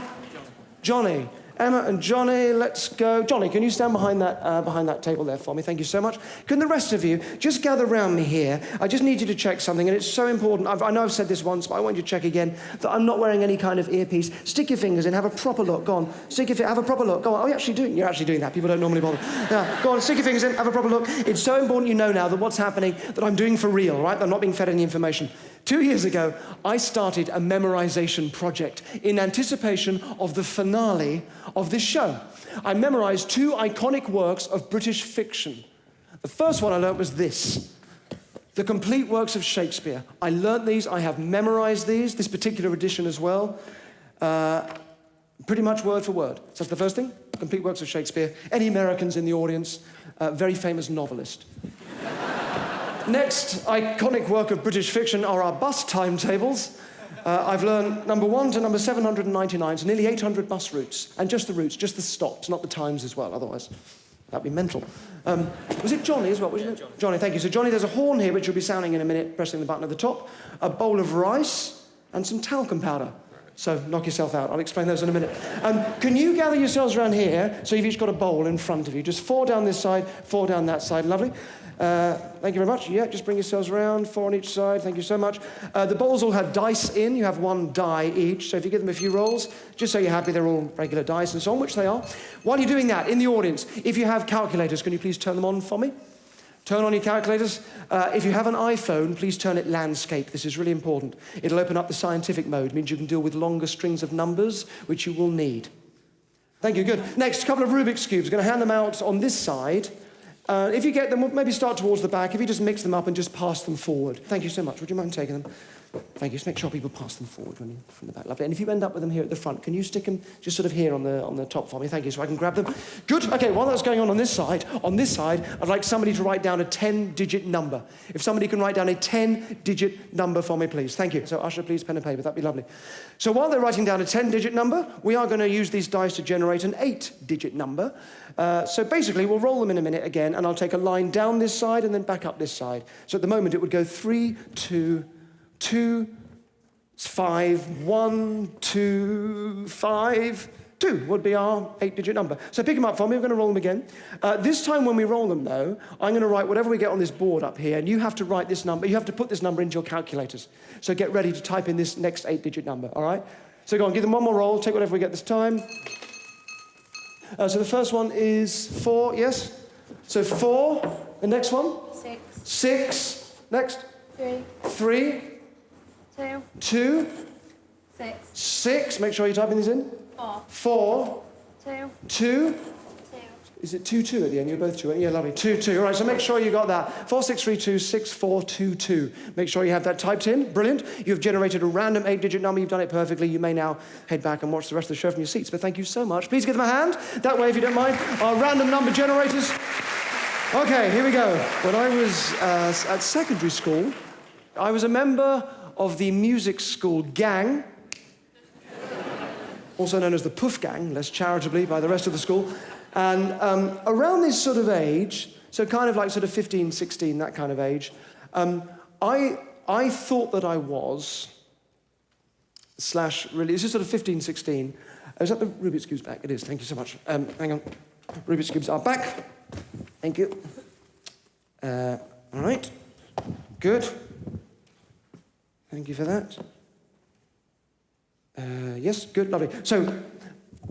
R: Johnny. Emma and Johnny, let's go. Johnny, can you stand behind that table there for me? Thank you so much. Can the rest of you just gather around me here? I just need you to check something, and it's so important. I know I've said this once, but I want you to check again that I'm not wearing any kind of earpiece. Stick your fingers in, have a proper look. Go on, have a proper look. Go on. Oh, you're actually doing that. People don't normally bother. Yeah, go on, stick your fingers in, have a proper look. It's so important you know now that what's happening, that I'm doing for real, right? I'm not being fed any information. 2 years ago, I started a memorization project in anticipation of the finale of this show. I memorized 2 iconic works of British fiction. The first one I learnt was this, the complete works of Shakespeare. I learnt these, I have memorized these, this particular edition as well, pretty much word for word. So that's the first thing, complete works of Shakespeare. Any Americans in the audience? Very famous novelist. Next iconic work of British fiction are our bus timetables. I've learned number 1 to number 799, so nearly 800 bus routes. And just the routes, just the stops, not the times as well, otherwise that'd be mental. Was it Johnny as well? Was it? Johnny, thank you. So Johnny, there's a horn here which will be sounding in a minute, pressing the button at the top, a bowl of rice, and some talcum powder. So knock yourself out. I'll explain those in a minute. Can you gather yourselves around here? So you've each got a bowl in front of you. Just 4 down this side, 4 down that side. Lovely. Thank you very much. Yeah, just bring yourselves around, 4 on each side. Thank you so much. The bowls all have dice in. You have 1 die each. So if you give them a few rolls, just so you're happy they're all regular dice and so on, which they are. While you're doing that, in the audience, if you have calculators, can you please turn them on for me? Turn on your calculators. If you have an iPhone, please turn it landscape. This is really important. It'll open up the scientific mode. It means you can deal with longer strings of numbers, which you will need. Thank you, good. Next, a couple of Rubik's Cubes. I'm going to hand them out on this side. If you get them, we'll maybe start towards the back. If you just mix them up and just pass them forward. Thank you so much. Would you mind taking them? Thank you. Just make sure people pass them forward when you from the back. Lovely. And if you end up with them here at the front, can you stick them just sort of here on the top for me? Thank you, so I can grab them. Good. Okay, while that's going on this side, I'd like somebody to write down a 10-digit number. If somebody can write down a 10-digit number for me, please. Thank you. So, Usher, please, pen and paper. That'd be lovely. So while they're writing down a 10-digit number, we are going to use these dice to generate an 8-digit number. So basically, we'll roll them in a minute again, and I'll take a line down this side and then back up this side. So at the moment, it would go 3, 2, 2, 5, 1, 2, 5, 2 would be our 8-digit number. So pick them up for me. We're going to roll them again. This time when we roll them, though, I'm going to write whatever we get on this board up here, and you have to write this number. You have to put this number into your calculators. So get ready to type in this next 8-digit number, all right? So go on, give them one more roll. Take whatever we get this time. So the first one is 4, yes? So 4. The next one?
G: 6.
R: 6. Next?
G: 3.
R: 3.
G: 2.
R: 2.
G: 6.
R: 6. Make sure you're typing these in.
G: 4.
R: 4.
G: 2.
R: 2. Is it 2, 2 at the end? You're both 2. Yeah, lovely. 2, 2. All right, so make sure you got that. 4, 6, 3, 2, 6, 4, 2, 2. Make sure you have that typed in. Brilliant. You've generated a random 8-digit number. You've done it perfectly. You may now head back and watch the rest of the show from your seats. But thank you so much. Please give them a hand. That way, if you don't mind, our random number generators. Okay, here we go. When I was at secondary school, I was a member of the music school gang, also known as the Puff Gang, less charitably by the rest of the school. And around this sort of age, so kind of like sort of 15, 16, that kind of age, I thought that I was, really, this is sort of 15, 16. Is that the Rubik's Cube's back? It is, thank you so much. Hang on, Rubik's Cubes are back. Thank you. All right, good. Thank you for that. Yes, good, lovely. So,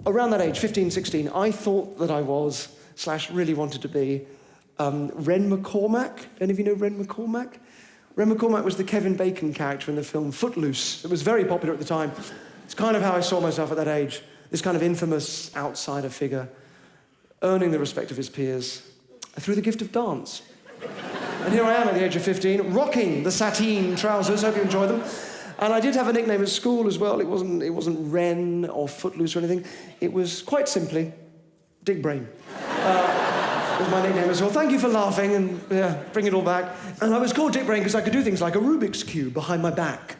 R: around that age, 15, 16, I thought that I was, really wanted to be, Ren McCormack. Any of you know Ren McCormack? Ren McCormack was the Kevin Bacon character in the film Footloose. It was very popular at the time. It's kind of how I saw myself at that age. This kind of infamous outsider figure, earning the respect of his peers through the gift of dance. And here I am at the age of 15, rocking the sateen trousers. Hope you enjoy them. And I did have a nickname at school as well. It wasn't Ren or Footloose or anything. It was quite simply Dick Brain. Was my nickname as well. Thank you for laughing and bring it all back. And I was called Dick Brain because I could do things like a Rubik's Cube behind my back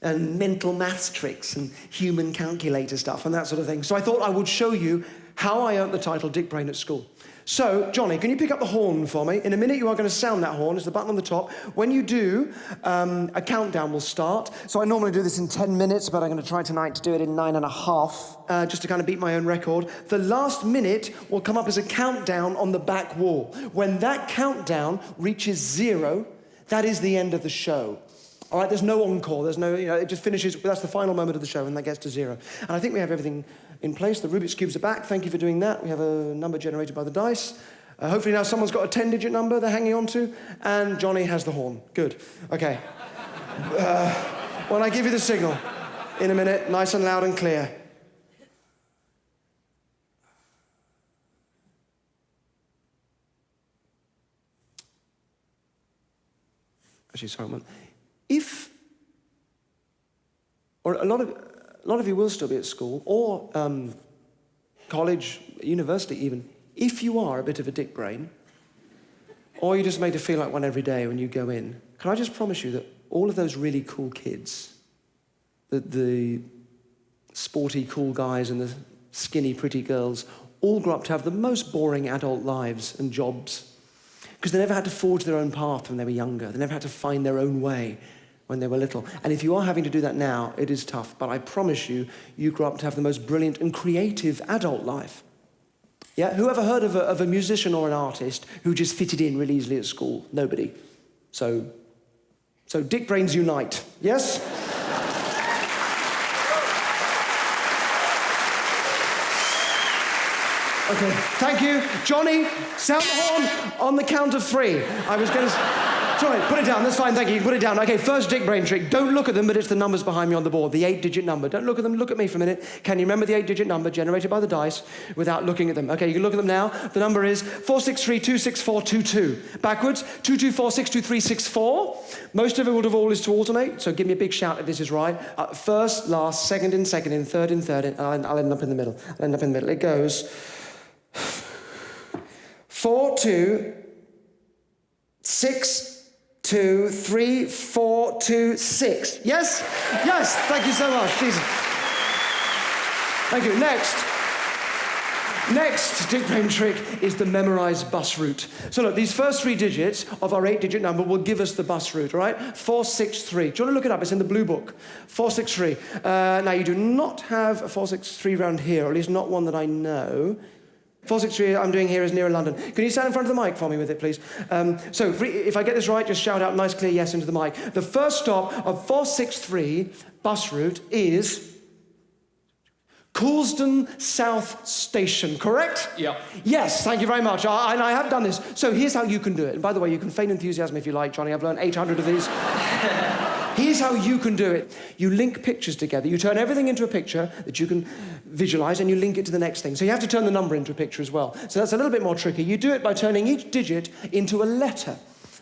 R: and mental maths tricks and human calculator stuff and that sort of thing. So I thought I would show you how I earned the title Dick Brain at school. So, Johnny, can you pick up the horn for me? In a minute, you are going to sound that horn. It's the button on the top. When you do, a countdown will start. So I normally do this in 10 minutes, but I'm going to try tonight to do it in 9.5, just to kind of beat my own record. The last minute will come up as a countdown on the back wall. When that countdown reaches 0, that is the end of the show. All right, there's no encore. There's no, it just finishes. That's the final moment of the show, and that gets to 0. And I think we have everything in place. The Rubik's Cubes are back. Thank you for doing that. We have a number generated by the dice. Hopefully now someone's got a 10-digit number they're hanging on to, and Johnny has the horn. Good. Okay. When I give you the signal, in a minute, nice and loud and clear. Actually, sorry, a lot of you will still be at school, or college, university even, if you are a bit of a dick brain, or you just made to feel like one every day when you go in, can I just promise you that all of those really cool kids, the sporty cool guys and the skinny pretty girls, all grew up to have the most boring adult lives and jobs, because they never had to forge their own path when they were younger. They never had to find their own way. when they were little. And if you are having to do that now, it is tough. But I promise you, you grow up to have the most brilliant and creative adult life. Yeah, who ever heard of a musician or an artist who just fitted in really easily at school? Nobody. So dick brains unite, yes? Okay, thank you. Johnny, sound the horn on the count of 3. I was going to... Sorry, put it down, that's fine, thank you. Put it down. Okay, first dick brain trick. Don't look at them, but it's the numbers behind me on the board, the 8-digit number. Don't look at them, look at me for a minute. Can you remember the 8-digit number generated by the dice without looking at them? Okay, you can look at them now. The number is 463-26422. Backwards, 22462364. Most of it would have always to alternate, so give me a big shout if this is right. First, last, second in, third in, and I'll end up in the middle. It goes 4, 2, 6, 2, 3, 4, 2, 6. Yes? Yes, thank you so much. Jesus. Thank you. Next dick brain trick is the memorized bus route. So look, these first 3 digits of our 8-digit number will give us the bus route, all right? 463. Do you want to look it up? It's in the blue book. 463. Now, you do not have a 463 round here, or at least not one that I know. 463 I'm doing here is nearer London. Can you stand in front of the mic for me with it, please? So if I get this right, just shout out nice, clear yes into the mic. The first stop of 463 bus route is Coulsdon South Station, correct?
T: Yeah.
R: Yes, thank you very much. And I have done this. So here's how you can do it. And by the way, you can feign enthusiasm if you like, Johnny. I've learned 800 of these. Here's how you can do it. You link pictures together. You turn everything into a picture that you can visualize, and you link it to the next thing. So you have to turn the number into a picture as well. So that's a little bit more tricky. You do it by turning each digit into a letter,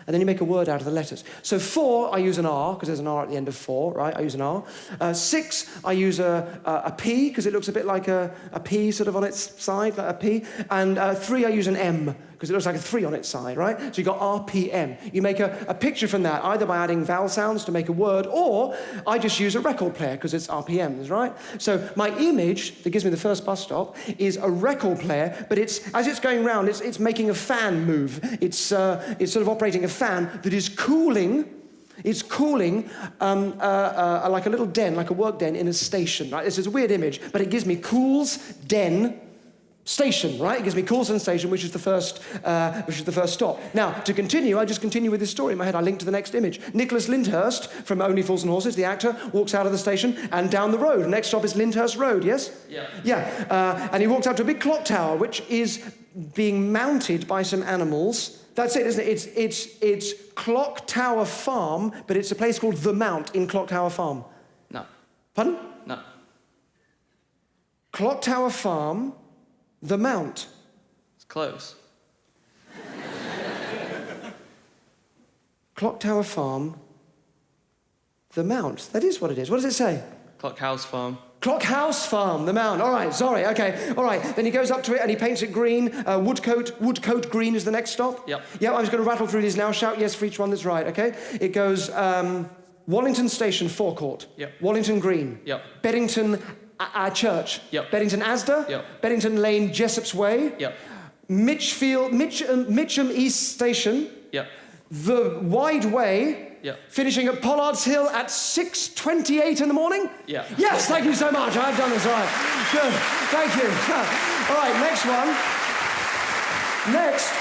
R: and then you make a word out of the letters. So 4, I use an R, because there's an R at the end of 4, right? I use an R. 6, I use a P, because it looks a bit like a P sort of on its side, like a P. And 3, I use an M, because it looks like a 3 on its side, right? So you've got RPM. You make a picture from that, either by adding vowel sounds to make a word, or I just use a record player, because it's RPMs, right? So my image that gives me the first bus stop is a record player, but as it's going round, it's making a fan move. It's sort of operating a fan that is cooling. It's cooling like a little den, like a work den in a station, right? This is a weird image, but it gives me Cools Den Station, right? It gives me Coulsdon Station, which is the first stop. Now, to continue, I just continue with this story in my head. I link to the next image. Nicholas Lyndhurst from Only Fools and Horses, the actor, walks out of the station and down the road. Next stop is Lyndhurst Road, yes?
T: Yeah.
R: Yeah, and he walks out to a big clock tower, which is being mounted by some animals. That's it, isn't it? It's Clock Tower Farm, but it's a place called The Mount in Clock Tower Farm.
T: No.
R: Pardon?
T: No.
R: Clock Tower Farm, The Mount.
T: It's close.
R: Clock Tower Farm, The Mount. That is what it is. What does it say?
T: Clock House Farm.
R: Clock House Farm, The Mount. All right, sorry, okay. All right, then he goes up to it and he paints it green. Woodcote Green is the next stop.
T: Yep.
R: Yeah, I'm just going to rattle through these now. Shout yes for each one that's right, okay? It goes Wallington Station, Forecourt.
T: Yep.
R: Wallington Green.
T: Yep.
R: Beddington Church.
T: Yep.
R: Beddington Asda.
T: Yep.
R: Beddington Lane, Jessop's Way.
T: Yep.
R: Mitcham East Station.
T: Yep.
R: The Wide Way.
T: Yep.
R: Finishing at Pollard's Hill at 6:28 in the morning?
T: Yeah.
R: Yes, thank you so much. I've done this right. Good. Thank you. All right, next one. Next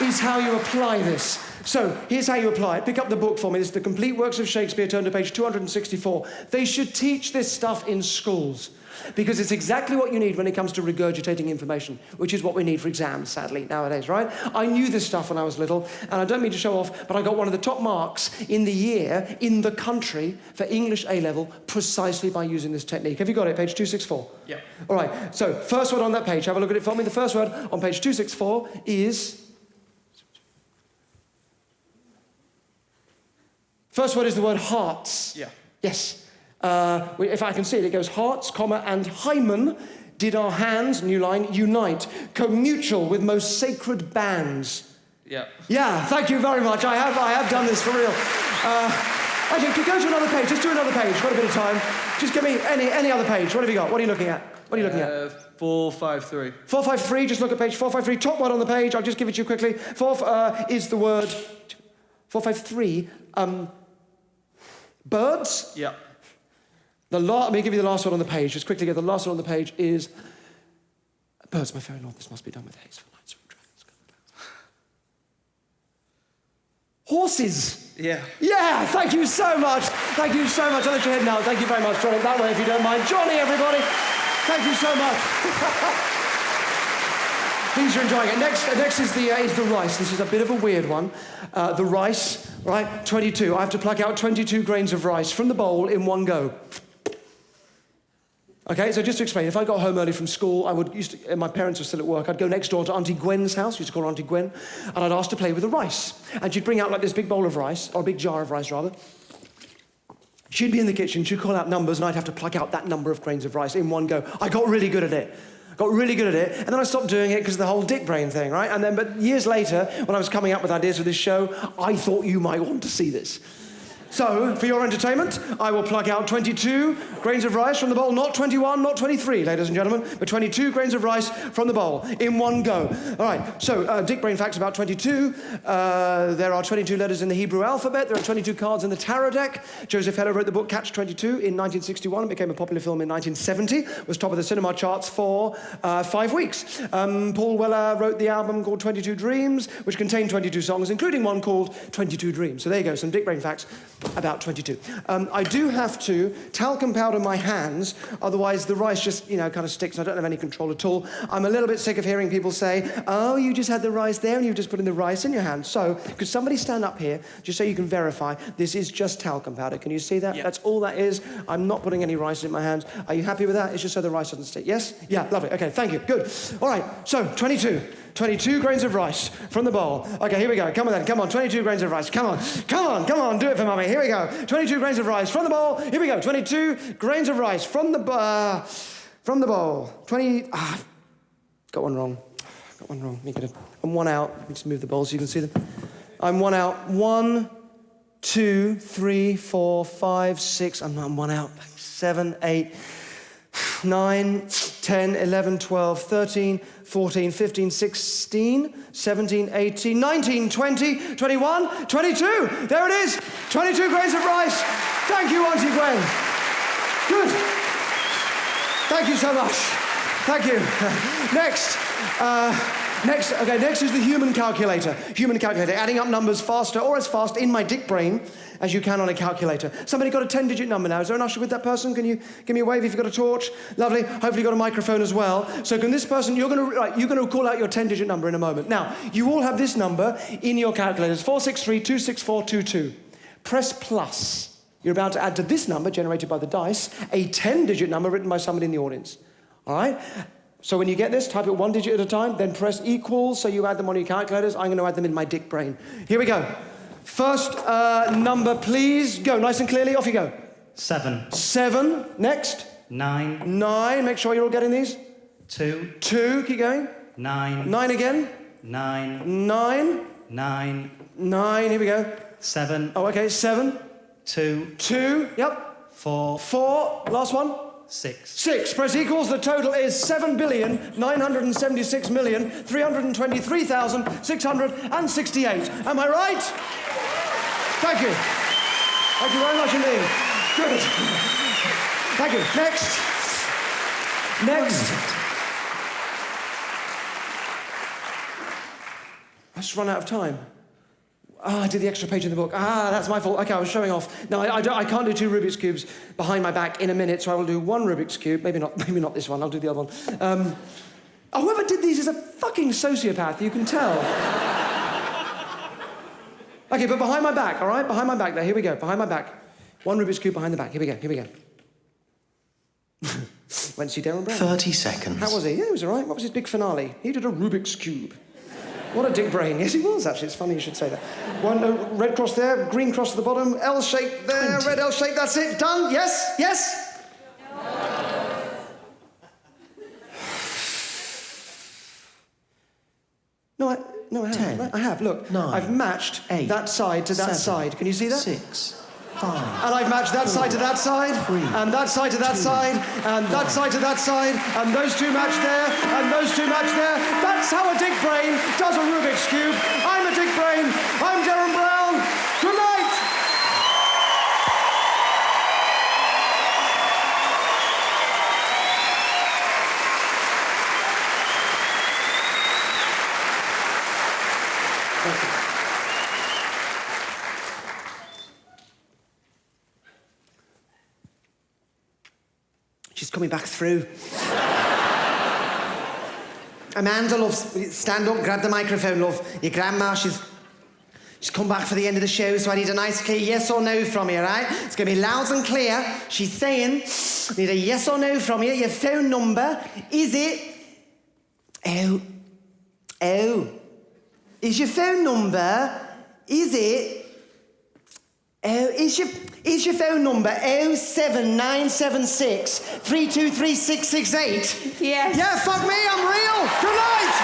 R: is how you apply this. So, here's how you apply it. Pick up the book for me. This is The Complete Works of Shakespeare. Turn to page 264. They should teach this stuff in schools, because it's exactly what you need when it comes to regurgitating information, which is what we need for exams, sadly, nowadays, right? I knew this stuff when I was little, and I don't mean to show off, but I got one of the top marks in the year in the country for English A-level precisely by using this technique. Have you got it? Page 264?
T: Yeah.
R: All right, so first word on that page. Have a look at it for me. The first word on page 264 is... First word is the word hearts.
T: Yeah.
R: Yes. If I can see it, it goes hearts, comma, and hymen did our hands, new line, unite, co-mutual with most sacred bands.
T: Yeah.
R: Yeah, thank you very much. I have done this for real. Actually, go to another page. Just do another page. Got a bit of time. Just give me any other page. What have you got? What are you looking at? What are you looking at?
T: 453.
R: 453, just look at page 453. Top one on the page, I'll just give it to you quickly. Is the word... 453, Birds.
C: Yeah.
R: Let me give you the last one on the page. Just quickly, the last one on the page is birds. My fairy lord, this must be done with haste. Horses.
C: Yeah.
R: Yeah, thank you so much. Thank you so much. I'll let your head now. Thank you very much. Johnny, that way if you don't mind. Johnny, everybody. Thank you so much. Please, you're enjoying it. Next is the rice. This is a bit of a weird one. The rice, right? 22. I have to pluck out 22 grains of rice from the bowl in one go. Okay, so just to explain, if I got home early from school, and my parents were still at work, I'd go next door to Auntie Gwen's house, used to call her Auntie Gwen, and I'd ask to play with the rice. And she'd bring out like this big bowl of rice, or a big jar of rice rather. She'd be in the kitchen, she'd call out numbers, and I'd have to pluck out that number of grains of rice in one go. I got really good at it. And then I stopped doing it because of the whole dick brain thing, right? But years later, when I was coming up with ideas for this show, I thought you might want to see this. So, for your entertainment, I will pluck out 22 grains of rice from the bowl, not 21, not 23, ladies and gentlemen, but 22 grains of rice from the bowl in one go. All right, so dick brain facts about 22. There are 22 letters in the Hebrew alphabet. There are 22 cards in the tarot deck. Joseph Heller wrote the book Catch-22 in 1961 and became a popular film in 1970. Was top of the cinema charts for 5 weeks. Paul Weller wrote the album called 22 Dreams, which contained 22 songs, including one called 22 Dreams. So there you go, some dick brain facts about 22. I do have to talcum powder my hands, otherwise the rice just, kind of sticks and I don't have any control at all. I'm a little bit sick of hearing people say, oh, you just had the rice there and you've just put in the rice in your hand. So, could somebody stand up here just so you can verify this is just talcum powder? Can you see that? Yeah. That's all that is. I'm not putting any rice in my hands. Are you happy with that? It's just so the rice doesn't stick. Yes? Yeah, lovely. Okay, thank you. Good. All right, so 22 grains of rice from the bowl. Okay, here we go. Come on then. Come on, 22 grains of rice. Come on. Do it for mummy. Here we go. 22 grains of rice from the bowl. Here we go. 22 grains of rice from the bowl. 20. Got one wrong. I'm one out. Let me just move the bowl so you can see them. I'm one out. 1, 2, 3, 4, 5, 6. I'm one out. 7, 8, 9, 10, 11, 12, 13, 14, 15, 16, 17, 18, 19, 20, 21, 22. There it is. 22 grains of rice. Thank you, Auntie Gwen. Good. Thank you so much. Thank you. Next is the human calculator. Adding up numbers faster or as fast in my dick brain as you can on a calculator. Somebody got a 10-digit number now. Is there an usher with that person? Can you give me a wave if you've got a torch? Lovely. Hopefully you've got a microphone as well. So can this person, you're going to call out your 10-digit number in a moment. Now, you all have this number in your calculators, 463-26422. Press plus. You're about to add to this number, generated by the dice, a 10-digit number written by somebody in the audience. All right? So when you get this, type it one digit at a time, then press equals, so you add them on your calculators. I'm going to add them in my dick brain. Here we go. First number, please. Go, nice and clearly. Off you go.
T: 7.
R: 7. Next.
T: 9.
R: 9. Make sure you're all getting these.
T: 2.
R: 2. Keep going.
T: 9.
R: 9 again.
T: 9.
R: 9.
T: 9.
R: 9. Here we go.
T: 7.
R: Oh, okay. 7.
T: 2.
R: 2. Yep.
T: 4.
R: 4. Last one.
T: 6.
R: 6. Press equals. The total is 7,976,323,668. Am I right? Thank you. Thank you very much indeed. Good. Thank you. Next. I just run out of time. I did the extra page in the book. That's my fault. Okay, I was showing off. No, I can't do 2 Rubik's Cubes behind my back in a minute, so I will do 1 Rubik's Cube. Maybe not this one. I'll do the other one. Whoever did these is a fucking sociopath, you can tell. Okay, but behind my back, all right? Behind my back there. Here we go. Behind my back. 1 Rubik's Cube behind the back. Here we go. Went to see Derren Brown.
Q: 30 seconds.
R: How was he? Yeah, he was all right. What was his big finale? He did a Rubik's Cube. What a dick brain. Yes, he was, actually. It's funny you should say that. 1 red cross there, green cross at the bottom, L shape there, 20. Red L shape, that's it. Done. Yes? No, I haven't.
Q: 10.
R: I have. Look,
Q: 9.
R: I've matched
Q: 8.
R: that side to that
Q: 7.
R: side. Can you see that?
Q: 6. 5.
R: And I've matched that
Q: 4,
R: side to that side,
Q: 3,
R: and that side to that
Q: 2,
R: side, and that side to that side, and those two match there, and those two match there. That's how a dick brain does a Rubik's Cube. I'm a dick brain. I'm Derren Brown. Good night.
U: coming back through. Amanda, love, stand up, grab the microphone, love. Your grandma, she's come back for the end of the show, so I need a nice clear yes or no from you, right? It's going to be loud and clear. She's saying, I need a yes or no from you. Your phone number, is it... Oh. Is your phone number, is it... Oh, is your phone number 07976 323668?
K: Yes.
U: Yeah, fuck me, I'm real. Good night.